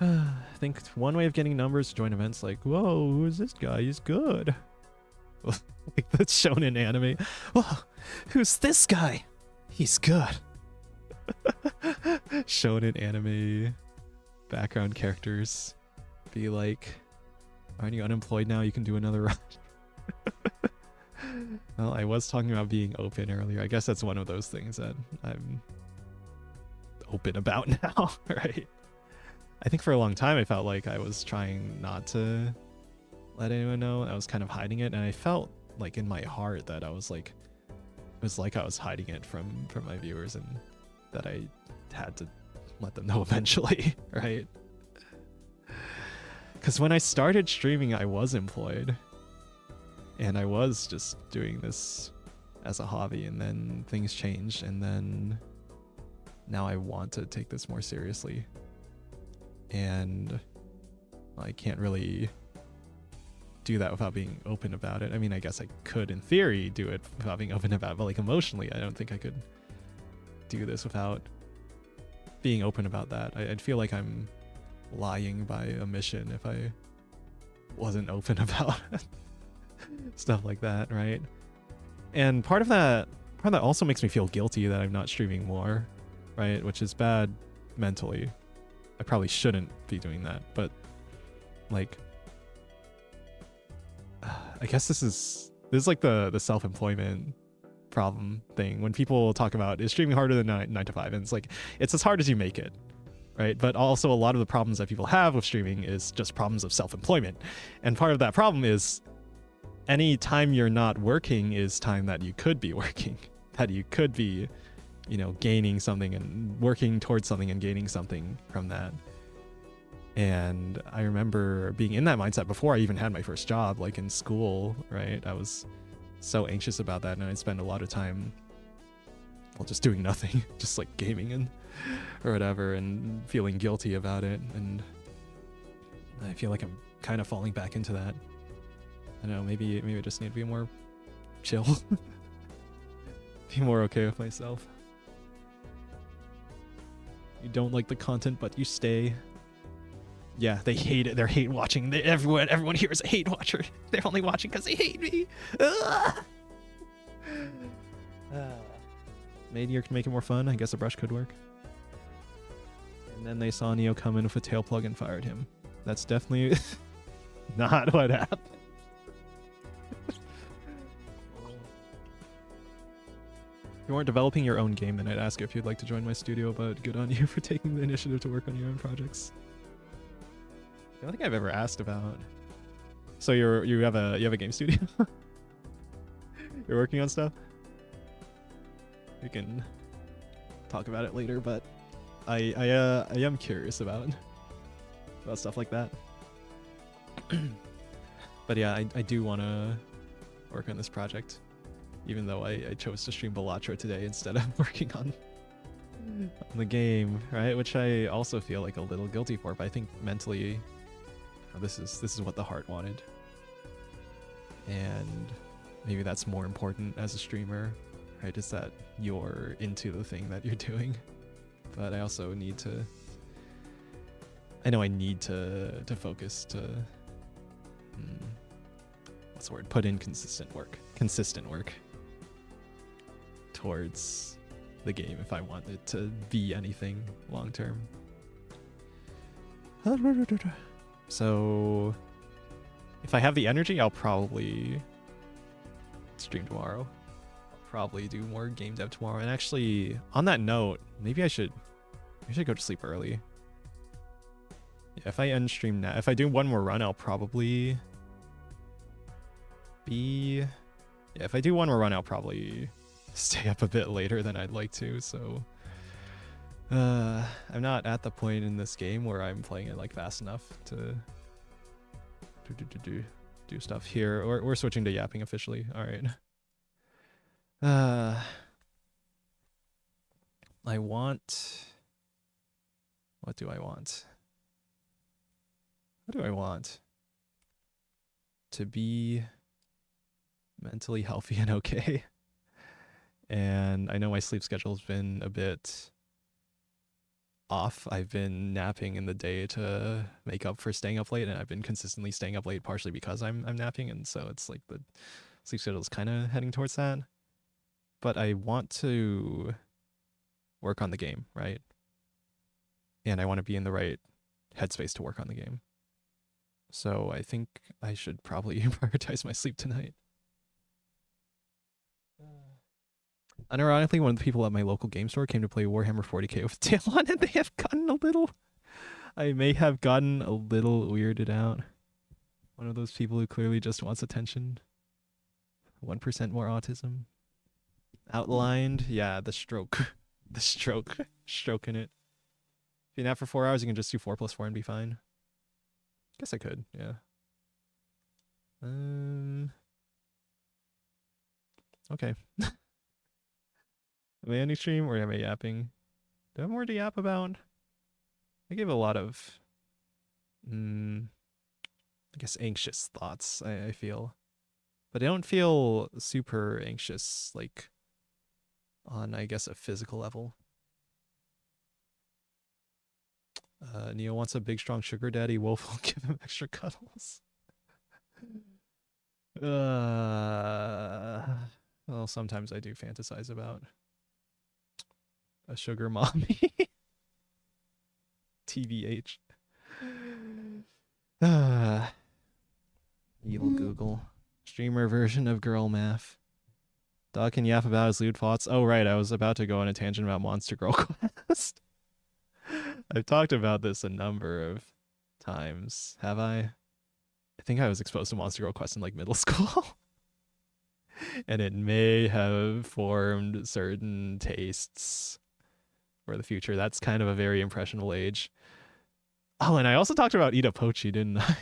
I think one way of getting numbers to join events like, whoa, who's this guy? He's good. Like the shonen anime. Whoa, who's this guy? He's good. Shonen anime background characters be like, aren't you unemployed now? You can do another run. Well, I was talking about being open earlier. I guess that's one of those things that I'm open about now, right? I think for a long time I felt like I was trying not to let anyone know. I was kind of hiding it, and I felt like in my heart that I was like, it was like I was hiding it from my viewers, and that I had to let them know eventually, right? Because when I started streaming, I was employed, and I was just doing this as a hobby, and then things changed, and then now I want to take this more seriously, and I can't really do that without being open about it. I mean, I guess I could in theory do it without being open about it, but like emotionally, I don't think I could do this without being open about that. I'd feel like I'm lying by omission if I wasn't open about stuff like that, right? And part of that also makes me feel guilty that I'm not streaming more, right? Which is bad mentally. I probably shouldn't be doing that, but like, I guess this is like the self-employment problem thing. When people talk about, is streaming harder than 9 to 5? And it's like, it's as hard as you make it, right? But also a lot of the problems that people have with streaming is just problems of self-employment. And part of that problem is any time you're not working is time that you could be working, that you could be, you know, gaining something and working towards something and gaining something from that. And I remember being in that mindset before I even had my first job, like in school, right? I was so anxious about that, and I'd spend a lot of time, well, just doing nothing, just like gaming and or whatever, and feeling guilty about it. And I feel like I'm kind of falling back into that. I don't know, maybe I just need to be more chill, be more okay with myself. You don't like the content, but you stay. Yeah, they hate it. They're hate watching. Everyone here is a hate watcher. They're only watching because they hate me. Maybe you can make it more fun. I guess a brush could work. And then they saw Neo come in with a tail plug and fired him. That's definitely not what happened. If you weren't developing your own game, then I'd ask if you'd like to join my studio, but good on you for taking the initiative to work on your own projects. I don't think I've ever asked about. So you have a game studio? You're working on stuff? We can talk about it later, but I am curious about stuff like that. But yeah, I do want to work on this project, even though I chose to stream Balatro today instead of working on the game, right? Which I also feel like a little guilty for, but I think mentally, this is what the heart wanted, and maybe that's more important as a streamer, right? Is that you're into the thing that you're doing. But I also need to, I know I need to focus to, what's the word? Put in consistent work towards the game if I want it to be anything long term. So if I have the energy, I'll probably stream tomorrow. I'll probably do more game dev tomorrow. And actually, on that note, maybe I should go to sleep early. Yeah, if I end stream now, if I do one more run, I'll probably be... Yeah, if I do one more run, I'll probably stay up a bit later than I'd like to, so... I'm not at the point in this game where I'm playing it like fast enough to do stuff here. We're switching to yapping officially. All right. I want... What do I want? What do I want? To be mentally healthy and okay. And I know my sleep schedule's been a bit off. I've been napping in the day to make up for staying up late, and I've been consistently staying up late partially because I'm napping, and so it's like the sleep schedule is kind of heading towards that. But I want to work on the game, right? And I want to be in the right headspace to work on the game. So I think I should probably prioritize my sleep tonight. Unironically, one of the people at my local game store came to play Warhammer 40k with tail on, and they have gotten a little... I may have gotten a little weirded out. One of those people who clearly just wants attention. 1% more autism. Outlined. Yeah, the stroke. The stroke. Stroking it. If you nap for 4 hours, you can just do 4 + 4 and be fine. Guess I could, yeah. Okay. Am I ending stream or am I yapping? Do I have more to yap about? I gave a lot of, I guess, anxious thoughts, I feel. But I don't feel super anxious, like, on, I guess, a physical level. Neo wants a big, strong sugar daddy. Wolf will give him extra cuddles. Well, sometimes I do fantasize about a sugar mommy. TBH. Evil Google. Streamer version of girl math. Dog can yap about his lewd thoughts. Oh, right. I was about to go on a tangent about Monster Girl Quest. I've talked about this a number of times, have I? I think I was exposed to Monster Girl Quest in like middle school. And it may have formed certain tastes for the future. That's kind of a very impressionable age. Oh, and I also talked about Ida Pochi, didn't I?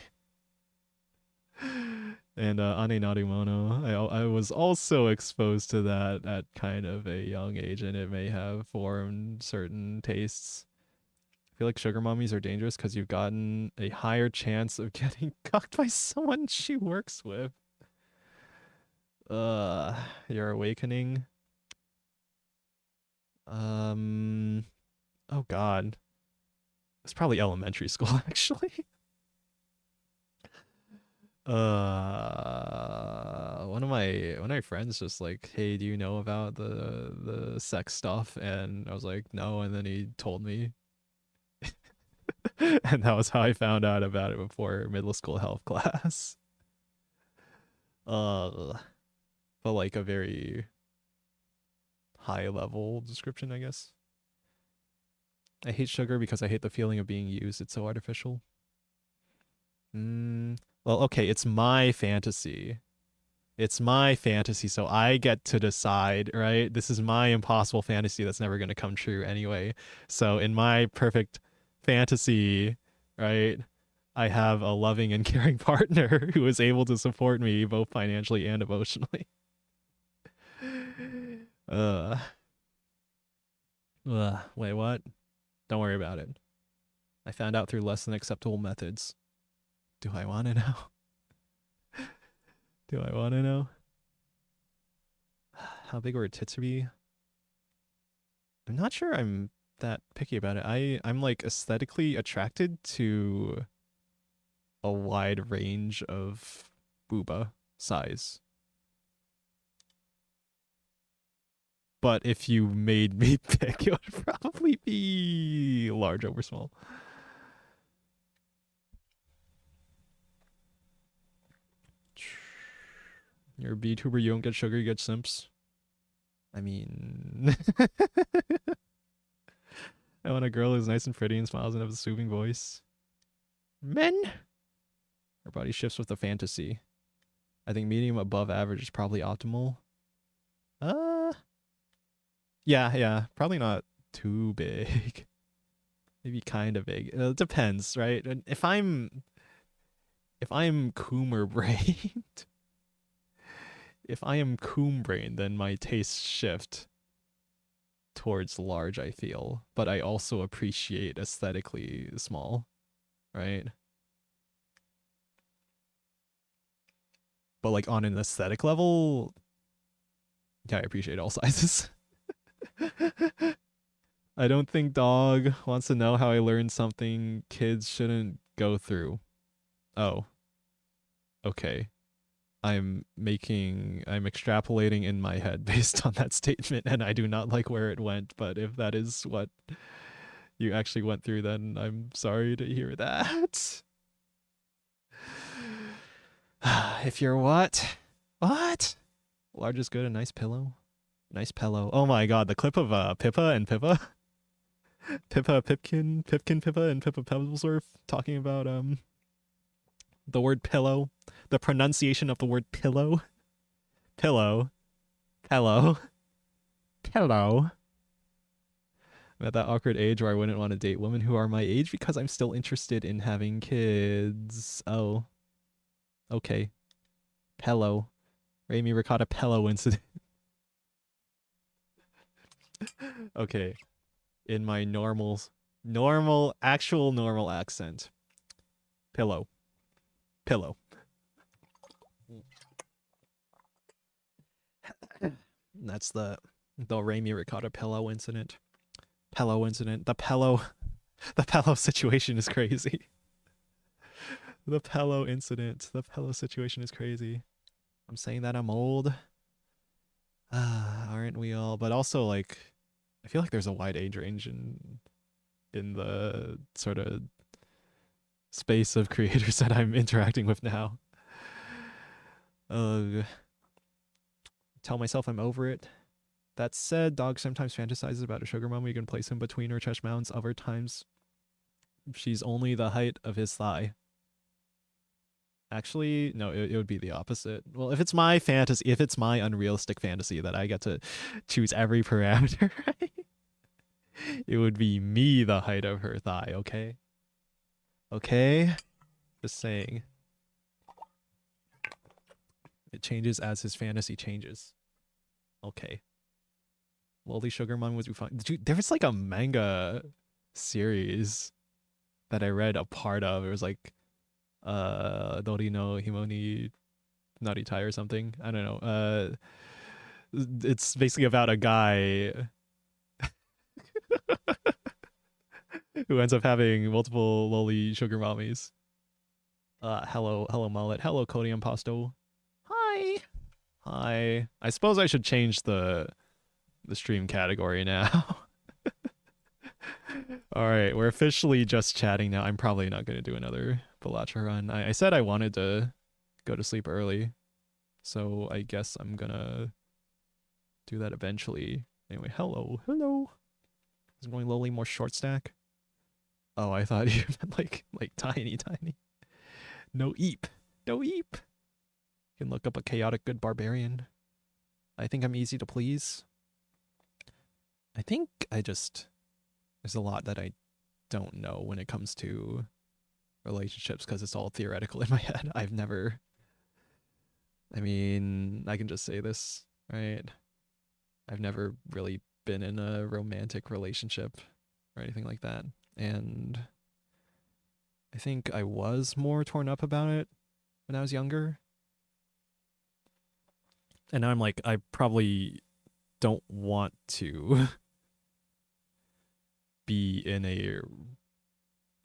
And Ane Narimono. I was also exposed to that at kind of a young age, and it may have formed certain tastes. I feel like sugar mommies are dangerous because you've gotten a higher chance of getting cucked by someone she works with. Your awakening. Oh god. It's probably elementary school actually. One of my friends just like, hey, do you know about the sex stuff? And I was like, no, and then he told me. And that was how I found out about it before middle school health class. But like a very high level description, I guess. I hate sugar because I hate the feeling of being used. It's so artificial. Well, okay, it's my fantasy. It's my fantasy, so I get to decide, right? This is my impossible fantasy that's never going to come true anyway. So in my perfect fantasy, right, I have a loving and caring partner who is able to support me both financially and emotionally. Wait, what? Don't worry about it. I found out through less than acceptable methods. Do I want to know? Do I want to know? How big were tits to be? I'm not sure I'm that picky about it. I'm like aesthetically attracted to a wide range of booba size. But if you made me pick, it would probably be large over small. You're a VTuber, you don't get sugar, you get simps. I mean, I want a girl who's nice and pretty and smiles and has a soothing voice. Men? Her body shifts with the fantasy. I think medium above average is probably optimal. Yeah, probably not too big. Maybe kind of big. It depends, right? And if I'm Coomer brained, if I am Coom brained, then my tastes shift towards large, I feel. But I also appreciate aesthetically small, right? But like on an aesthetic level, yeah, I appreciate all sizes. I don't think dog wants to know how I learned something kids shouldn't go through. Oh. Okay. I'm extrapolating in my head based on that statement, and I do not like where it went, but if that is what you actually went through, then I'm sorry to hear that. If you're what? What? Large is good, a nice pillow. Nice pillow. Oh my god, the clip of Pippa and Pippa. Pipkin, Pippa, and Pippa Pebblesworth talking about the word pillow. The pronunciation of the word pillow. Pillow. Pillow. Pillow. I'm at that awkward age where I wouldn't want to date women who are my age because I'm still interested in having kids. Oh. Okay. Pillow. Rami Ricotta pillow incident. Okay. In my actual normal accent. Pillow. Pillow. That's the Rami Ricotta pillow incident. Pillow incident. The pillow situation is crazy. The pillow incident. The pillow situation is crazy. I'm saying that I'm old. Aren't we all? But also, like, I feel like there's a wide age range in the sort of space of creators that I'm interacting with now. Tell myself I'm over it. That said, dog sometimes fantasizes about a sugar mama you can place in between her chest mounts. Other times She's only the height of his thigh. Actually, no, it would be the opposite. Well, if it's my fantasy, if it's my unrealistic fantasy that I get to choose every parameter, right? It would be me the height of her thigh, okay? Okay? Just saying. It changes as his fantasy changes. Okay. Lolly Sugar Mom would be fun. Dude, there was like a manga series that I read a part of. It was like Dori no Himoni Naritai or something. I don't know. It's basically about a guy who ends up having multiple lolly sugar mommies. Hello mullet. Hello Cody Impasto. Hi. Hi. I suppose I should change the stream category now. All right, we're officially just chatting now. I'm probably not going to do another Balatro run. I said I wanted to go to sleep early, so I guess I'm gonna do that eventually. Anyway, hello. Is it going lowly more short stack? Oh, I thought you meant like tiny. No eep. You can look up a chaotic good barbarian. I think I'm easy to please. I think there's a lot that I don't know when it comes to relationships because it's all theoretical in my head. I can just say this, right? I've never really been in a romantic relationship or anything like that. And I think I was more torn up about it when I was younger. And now I'm like, I probably don't want to be in a...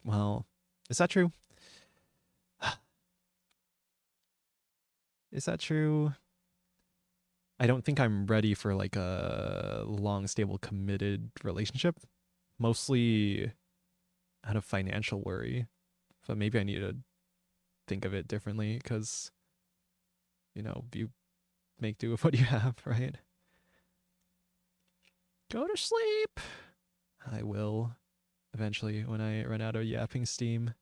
Well, is that true? Is that true? I don't think I'm ready for like a long, stable, committed relationship. Mostly out of financial worry. But maybe I need to think of it differently because, you make do with what you have, right? Go to sleep. I will eventually when I run out of yapping steam.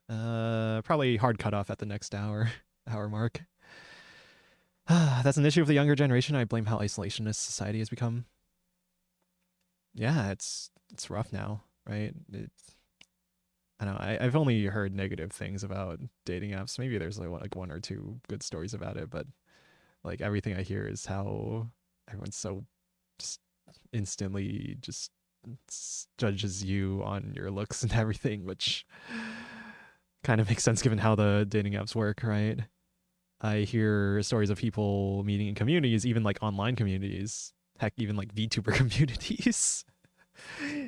Probably hard cutoff at the next hour mark. That's an issue of the younger generation. I blame how isolationist society has become. Yeah, it's rough now, right? I don't know. I've only heard negative things about dating apps. Maybe there's like one or two good stories about it, but like everything I hear is how everyone's so just instantly just judges you on your looks and everything, which kind of makes sense given how the dating apps work, right? I hear stories of people meeting in communities, even like online communities, heck, even like VTuber communities.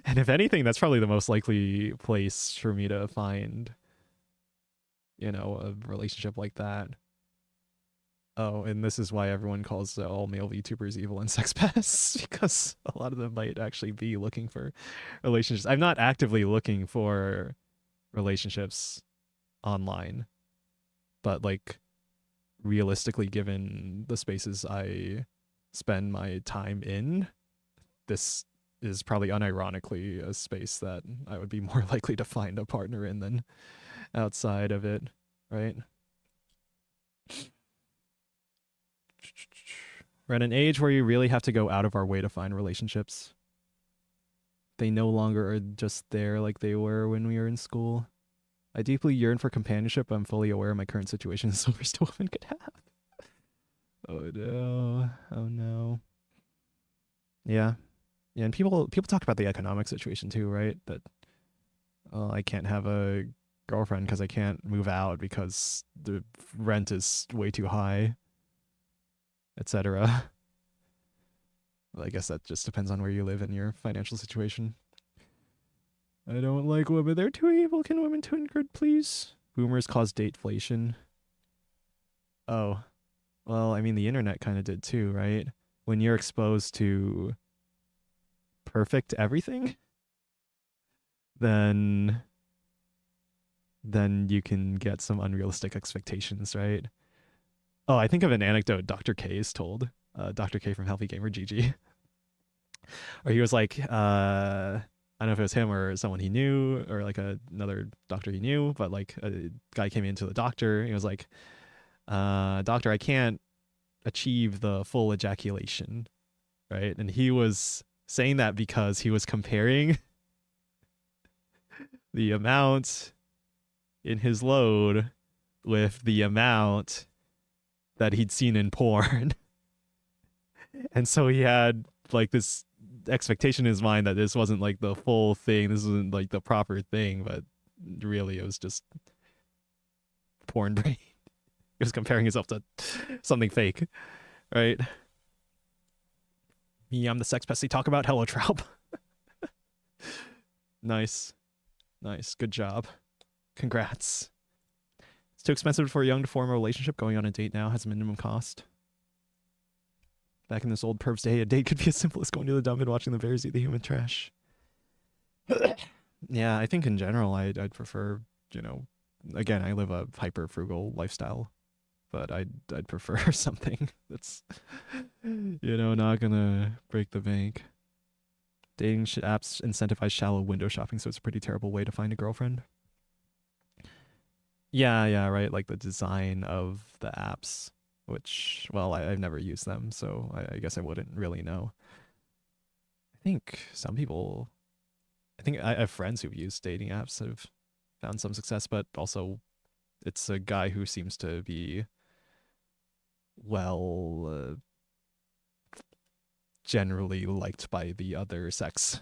And if anything, that's probably the most likely place for me to find, a relationship like that. Oh, and this is why everyone calls all male VTubers evil and sex pests, because a lot of them might actually be looking for relationships. I'm not actively looking for relationships online, but like realistically, given the spaces I spend my time in, this is probably unironically a space that I would be more likely to find a partner in than outside of it, right? We're at an age where you really have to go out of our way to find relationships. They no longer are just there like they were when we were in school. I deeply yearn for companionship, but I'm fully aware of my current situation is the worst a woman could have. Oh no. Yeah, and people talk about the economic situation too, right? That I can't have a girlfriend because I can't move out because the rent is way too high, etc. Well, I guess that just depends on where you live and your financial situation. I don't like women. They're too evil. Can women turn good, please? Boomers cause dateflation. Oh. Well, I mean, the internet kind of did too, right? When you're exposed to perfect everything, then you can get some unrealistic expectations, right? Oh, I think of an anecdote Dr. K is told. Dr. K from Healthy Gamer GG. Or he was like, I don't know if it was him or someone he knew or like another doctor he knew, but like a guy came into the doctor and he was like, doctor, I can't achieve the full ejaculation, right? And he was saying that because he was comparing the amount in his load with the amount that he'd seen in porn. And so he had like this expectation in his mind that this wasn't like the full thing, this wasn't like the proper thing, but really it was just porn brain. He was comparing himself to something fake, right? Me, I'm the sex pest they talk about. Hello, Traub. Nice. Nice. Good job. Congrats. It's too expensive for a young to form a relationship. Going on a date now has a minimum cost. Back in this old perv's day, a date could be as simple as going to the dump and watching the bears eat the human trash. Yeah, I think in general, I'd prefer, you know, again, I live a hyper frugal lifestyle, but I'd prefer something that's, you know, not gonna break the bank. Dating apps incentivize shallow window shopping, so it's a pretty terrible way to find a girlfriend. Yeah, right. Like the design of the apps, which, well, I've never used them, so I guess I wouldn't really know. I think some people, I think I have friends who've used dating apps that have found some success, but also it's a guy who seems to be, well, generally liked by the other sex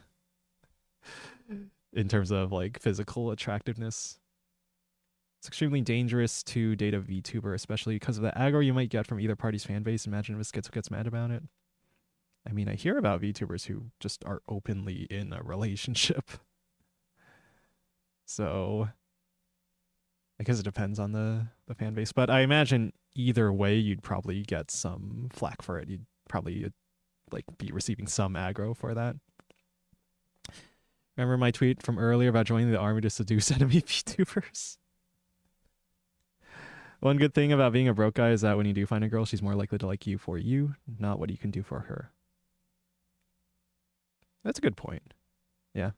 in terms of like physical attractiveness. It's extremely dangerous to date a VTuber, especially because of the aggro you might get from either party's fan base. Imagine if Schizo gets mad about it. I mean, I hear about VTubers who just are openly in a relationship. So I guess it depends on the fan base. But I imagine either way, you'd probably get some flack for it. You'd probably like be receiving some aggro for that. Remember my tweet from earlier about joining the army to seduce enemy VTubers? One good thing about being a broke guy is that when you do find a girl, she's more likely to like you for you, not what you can do for her. That's a good point. Yeah.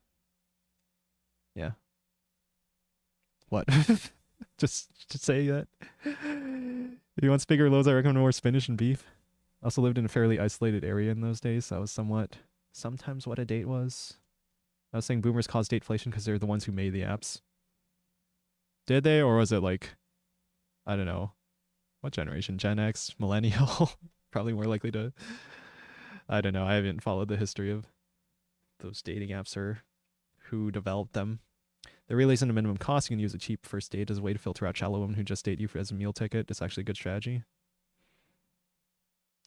Yeah. What? just say that. If you want bigger loads, I recommend more spinach and beef. I also lived in a fairly isolated area in those days, so that was sometimes what a date was. I was saying boomers cause dateflation because they're the ones who made the apps. Did they, or was it like, I don't know, what generation? Gen X, millennial? Probably more likely to, I don't know. I haven't followed the history of those dating apps or who developed them. There really isn't a minimum cost. You can use a cheap first date as a way to filter out shallow women who just date you as a meal ticket. It's actually a good strategy.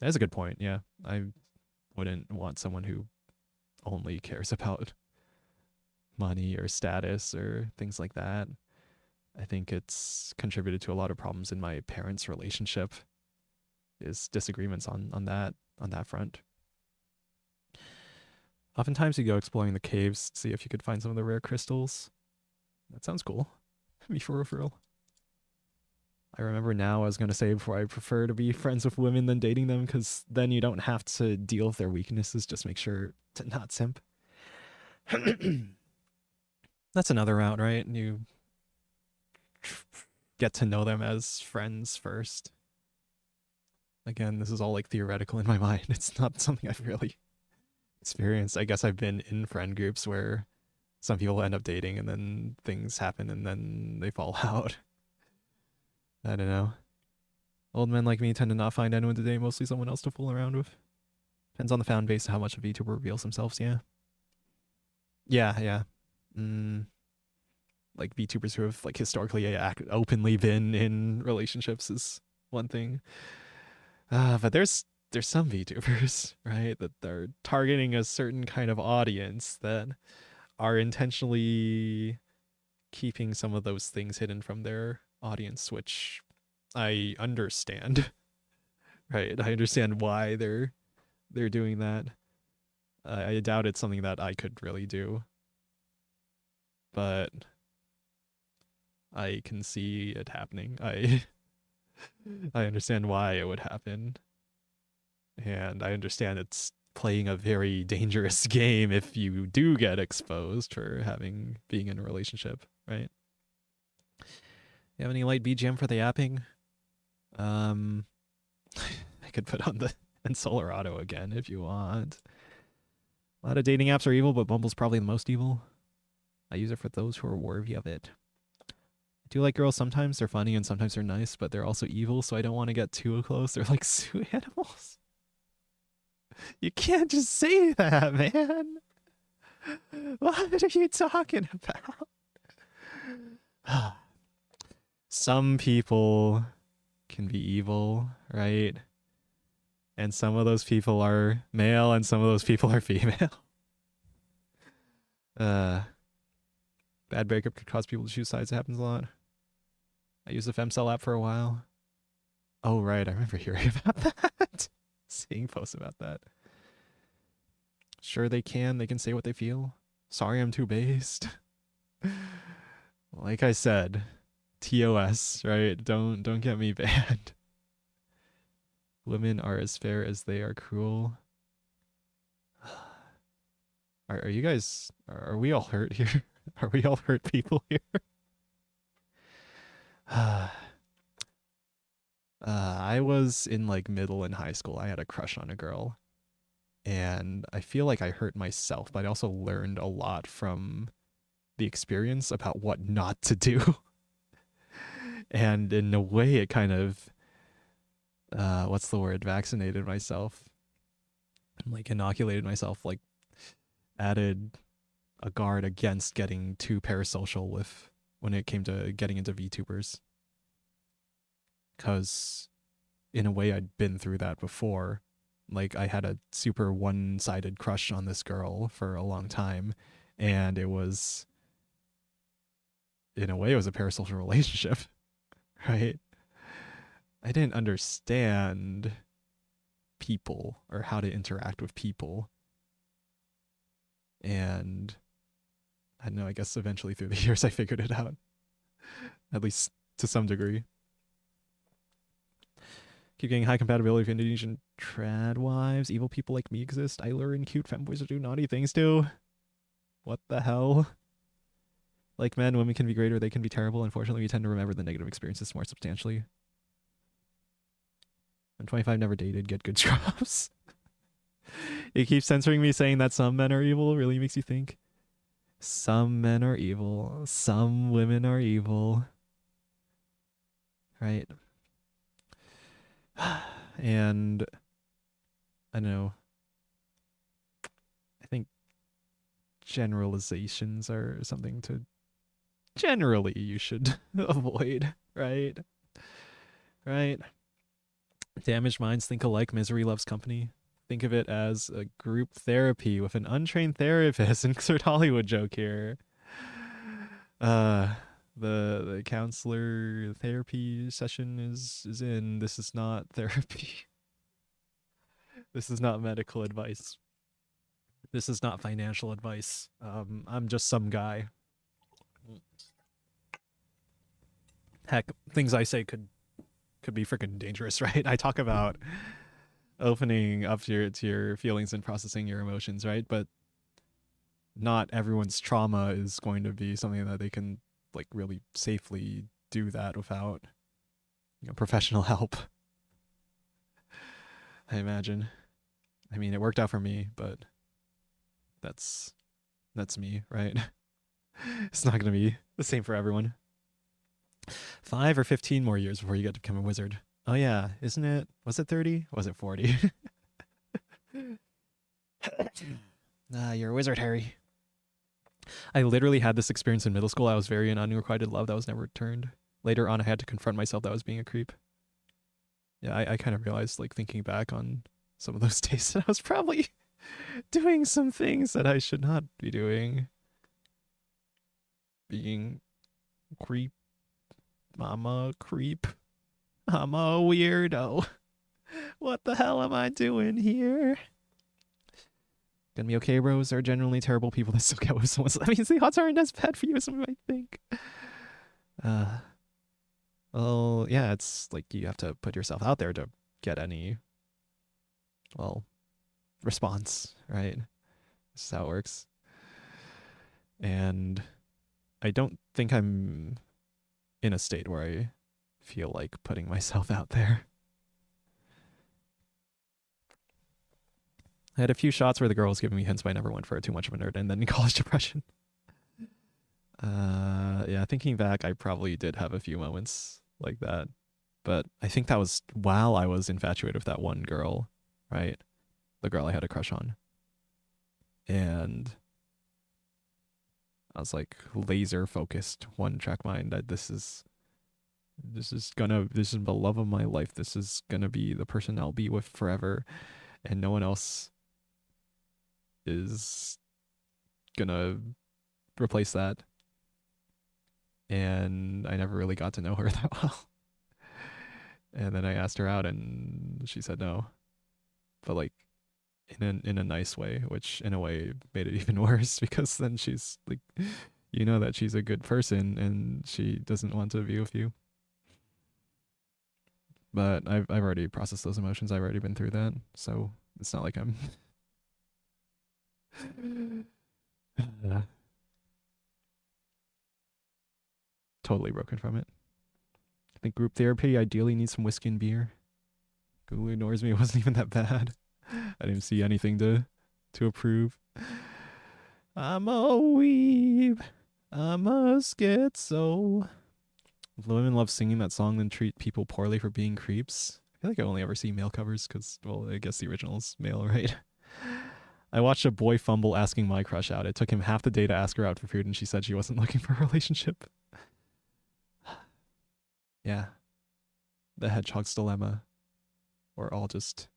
That is a good point, yeah. I wouldn't want someone who only cares about money or status or things like that. I think it's contributed to a lot of problems in my parents' relationship, is disagreements on that front. Oftentimes you go exploring the caves to see if you could find some of the rare crystals. That sounds cool. Be for real. I remember now I was going to say before, I prefer to be friends with women than dating them, because then you don't have to deal with their weaknesses. Just make sure to not simp. That's another route, right? You get to know them as friends first. Again, this is all like theoretical in my mind. It's not something I've really experienced. I guess I've been in friend groups where some people end up dating and then things happen and then they fall out. I don't know. Old men like me tend to not find anyone to date, mostly someone else to fool around with. Depends on the fan base how much a VTuber reveals themselves, yeah. Yeah. Like VTubers who have like historically openly been in relationships is one thing. But there's some VTubers, right, that they're targeting a certain kind of audience that are intentionally keeping some of those things hidden from their audience, which I understand. Right, I understand why they're doing that. I doubt it's something that I could really do, but I can see it happening. I understand why it would happen, and I understand it's playing a very dangerous game if you do get exposed for being in a relationship, right? You have any light BGM for the yapping? I could put on the Ensolarado again if you want. A lot of dating apps are evil, but Bumble's probably the most evil. I use it for those who are worthy of it. I do like girls sometimes. They're funny and sometimes they're nice, but they're also evil, so I don't want to get too close. They're like zoo animals. You can't just say that, man. What are you talking about? Some people can be evil, right? And some of those people are male and some of those people are female. Bad breakup could cause people to choose sides. It happens a lot. I used the femcell app for a while. Oh, right. I remember hearing about that. Seeing posts about that. Sure they can say what they feel. Sorry I'm too based. Like I said, TOS, right? Don't get me banned. Women are as fair as they are cruel. Are you guys, are we all hurt here? Are we all hurt people here? I was in like middle and high school. I had a crush on a girl. And I feel like I hurt myself, but I also learned a lot from the experience about what not to do. And in a way, it kind of, what's the word, vaccinated myself. Like inoculated myself, like added a guard against getting too parasocial with when it came to getting into VTubers. Because in a way, I'd been through that before. Like I had a super one-sided crush on this girl for a long time, and it was, in a way, it was a parasocial relationship, right? I didn't understand people or how to interact with people. And I don't know, I guess eventually through the years I figured it out, at least to some degree. Keep getting high compatibility with Indonesian trad wives. Evil people like me exist. I learn cute femboys to do naughty things too. What the hell? Like men, women can be great or they can be terrible. Unfortunately, we tend to remember the negative experiences more substantially. I'm 25, never dated. Get good scrubs. It keeps censoring me saying that some men are evil. Really makes you think. Some men are evil. Some women are evil. Right? And I don't know. I think generalizations are something to generally you should avoid, right? Right? Damaged minds think alike. Misery loves company. Think of it as a group therapy with an untrained therapist. Insert Hollywood joke here. The counselor therapy session is in. This is not therapy. This is not medical advice. This is not financial advice. I'm just some guy. Heck, things I say could be freaking dangerous, right? I talk about opening up to your feelings and processing your emotions, right? But not everyone's trauma is going to be something that they can like really safely do that without, you know, professional help. I imagine. I mean, it worked out for me, but that's me, right? It's not going to be the same for everyone. 5 or 15 more years before you get to become a wizard. Oh yeah, isn't it? Was it 30? Was it 40? You're a wizard, Harry. I literally had this experience in middle school. I was very in unrequited love that was never returned. Later on, I had to confront myself that I was being a creep. Yeah, I kind of realized, like, thinking back on some of those days, that I was probably doing some things that I should not be doing. Being creep. I'm a creep. I'm a weirdo. What the hell am I doing here? Gonna be okay, bros. There are generally terrible people that still get with someone. That means the odds aren't as bad for you as some might think. Well, yeah, it's like you have to put yourself out there to get any, well, response, right? This is how it works. And I don't think I'm in a state where I feel like putting myself out there. I had a few shots where the girl was giving me hints, but I never went for it. Too much of a nerd. And then in college depression. Yeah, thinking back, I probably did have a few moments like that. But I think that was while I was infatuated with that one girl, right? The girl I had a crush on. And I was like laser focused, one track mind. This is the love of my life. This is gonna be the person I'll be with forever, and no one else is gonna replace that. And I never really got to know her that well. And then I asked her out, and she said no, but like in a nice way, which in a way made it even worse because then she's like, you know that she's a good person and she doesn't want to be with you. But I've already processed those emotions. I've already been through that, so it's not like I'm totally broken from it. I think group therapy ideally needs some whiskey and beer. Google ignores me. It wasn't even that bad. I didn't see anything to approve. I'm a weeb. I'm a schizo. Women love singing that song, then treat people poorly for being creeps. I feel like I only ever see male covers because, well, I guess the original's male, right? I watched a boy fumble asking my crush out. It took him half the day to ask her out for food, and she said she wasn't looking for a relationship. Yeah. The hedgehog's dilemma. We're all just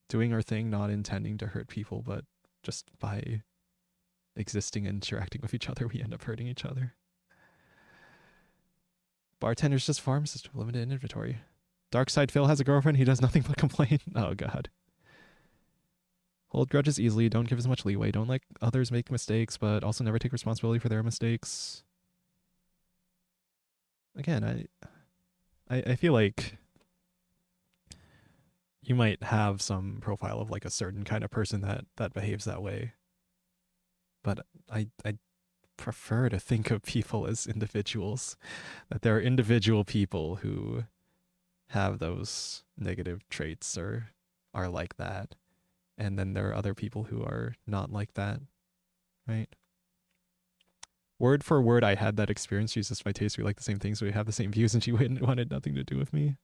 doing our thing, not intending to hurt people, but just by existing and interacting with each other, we end up hurting each other. Bartender's just pharmacist with limited inventory. Darkside Phil has a girlfriend. He does nothing but complain. Oh, God. Hold grudges easily. Don't give as much leeway. Don't let others make mistakes, but also never take responsibility for their mistakes. Again, I feel like you might have some profile of like a certain kind of person that behaves that way. But I prefer to think of people as individuals. That there are individual people who have those negative traits or are like that. And then there are other people who are not like that. Right? Word for word, I had that experience. She's just my taste. We like the same things. We have the same views, and she wanted nothing to do with me.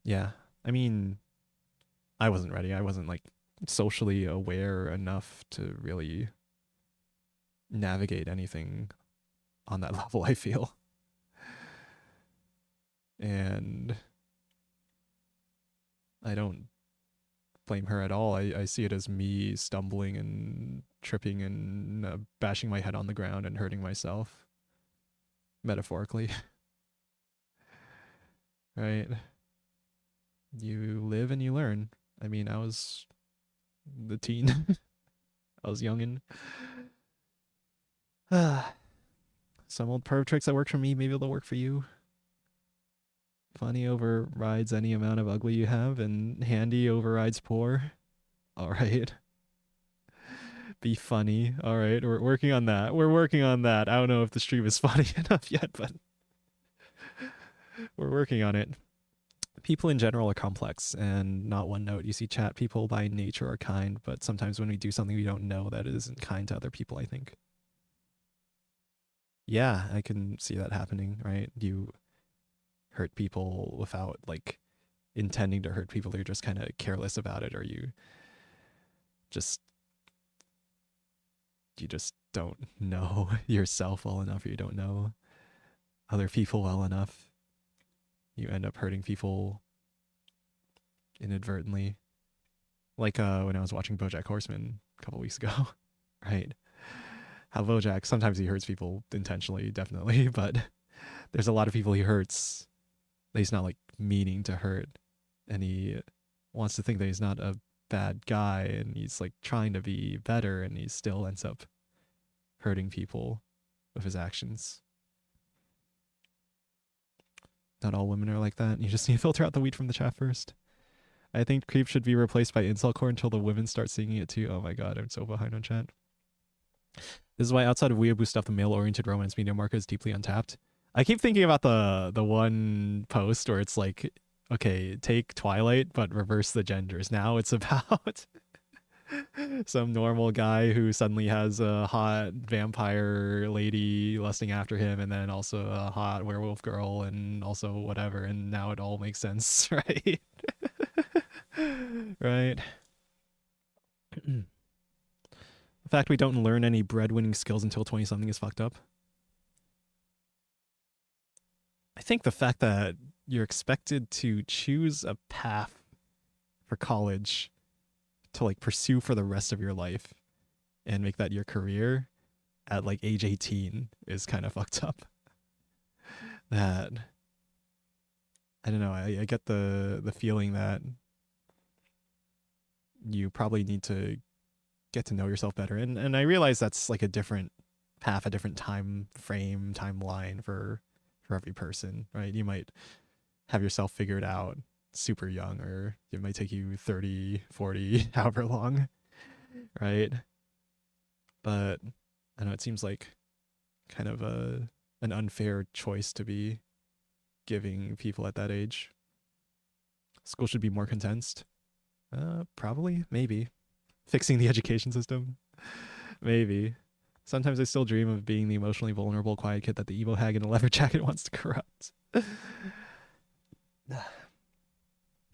Yeah. I mean, I wasn't ready. I wasn't like socially aware enough to really navigate anything on that level, I feel. And I don't blame her at all. I see it as me stumbling and tripping and bashing my head on the ground and hurting myself. Metaphorically. Right? You live and you learn. I mean, I was the teen. I was youngin'. Some old perv tricks that work for me, maybe they'll work for you. Funny overrides any amount of ugly you have, and handy overrides poor. All right. Be funny. All right, we're working on that. We're working on that. I don't know if the stream is funny enough yet, but we're working on it. People in general are complex and not one note. You see, chat people by nature are kind, but sometimes when we do something we don't know, that isn't kind to other people, I think. Yeah, I can see that happening, right? You hurt people without like intending to hurt people. You're just kind of careless about it, or you just don't know yourself well enough, or you don't know other people well enough. You end up hurting people inadvertently. Like when I was watching BoJack Horseman a couple weeks ago, right? How BoJack, sometimes he hurts people intentionally, definitely, but there's a lot of people he hurts that he's not like meaning to hurt, and he wants to think that he's not a bad guy, and he's like trying to be better, and he still ends up hurting people with his actions. Not all women are like that. You just need to filter out the weed from the chat first. I think creep should be replaced by incel core until the women start seeing it too. Oh my god, I'm so behind on chat. This is why outside of weeaboo stuff, the male-oriented romance media market is deeply untapped. I keep thinking about the one post where it's like, okay, take Twilight but reverse the genders. Now it's about some normal guy who suddenly has a hot vampire lady lusting after him, and then also a hot werewolf girl, and also whatever. And now it all makes sense, right? Right. The fact we don't learn any breadwinning skills until 20-something is fucked up. I think the fact that you're expected to choose a path for college to like pursue for the rest of your life and make that your career at like age 18 is kind of fucked up. That I don't know, I get the feeling that you probably need to get to know yourself better, and I realize that's like a different path, a different time frame, timeline for every person, right? You might have yourself figured out super young, or it might take you 30, 40, however long, right? But I don't know, it seems like kind of an unfair choice to be giving people at that age. School should be more condensed. Probably, maybe. Fixing the education system, maybe. Sometimes I still dream of being the emotionally vulnerable quiet kid that the emo hag in a leather jacket wants to corrupt.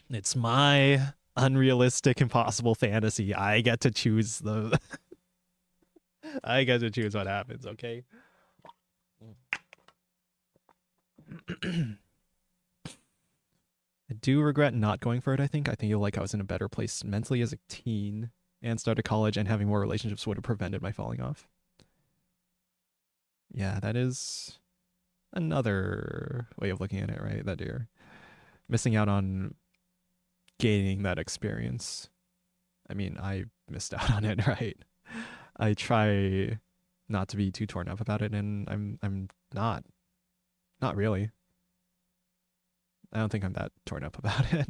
It's my unrealistic, impossible fantasy. I get to choose the I get to choose what happens, okay? I do regret not going for it, I think. I feel like I was in a better place mentally as a teen and started college, and having more relationships would have prevented my falling off. Yeah, that is another way of looking at it, right? That you're missing out on gaining that experience. I mean, I missed out on it, right? I try not to be too torn up about it, and I'm not really. I don't think I'm that torn up about it.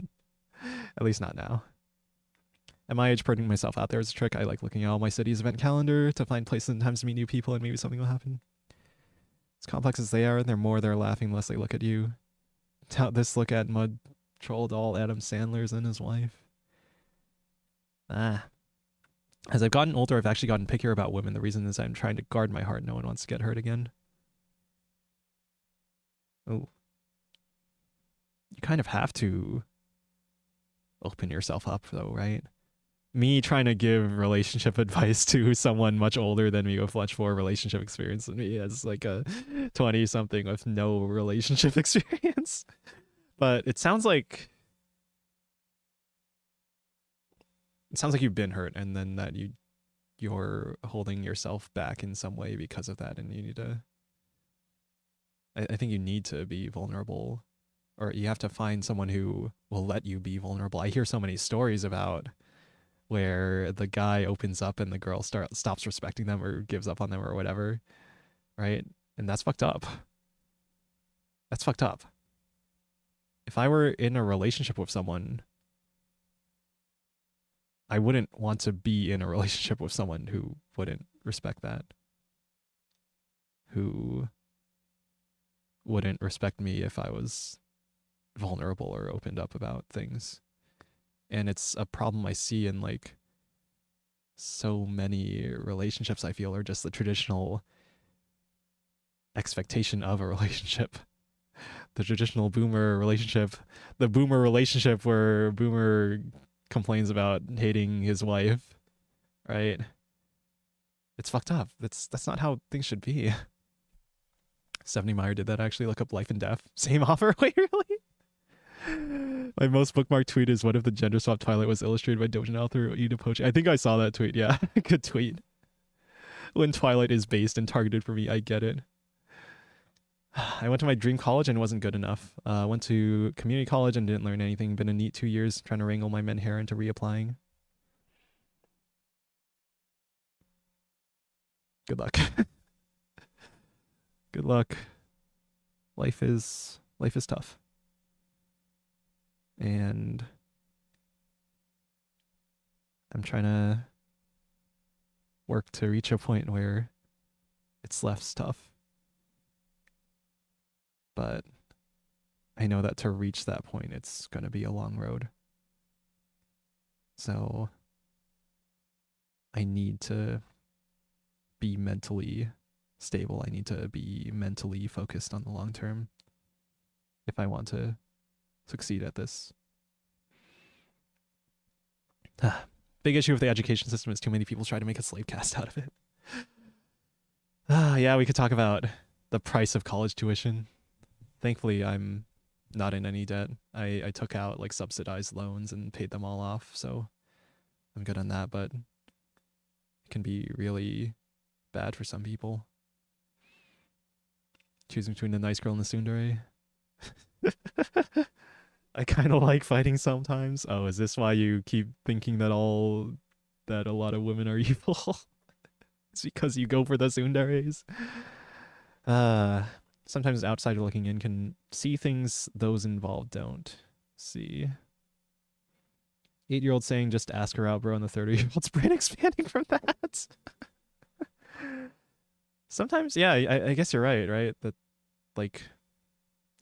At least not now. At my age, putting myself out there is a trick. I like looking at all my city's event calendar to find places and times to meet new people, and maybe something will happen. As complex as they are, they're laughing the less they look at you. This look at mud troll doll Adam Sandler's and his wife. As I've gotten older, I've actually gotten pickier about women. The reason is I'm trying to guard my heart. No one wants to get hurt again. Oh. You kind of have to open yourself up, though, right? Me trying to give relationship advice to someone much older than me with much more relationship experience than me, as like a 20-something with no relationship experience. But it sounds like you've been hurt, and then that you're holding yourself back in some way because of that, and you need to. I think you need to be vulnerable, or you have to find someone who will let you be vulnerable. I hear so many stories about where the guy opens up and the girl stops respecting them or gives up on them or whatever, right? And that's fucked up. That's fucked up. If I were in a relationship with someone, I wouldn't want to be in a relationship with someone who wouldn't respect that, who wouldn't respect me if I was vulnerable or opened up about things. And it's a problem I see in like so many relationships, I feel, are just the traditional expectation of a relationship. The traditional boomer relationship, the boomer relationship where boomer complains about hating his wife, right? It's fucked up. That's not how things should be. 70 Meyer did that actually. Look up life and death. Same offer. Wait, really? My most bookmarked tweet is, what if the gender swap Twilight was illustrated by Doujin author Ida Pochi? I think I saw that tweet. Yeah, good tweet. When Twilight is based and targeted for me, I get it. I went to my dream college and it wasn't good enough. Went to community college and didn't learn anything. Been a neat 2 years trying to wrangle my men hair into reapplying. Good luck. Good luck. Life is tough. And I'm trying to work to reach a point where it's less tough. But I know that to reach that point, it's going to be a long road. So I need to be mentally stable. I need to be mentally focused on the long term if I want to succeed at this. Big issue with the education system is too many people try to make a slave caste out of it. Yeah, we could talk about the price of college tuition. Thankfully, I'm not in any debt. I took out like subsidized loans and paid them all off, so I'm good on that, but it can be really bad for some people. Choosing between the nice girl and the tsundere. I kind of like fighting sometimes. Oh, is this why you keep thinking that a lot of women are evil? It's because you go for the tsunderes. Sometimes outsider looking in can see things those involved don't see. 8-year-old saying just ask her out, bro, and the 30-year-old's brain expanding from that. Sometimes, yeah, I guess you're right? That, like,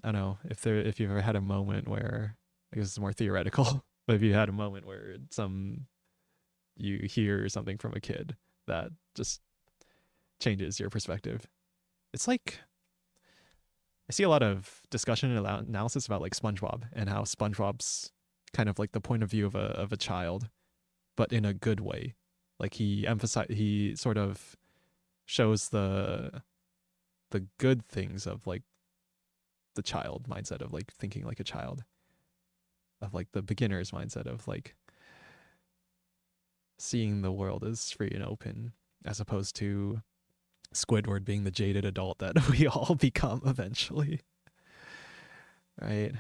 I don't know, if you've ever had a moment where, I guess it's more theoretical, but if you had a moment where you hear something from a kid that just changes your perspective. It's like, I see a lot of discussion and analysis about like SpongeBob and how SpongeBob's kind of like the point of view of a child, but in a good way. Like he sort of shows the good things of like the child mindset of like thinking like a child, of like the beginner's mindset of like seeing the world as free and open, as opposed to Squidward being the jaded adult that we all become eventually. Right?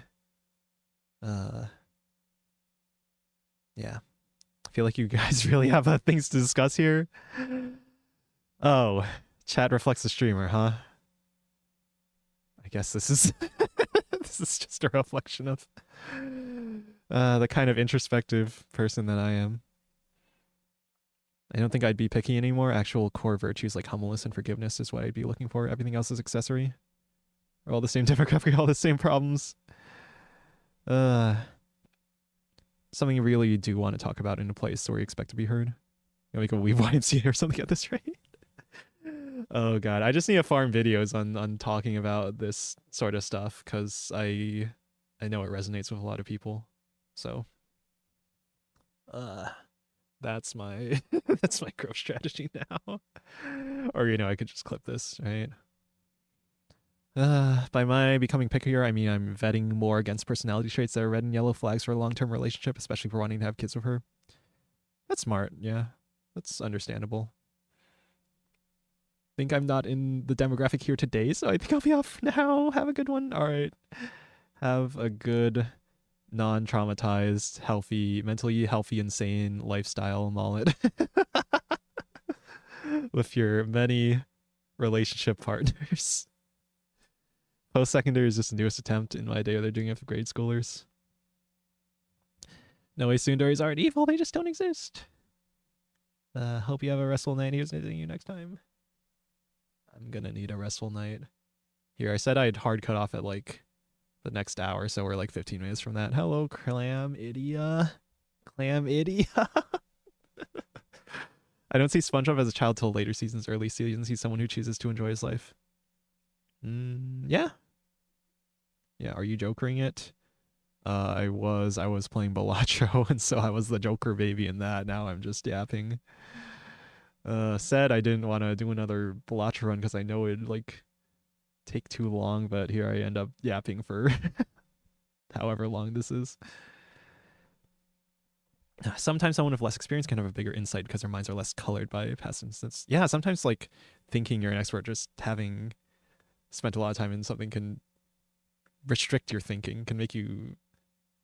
Yeah. I feel like you guys really have things to discuss here. Oh, chat reflects the streamer, huh? I guess this is this is just a reflection of the kind of introspective person that I am. I don't think I'd be picky anymore. Actual core virtues like humbleness and forgiveness is what I'd be looking for. Everything else is accessory. We're all the same demographic, all the same problems. Something you really do want to talk about in a place where you expect to be heard. Like a Weeb YMCA or something at this rate. Oh god, I just need to farm videos on talking about this sort of stuff because I know it resonates with a lot of people. So that's my that's my growth strategy now. Or I could just clip this, right? By my becoming pickier, I mean I'm vetting more against personality traits that are red and yellow flags for a long-term relationship, especially for wanting to have kids with her. That's smart, yeah. That's understandable. Think I'm not in the demographic here today, so I think I'll be off now. Have a good one. All right. Have a good, non-traumatized, healthy, mentally healthy, insane lifestyle, mullet. With your many relationship partners. Post-secondary is just the newest attempt in my day where they're doing it for grade schoolers. No way tsunderes aren't evil, they just don't exist. Hope you have a restful night. Here's anything you next time. I'm gonna need a restful night. Here, I said I'd hard cut off at like the next hour, so we're like 15 minutes from that. Hello, Clamidia. Clamidia. I don't see SpongeBob as a child till later seasons, early seasons. He's someone who chooses to enjoy his life. Yeah. Yeah, are you jokering it? I was playing Balatro, and so I was the Joker baby in that. Now I'm just yapping. Said I didn't want to do another Balatro run because I know it'd like take too long, but here I end up yapping for however long this is. Sometimes someone with less experience can have a bigger insight because their minds are less colored by past instances. Yeah, sometimes like thinking you're an expert, just having spent a lot of time in something can restrict your thinking, can make you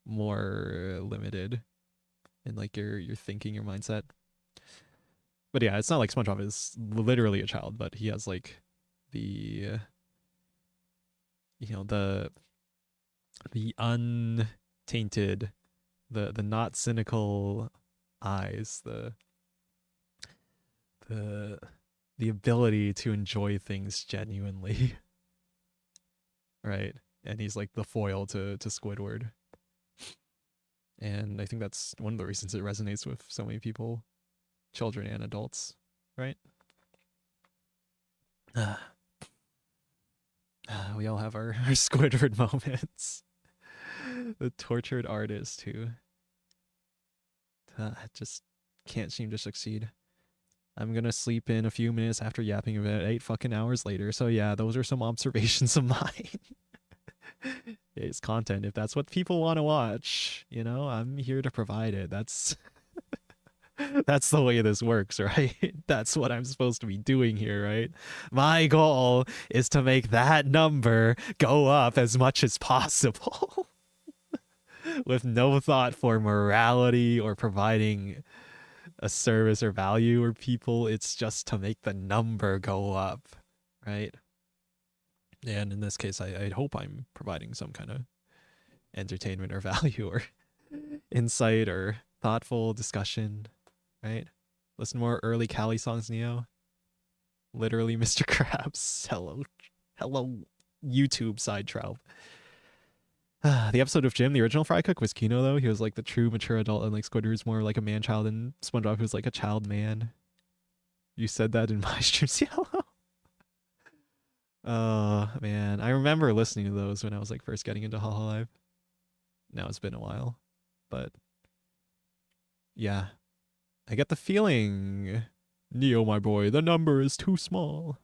more limited in like your thinking, your mindset. But yeah, it's not like SpongeBob is literally a child, but he has like the the untainted, the not cynical eyes, the the ability to enjoy things genuinely, right? And he's like the foil to Squidward. And I think that's one of the reasons it resonates with so many people, children and adults, right? We all have our Squidward moments. The tortured artist who just can't seem to succeed. I'm gonna sleep in a few minutes after yapping about 8 fucking hours later. So yeah, those are some observations of mine. It's content if that's what people want to watch. You know, I'm here to provide it. That's that's the way this works, right? That's what I'm supposed to be doing here, right? My goal is to make that number go up as much as possible with no thought for morality or providing a service or value or people. It's just to make the number go up, right? And in this case, I hope I'm providing some kind of entertainment or value or insight or thoughtful discussion, right? Listen to more early Cali songs, Neo. Literally, Mr. Krabs. Hello, YouTube side trout. The episode of Jim, the original Fry Cook, was Kino, though. He was like the true mature adult, and like Squidward's more like a man child, and SpongeBob was like a child man. You said that in my streams, Yellow. Man, I remember listening to those when I was like first getting into Hololive. Now it's been a while, but yeah, I get the feeling, Neo, my boy, the number is too small.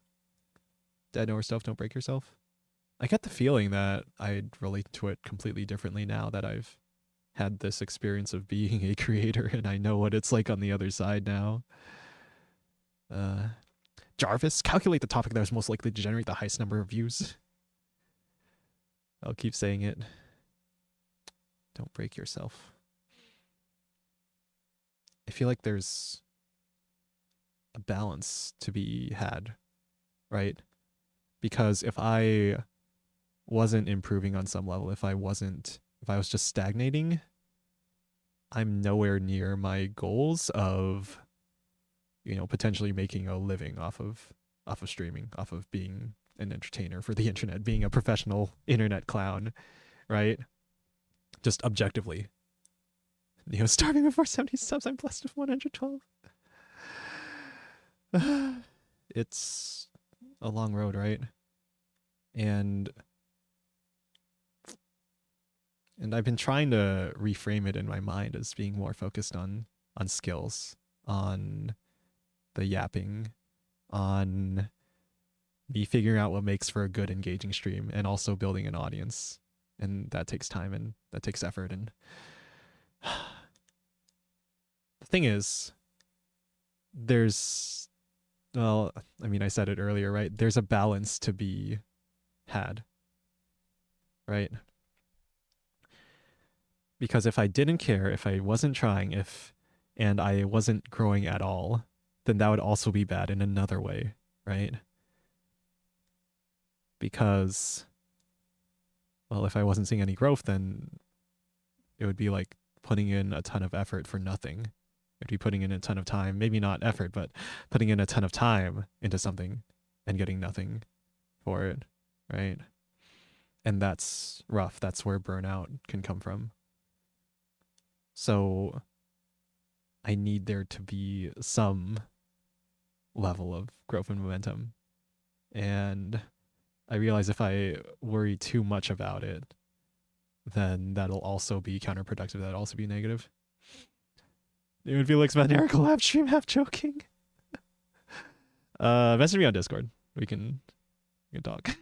Dead or stuff, don't break yourself. I get the feeling that I'd relate to it completely differently now that I've had this experience of being a creator and I know what it's like on the other side now. Jarvis, calculate the topic that is most likely to generate the highest number of views. I'll keep saying it. Don't break yourself. I feel like there's a balance to be had, right? Because if I wasn't improving on some level, if I was just stagnating, I'm nowhere near my goals of, you know, potentially making a living off of streaming, off of being an entertainer for the internet, being a professional internet clown, right? Just objectively. Neo starving before 70 subs, I'm blessed with 112. It's a long road, right? And I've been trying to reframe it in my mind as being more focused on skills, on the yapping, on me figuring out what makes for a good engaging stream, and also building an audience. And that takes time and that takes effort. And the thing is, well, I mean, I said it earlier, right? There's a balance to be had, right? Because if I didn't care, if I wasn't trying, and I wasn't growing at all, then that would also be bad in another way, right? Because, well, if I wasn't seeing any growth, then it would be like putting in a ton of effort for nothing. I'd be putting in a ton of time, maybe not effort, but putting in a ton of time into something and getting nothing for it, right? And that's rough. That's where burnout can come from. So I need there to be some level of growth and momentum. And I realize if I worry too much about it, then that'll also be counterproductive. That'll also be negative. It would feel like Sveneric collab stream, half joking. Message me on Discord. We can talk.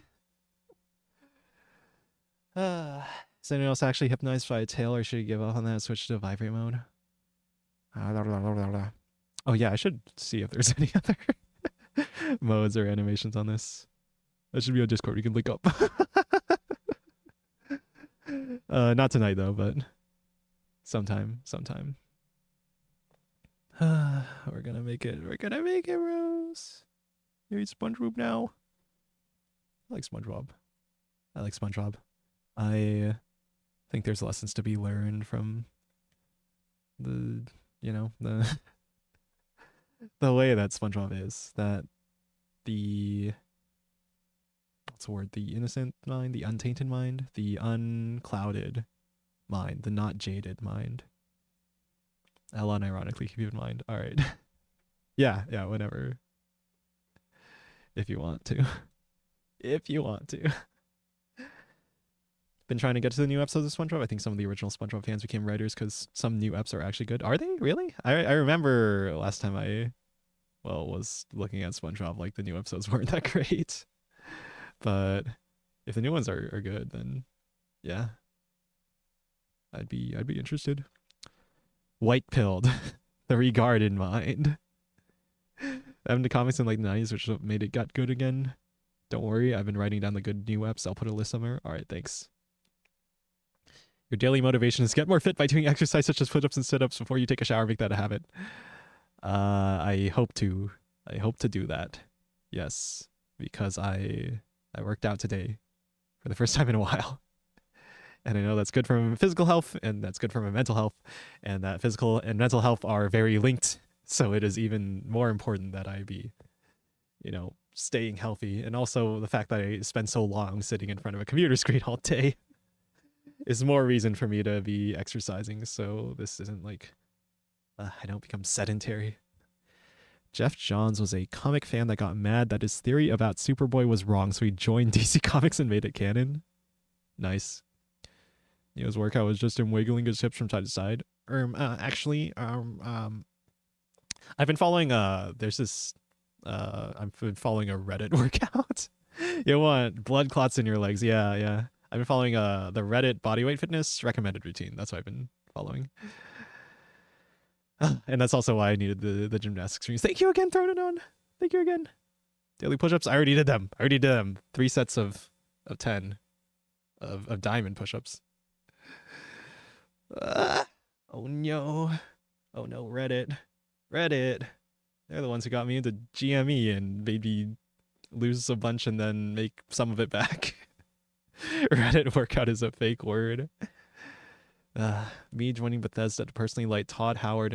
Is anyone else actually hypnotized by a tail, or should you give up on that and switch to vibrate mode? Oh yeah, I should see if there's any other modes or animations on this. That should be on Discord. We can link up. Not tonight though, but sometime. We're gonna make it. We're gonna make it, Rose. You eat SpongeBob now. I like SpongeBob. I think there's lessons to be learned from the you know, the way that SpongeBob is, that the what's the word? The innocent mind, the untainted mind, the unclouded mind, the not jaded mind. I'll unironically keep you in mind. All right. Yeah, whatever. If you want to. If you want to. Been trying to get to the new episodes of SpongeBob. I think some of the original SpongeBob fans became writers because some new eps are actually good. Are they really? I remember last time I was looking at SpongeBob, like the new episodes weren't that great. But if the new ones are good, then yeah, I'd be interested. White pilled, the regarded mind. I have the comics in like the 90s, which made it got good again. Don't worry, I've been writing down the good new eps. I'll put a list somewhere. All right, thanks. Your daily motivation is get more fit by doing exercise such as push-ups and sit-ups before you take a shower. Make that a habit. I hope to do that. Yes, because I worked out today for the first time in a while. And I know that's good for my physical health and that's good for my mental health, and that physical and mental health are very linked. So it is even more important that I be, staying healthy. And also the fact that I spend so long sitting in front of a computer screen all day is more reason for me to be exercising. So this isn't like I don't become sedentary. Jeff Johns was a comic fan that got mad that his theory about Superboy was wrong, so he joined DC Comics and made it canon. Nice. His workout was just him wiggling his hips from side to side. I've been following there's this I've been following a Reddit workout. You want blood clots in your legs? Yeah. I've been following the Reddit bodyweight fitness recommended routine. That's what I've been following. And that's also why I needed the gymnastics rings. Thank you again, throwing it on. Thank you again. Daily push-ups. I already did them. 3 sets of 10 of diamond push-ups. Oh no, Reddit. They're the ones who got me into GME and made me lose a bunch and then make some of it back. Reddit workout is a fake word. Me joining Bethesda to personally fight Todd Howard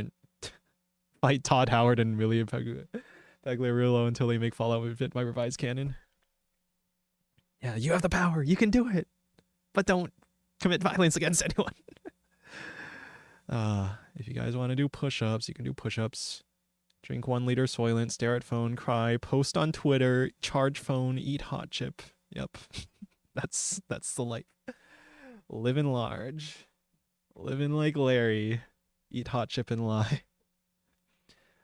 and William Pagliarulo until they make Fallout fit my revised canon. Yeah, you have the power. You can do it. But don't commit violence against anyone. If you guys want to do push-ups, you can do push-ups. Drink 1 liter Soylent, stare at phone, cry, post on Twitter, charge phone, eat hot chip. Yep. That's the life. Living large. Living like Larry. Eat hot chip and lie.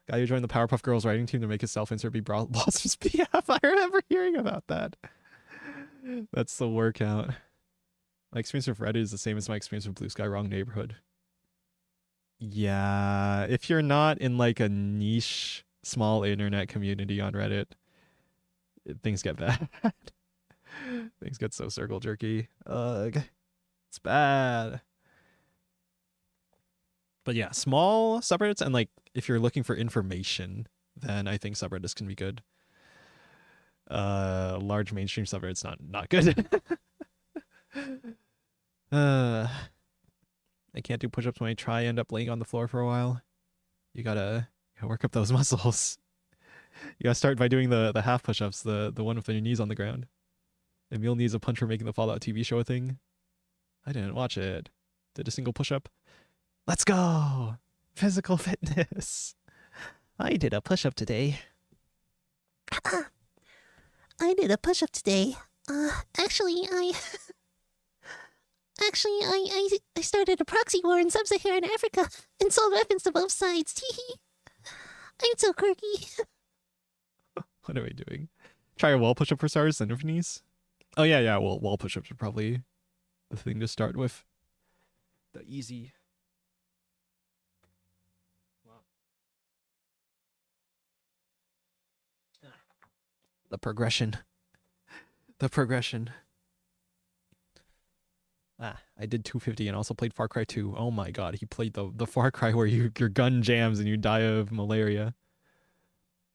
Guy who joined the Powerpuff Girls writing team to make his self-insert be Blossom's PF. I remember hearing about that. That's the workout. My experience with Reddit is the same as my experience with Blue Sky Wrong Neighborhood. Yeah, if you're not in like a niche small internet community on Reddit, things get bad. Things get so circle jerky. Ugh. It's bad. But yeah, small subreddits, and like if you're looking for information, then I think subreddits can be good. Large mainstream subreddits not good. I can't do push-ups when I try, end up laying on the floor for a while. You gotta work up those muscles. You gotta start by doing the half push-ups, the one with your knees on the ground. Emil needs a punch for making the Fallout TV show a thing. I didn't watch it. Did a single push-up. Let's go! Physical fitness. I did a push-up today. I did a push-up today. Actually, I started a proxy war in sub-Saharan Africa and sold weapons to both sides. Teehee. I'm so quirky. What are we doing? Try a wall push-up for stars, then for knees? Oh yeah, well, wall push-ups are probably the thing to start with. The easy. The progression. I did 250 and also played Far Cry 2. Oh my god, he played the Far Cry where your gun jams and you die of malaria.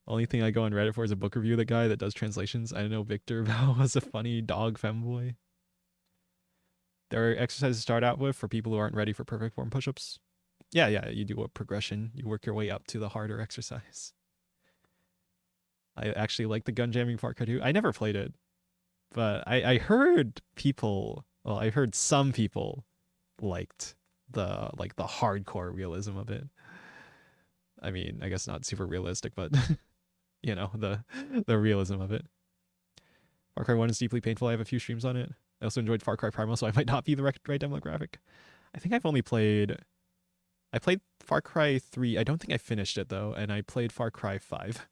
Only thing I go on Reddit for is a book review. The guy that does translations. I know Victor was a funny dog femboy. There are exercises to start out with for people who aren't ready for perfect form push-ups. Yeah, you do a progression. You work your way up to the harder exercise. I actually like the gun jamming Far Cry 2. I never played it, but I heard people, well, I heard some people liked the hardcore realism of it. I mean, I guess not super realistic, but you know, the realism of it. Far Cry 1 is deeply painful. I have a few streams on it. I also enjoyed Far Cry Primal, so I might not be the right demographic. I think I've only played... I played Far Cry 3. I don't think I finished it, though, and I played Far Cry 5.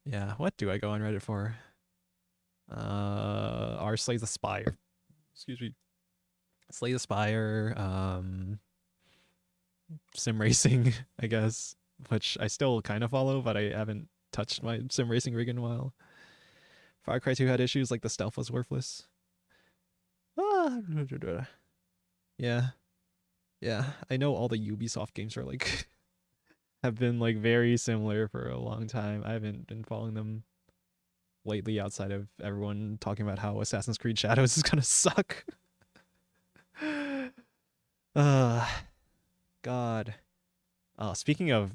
Yeah, what do I go on Reddit for? R Slay the Spire. Excuse me. Slay the Spire, sim racing, I guess, which I still kind of follow, but I haven't touched my sim racing rig in a while. Far Cry 2 had issues, like the stealth was worthless. Yeah. Yeah, I know all the Ubisoft games are like have been like very similar for a long time. I haven't been following them lately outside of everyone talking about how Assassin's Creed Shadows is gonna suck. God. Speaking of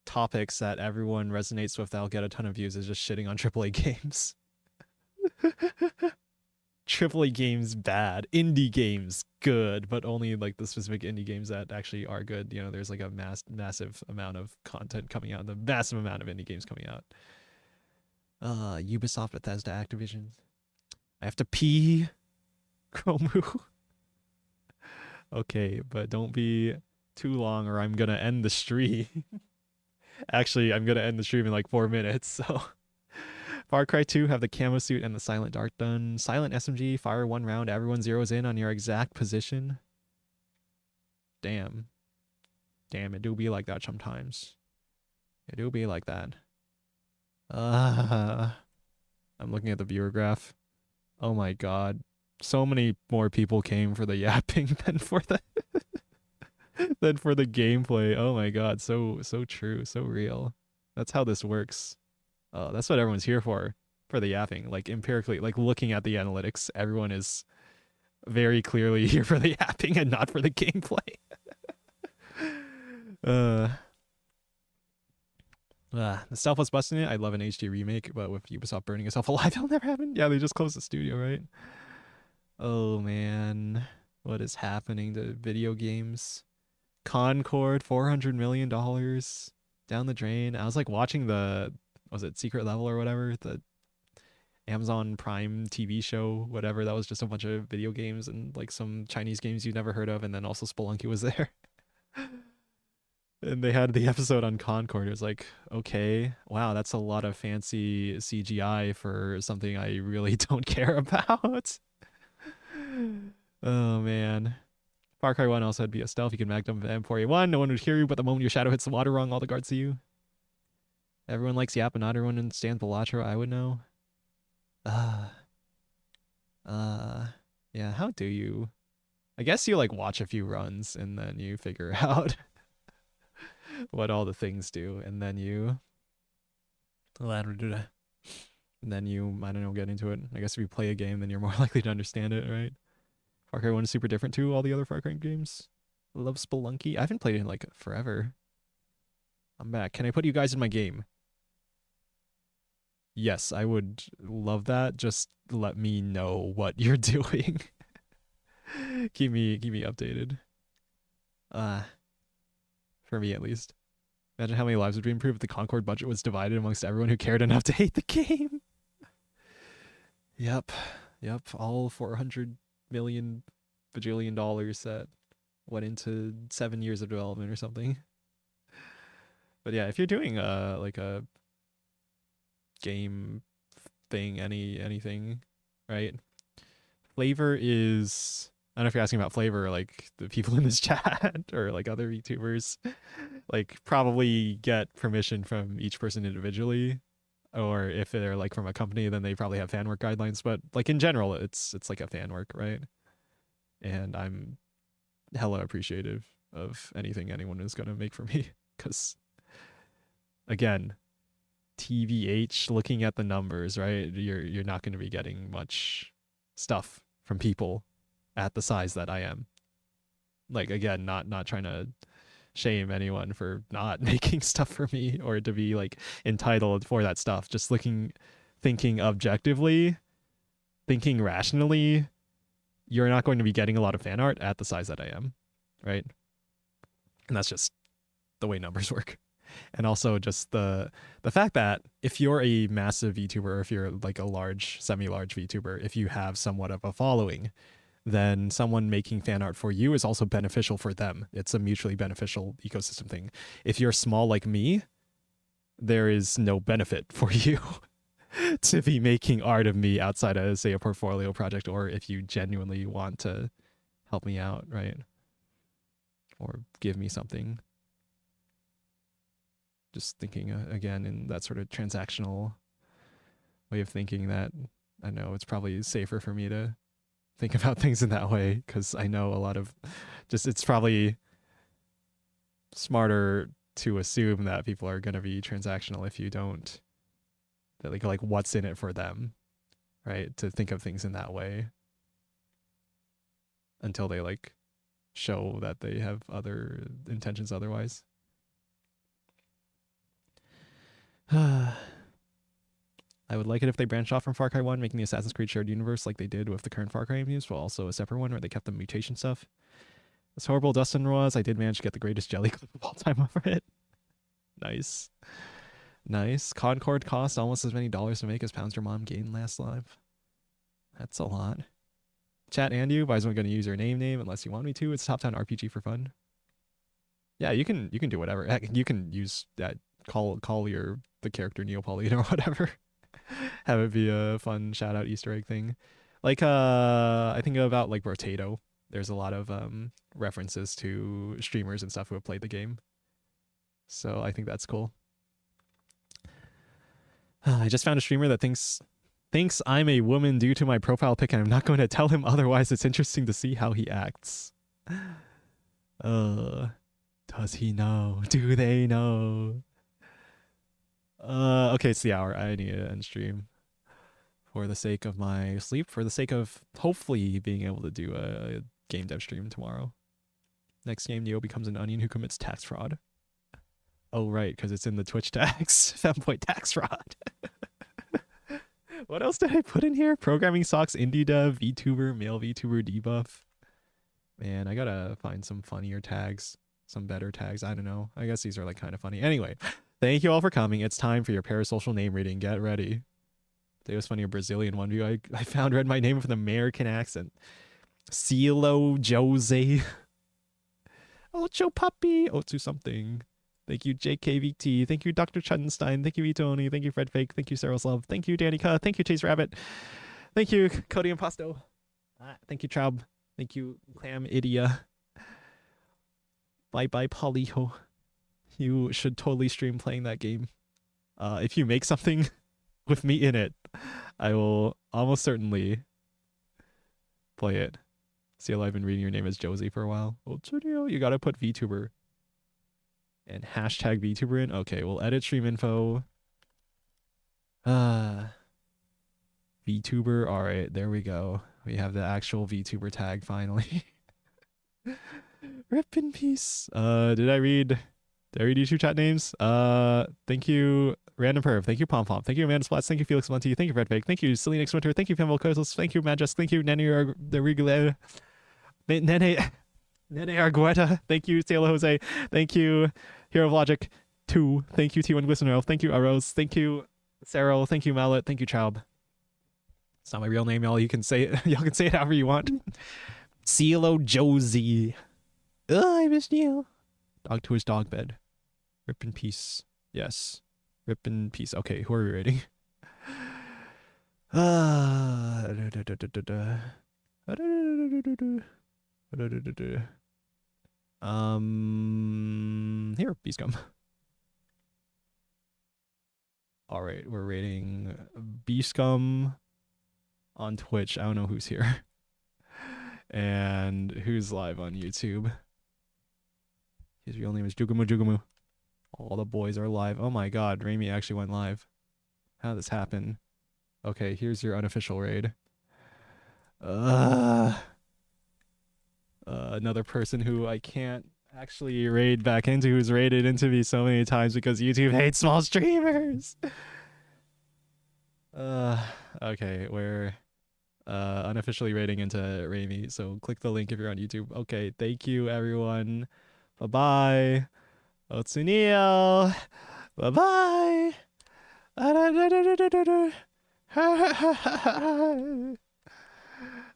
topics that everyone resonates with that'll get a ton of views, is just shitting on AAA games. AAA games bad, indie games good, but only like the specific indie games that actually are good. You know, there's like a massive amount of content coming out, the massive amount of indie games coming out. Ubisoft, Bethesda, Activision. I have to pee. Chromu. Okay, but don't be too long or I'm gonna end the stream. Actually, I'm gonna end the stream in like 4 minutes, so... Far Cry 2 have the camo suit and the silent dart done. Silent SMG, fire 1 round, everyone zeroes in on your exact position. Damn. Damn, it do be like that sometimes. It do be like that. I'm looking at the viewer graph. Oh my god. So many more people came for the yapping than for the than for the gameplay. Oh my god, so true, so real. That's how this works. That's what everyone's here for the yapping. Like empirically, like looking at the analytics, everyone is very clearly here for the yapping and not for the gameplay. The stealth was busting it. I'd love an HD remake, but with Ubisoft burning itself alive, it'll never happen. Yeah, they just closed the studio, right? Oh man, what is happening to video games? Concord, $400 million down the drain. I was like watching was it Secret Level or whatever, the Amazon Prime TV show, whatever. That was just a bunch of video games and like some Chinese games you've never heard of, and then also Spelunky was there. And they had the episode on Concord. It was like, okay, wow, that's a lot of fancy CGI for something I really don't care about. Oh man. Far Cry 1 also had be a stealth. You can magnum M4A1. No one would hear you, but the moment your shadow hits the water rung, all the guards see you. Everyone likes Yap, but not everyone understands Balatro. I would know. Yeah, how do you? I guess you like watch a few runs and then you figure out what all the things do, and then you I don't know, get into it. I guess if you play a game, then you're more likely to understand it, right? Far Cry 1 is super different too, all the other Far Cry games. I love Spelunky. I haven't played it in like forever. I'm back. Can I put you guys in my game? Yes, I would love that. Just let me know what you're doing. keep me updated. For me at least. Imagine how many lives would be improved if the Concord budget was divided amongst everyone who cared enough to hate the game. Yep. All 400 million bajillion dollars that went into 7 years of development or something. But yeah, if you're doing like a game thing, anything, right? FlaVR is, I don't know if you're asking about FlaVR, like the people in this chat or like other YouTubers, like probably get permission from each person individually, or if they're like from a company, then they probably have fan work guidelines. But like in general, it's like a fan work, right? And I'm hella appreciative of anything anyone is gonna make for me, because again, TVH, looking at the numbers, right? You're not going to be getting much stuff from people at the size that I am. Like again, not trying to shame anyone for not making stuff for me or to be like entitled for that stuff. Just thinking objectively, thinking rationally, you're not going to be getting a lot of fan art at the size that I am, right? And that's just the way numbers work. And also just the fact that if you're a massive VTuber, or if you're like a large, semi-large VTuber, if you have somewhat of a following, then someone making fan art for you is also beneficial for them. It's a mutually beneficial ecosystem thing. If you're small like me, there is no benefit for you to be making art of me outside of, say, a portfolio project, or if you genuinely want to help me out, right? Or give me something. Just thinking again in that sort of transactional way of thinking, that I know it's probably safer for me to think about things in that way, because I know a lot of it's probably smarter to assume that people are going to be transactional if you don't, that like what's in it for them, right? To think of things in that way until they like show that they have other intentions otherwise. I would like it if they branched off from Far Cry 1, making the Assassin's Creed shared universe like they did with the current Far Cry games, but also a separate one where they kept the mutation stuff. As horrible Dustin was, I did manage to get the greatest jelly clip of all time over it. Nice. Nice. Concord cost almost as many dollars to make as Pounds Your Mom gained last live. That's a lot. Chat and you, but I wasn't going to use your name unless you want me to. It's top 10 RPG for fun. Yeah, you can do whatever. Heck, you can use that. Call the character Neapolitan or whatever. Have it be a fun shout out Easter egg thing. Like I think about like Rotato. There's a lot of references to streamers and stuff who have played the game. So I think that's cool. I just found a streamer that thinks I'm a woman due to my profile pic, and I'm not going to tell him otherwise. It's interesting to see how he acts. Does he know? Do they know? Okay, it's the hour. I need to end stream for the sake of my sleep, for the sake of hopefully being able to do a game dev stream tomorrow. Next game, Neo becomes an onion who commits tax fraud. Oh, right, because it's in the Twitch tax. Femboy tax fraud. What else did I put in here? Programming socks, indie dev, VTuber, male VTuber debuff. Man, I gotta find some funnier tags, some better tags. I don't know. I guess these are like kind of funny. Anyway, thank you all for coming. It's time for your parasocial name reading. Get ready. Today was funny, a Brazilian one view. I found read my name with an American accent. Cielo Jose. Ocho Puppy. Otsu something. Thank you, JKVT. Thank you, Dr. Chuttenstein. Thank you, Etoni. Thank you, Fred Fake. Thank you, Sarah's Love. Thank you, Danica. Thank you, Chase Rabbit. Thank you, Cody Impasto. Thank you, Traub. Thank you, Clam Idia. Bye bye, Pauliho. You should totally stream playing that game. If you make something with me in it, I will almost certainly play it. See, I've been reading your name as Josie for a while. Oh, studio, you gotta put VTuber and hashtag VTuber in. Okay, we'll edit stream info. VTuber. All right, there we go. We have the actual VTuber tag finally. Rip in peace. Did I read you two chat names? Thank you, Random Perv. Thank you, Pom Pom. Thank you, Amanda Splats. Thank you, Felix Valenti. Thank you, Red Fake. Thank you, Selena Winter. Thank you, Pimble Cosos. Thank you, Magus. Thank you, Nene the Regular. Nene Argueta. Thank you, Taylor Jose. Thank you, Hero of Logic 2. Thank you, T1 Glistener. Thank you, Arose. Thank you, Sarah. Thank you, Mallet. Thank you, Chaub. It's not my real name, y'all. You can say it. Y'all can say it however you want. Cielo Josie. I missed you. Dog to his dog bed. Rip in peace. Yes. Rip in peace. Okay, who are we rating? Here, Beascum. All right, we're rating Beascum on Twitch. I don't know who's here. And who's live on YouTube. His real name is Jugumu Jugumu. All the boys are live. Oh my god, Raimi actually went live. How did this happen? Okay, here's your unofficial raid. Another person who I can't actually raid back into, who's raided into me so many times because YouTube hates small streamers. Okay, we're unofficially raiding into Raimi, so click the link if you're on YouTube. Okay, thank you everyone. Bye-bye. Otsunio. Bye-bye.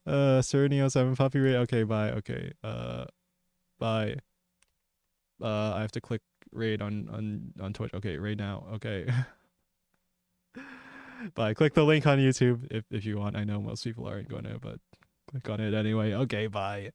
Cernio 7 puppy rate. Okay, bye. Okay. Bye. I have to click raid on Twitch. Okay, raid now. Okay. Bye. Click the link on YouTube if you want. I know most people aren't going to, but click on it anyway. Okay, bye.